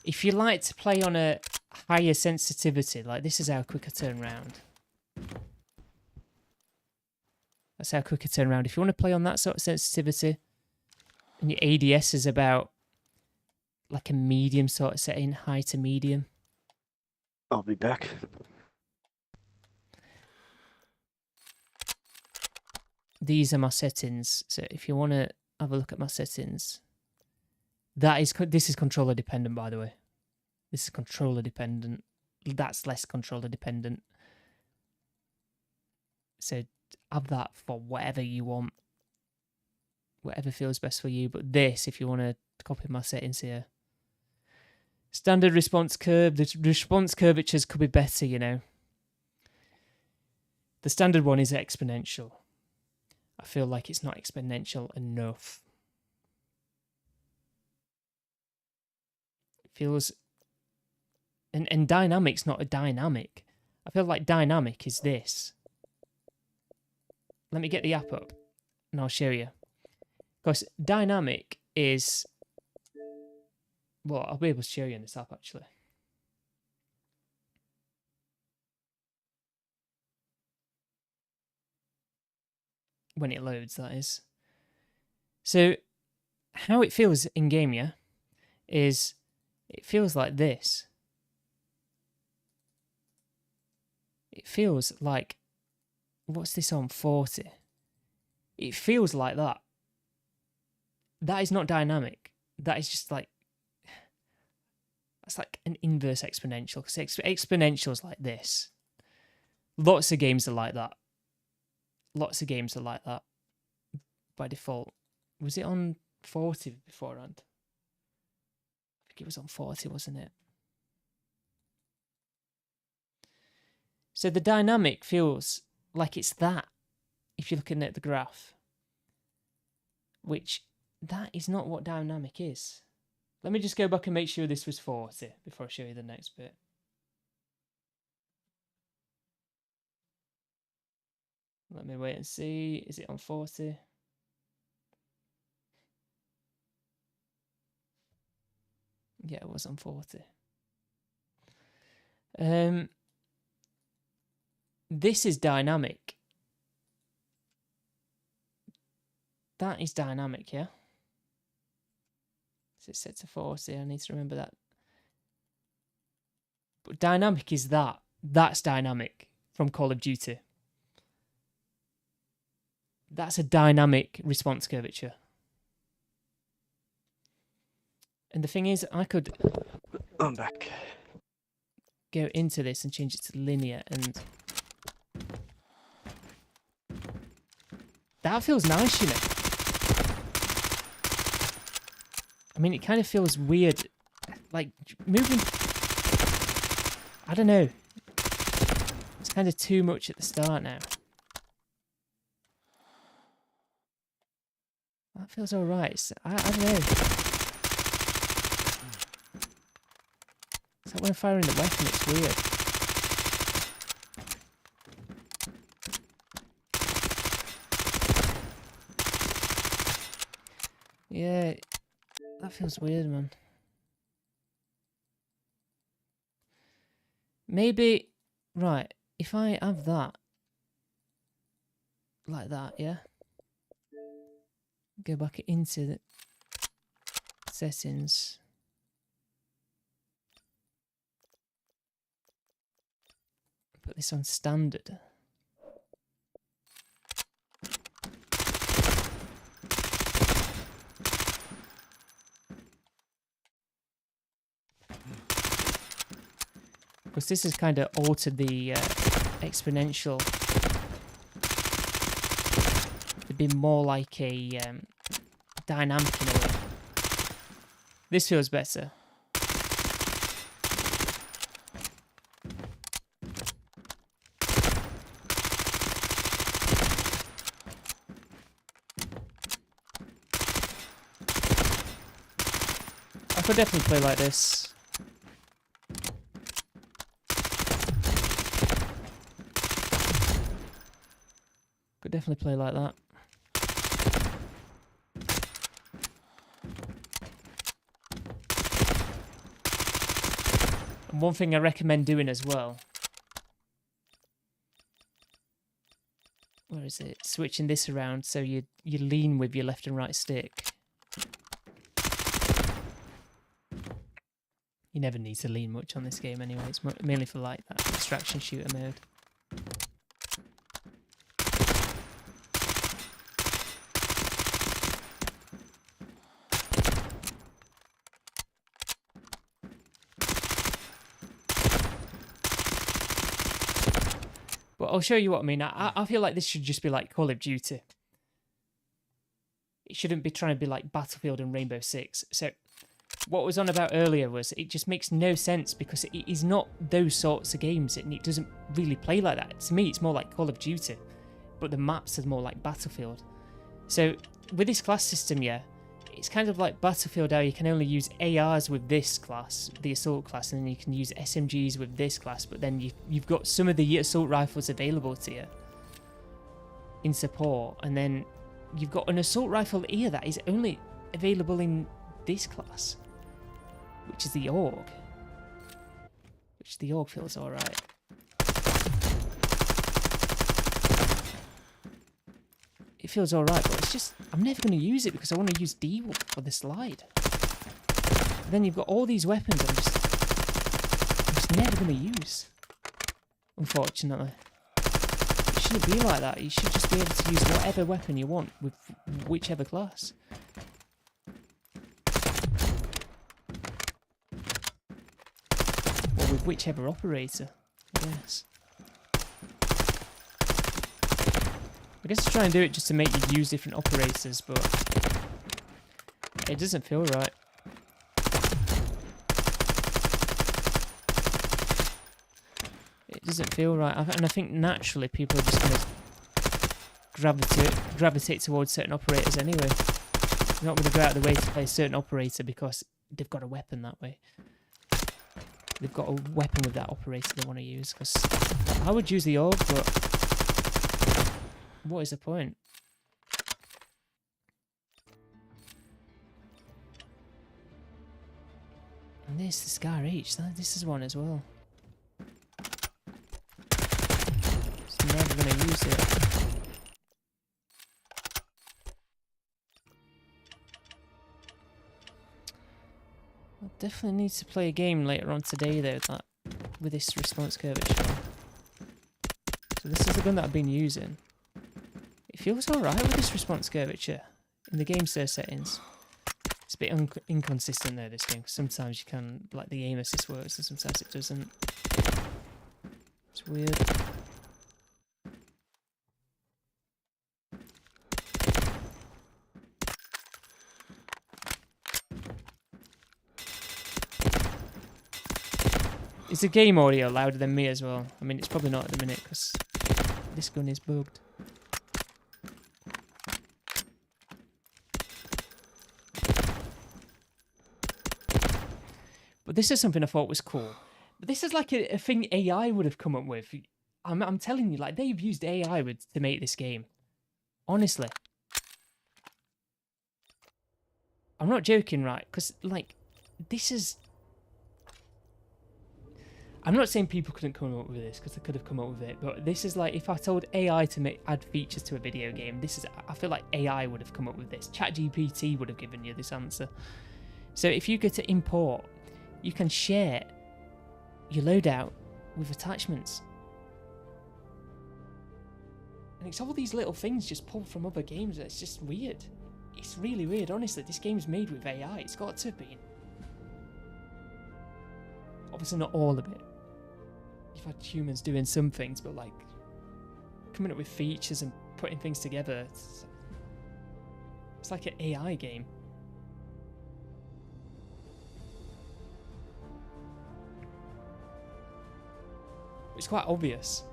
if you like to play on a higher sensitivity, like this is how quick I turn round. That's how quick I turn round. If you want to play on that sort of sensitivity, and your ADS is about like a medium sort of setting, high to medium. I'll be back. These are my settings. So if you want to have a look at my settings, this is controller dependent, by the way. This is controller dependent. That's less controller dependent. So have that for whatever you want. Whatever feels best for you. But this, if you want to copy my settings here. Standard response curve. The response curvatures could be better, you know. The standard one is exponential. I feel like it's not exponential enough. It feels... And dynamic's not a dynamic. I feel like dynamic is this. Let me get the app up and I'll show you. Because dynamic is... Well, I'll be able to show you in this app actually. When it loads, that is. So, how it feels in game, yeah, is it feels like this. It feels like, what's this on, 40? It feels like that. That is not dynamic. That is just like, that's like an inverse exponential. Because exponentials like this. Lots of games are like that. Lots of games are like that by default. Was it on 40 beforehand? I think it was on 40, wasn't it? So the dynamic feels like it's that, if you're looking at the graph. Which, that is not what dynamic is. Let me just go back and make sure this was 40 before I show you the next bit. Let me wait and see. Is it on 40? Yeah, it was on 40. This is dynamic. That is dynamic, yeah? So it's set to 40. I need to remember that. But dynamic is that. That's dynamic from Call of Duty. That's a dynamic response curvature. And the thing is, I could... I'm back. Go into this and change it to linear and... That feels nice, you know. I mean, it kind of feels weird. Like, moving... I don't know. It's kind of too much at the start now. That feels alright. I don't know. It's like when I'm firing the weapon, it's weird. Yeah, that feels weird, man. Maybe, right, if I have that, like that, yeah? Go back into the settings. Put this on standard. Because this has kind of altered the exponential. It'd be more like a dynamic in a way. This feels better. I could definitely play like this. Could definitely play like that. And one thing I recommend doing as well. Where is it? Switching this around so you lean with your left and right stick. You never need to lean much on this game anyway. It's mainly for like that extraction shooter mode. But I'll show you what I mean. I feel like this should just be like Call of Duty. It shouldn't be trying to be like Battlefield and Rainbow Six. So what I was on about earlier was it just makes no sense because it is not those sorts of games and it doesn't really play like that. To me, it's more like Call of Duty, but the maps are more like Battlefield. So with this class system, yeah, it's kind of like Battlefield how you can only use ARs with this class, the assault class, and then you can use SMGs with this class, but then you've got some of the assault rifles available to you in support, and then you've got an assault rifle here that is only available in this class, which is the AUG. Which the AUG feels alright. It feels alright, but it's just, I'm never going to use it because I want to use D-Wolf for the slide. And then you've got all these weapons I'm just never going to use, unfortunately. It shouldn't be like that. You should just be able to use whatever weapon you want with whichever class. Or with whichever operator, I guess. I guess I try and do it just to make you use different operators, but it doesn't feel right. It doesn't feel right, and I think naturally people are just going to gravitate towards certain operators anyway. They're not going to go out of the way to play a certain operator because they've got a weapon that way. They've got a weapon with that operator they want to use. Because I would use the AUG, but what is the point? And this, the Scar H, this is one as well. Just never going to use it. I definitely need to play a game later on today though, that with this response curvature. So this is the gun that I've been using. It feels alright with this response curvature in the game settings. It's a bit inconsistent though, this game, because sometimes you can, like the aim assist works and sometimes it doesn't. It's weird. Is the game audio louder than me as well? I mean, it's probably not at the minute because this gun is bugged. But this is something I thought was cool. But this is like a thing AI would have come up with. I'm telling you, like, they've used AI to make this game. Honestly. I'm not joking, right? Because, like, this is... I'm not saying people couldn't come up with this, because they could have come up with it, but this is like, if I told AI to add features to a video game, this is, I feel like AI would have come up with this. ChatGPT would have given you this answer. So if you go to import, you can share your loadout with attachments. And it's all these little things just pulled from other games. It's just weird. It's really weird, honestly. This game's made with AI. It's got to be. Obviously not all of it. You've had humans doing some things, but like coming up with features and putting things together, it's like an AI game. It's quite obvious.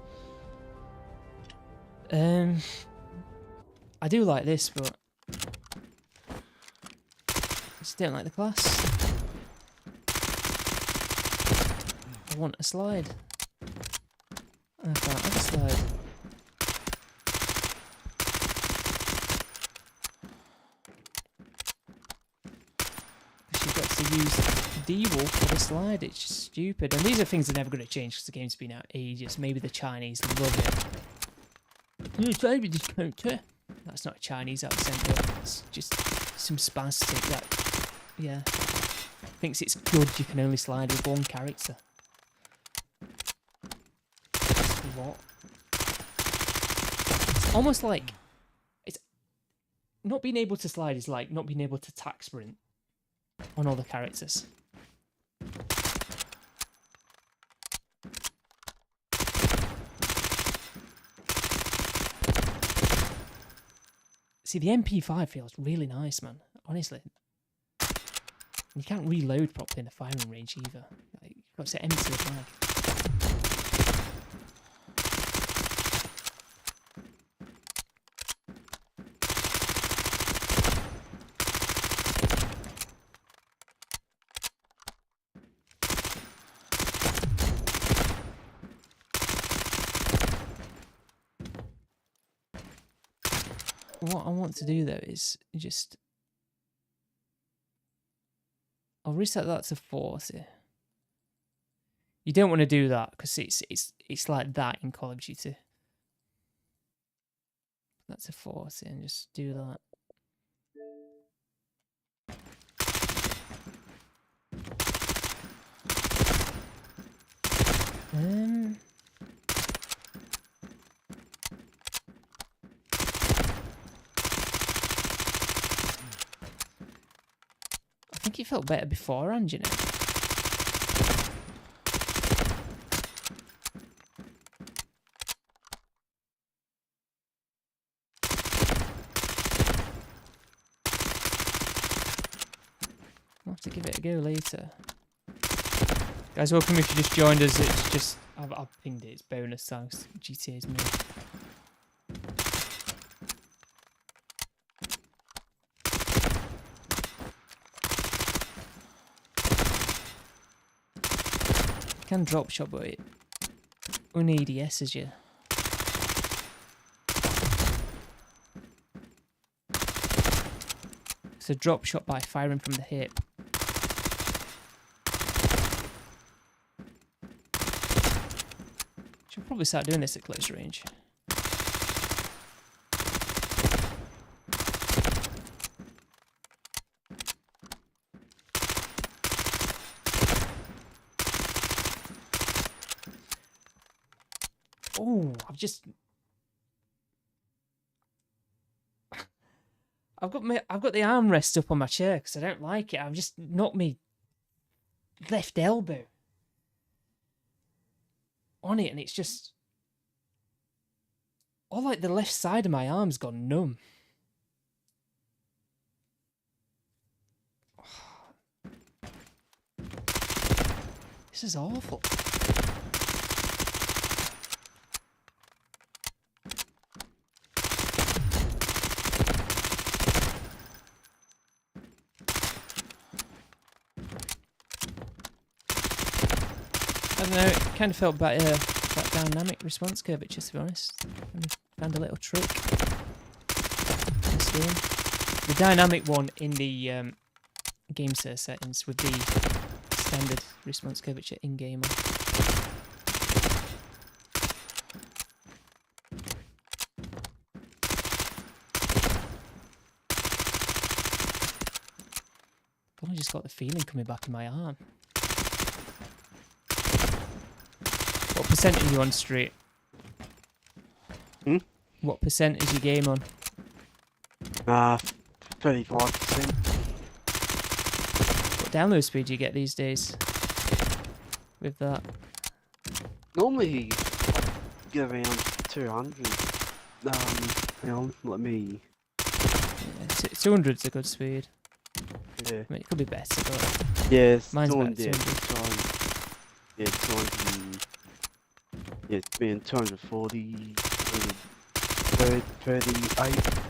I do like this, but I just don't like the class. I want a slide. I can't have a slide. Because you've got to use D-Wolf for the slide. It's just stupid. And these are things that are never going to change because the game's been out ages. Maybe the Chinese love it. That's not a Chinese accent, but it's just some spastic that, yeah, thinks it's good you can only slide with one character. What? It's almost like it's not being able to slide is like not being able to tack sprint on all the characters. See, the MP5 feels really nice, man. Honestly. You can't reload properly in a firing range either. Like, you've got to empty the mag. What I want to do though is just... I'll reset that to 40. You don't want to do that because it's like that in Call of Duty. That's a 40 and just do that. I think it felt better beforehand, you know. I'll have to give it a go later. Guys, welcome if you just joined us. It's just, I've pinged it, it's bonus thanks. GTA's me. You can drop shot, but it only ADS's you. It's a drop shot by firing from the hip. Should probably start doing this at close range. Oh, I've got the armrest up on my chair because I don't like it. I've just knocked me left elbow on it, and it's just all like the left side of my arm's gone numb. This is awful. I don't know, it kind of felt better, that dynamic response curvature, to be honest. I found a little trick. This game. The dynamic one in the game settings with the standard response curvature in-game. I just got the feeling coming back in my arm. What percent are you on, Street? What percent is your game on? 35%. What download speed do you get these days with that? Normally, get around 200. Hang on, let me... Yeah, 200's a good speed. Yeah. I mean, it could be better, but... Yeah, mine's about 200. Yeah, 200... Yeah, it's been 240... 238...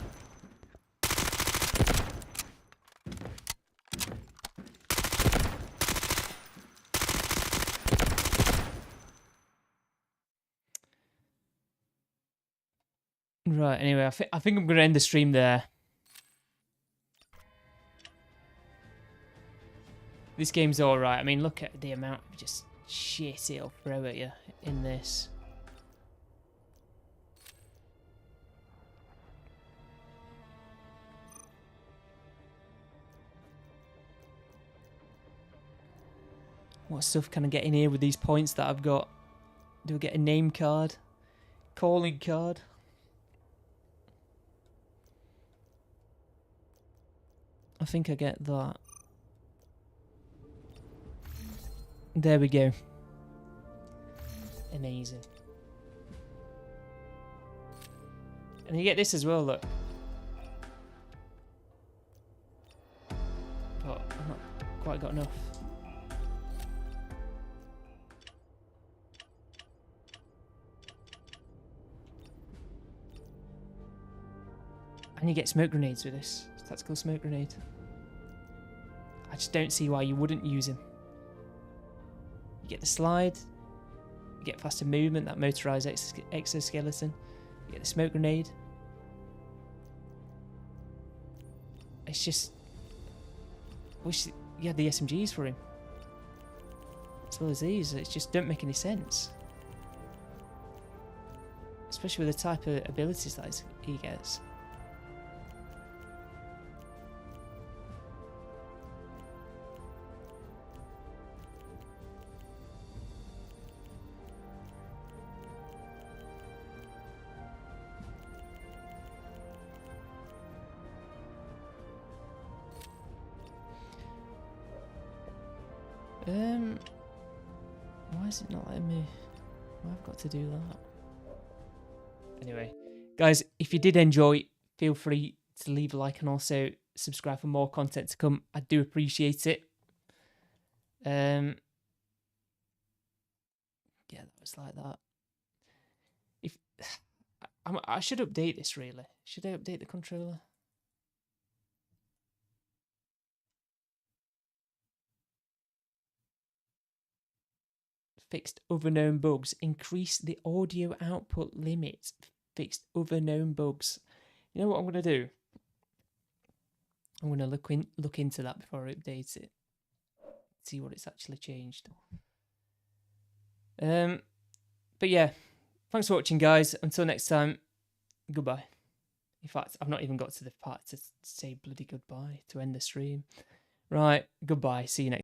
Right, anyway, I think I'm going to end the stream there. This game's alright. I mean, look at the amount of just shit it'll throw at you in this. What stuff can I get in here with these points that I've got? Do I get a name card? Calling card? I think I get that. There we go. Amazing. And you get this as well, look. But I'm not quite got enough. And you get smoke grenades with this. Tactical smoke grenade. I just don't see why you wouldn't use him. You get the slide. You get faster movement, that motorized exoskeleton. You get the smoke grenade. It's just... wish you had the SMGs for him. As well as these. It just don't make any sense. Especially with the type of abilities that he gets. Why is it not letting me? Why I've got to do that? Anyway, guys, if you did enjoy, feel free to leave a like and also subscribe for more content to come. I do appreciate it. Yeah, that was like that. If I should update this really. Should I update the controller? Fixed other known bugs. Increase the audio output limit. Fixed other known bugs. You know what I'm going to do? I'm going to look into that before I update it. See what it's actually changed. But yeah. Thanks for watching, guys. Until next time, goodbye. In fact, I've not even got to the part to say bloody goodbye to end the stream. Right, goodbye. See you next time.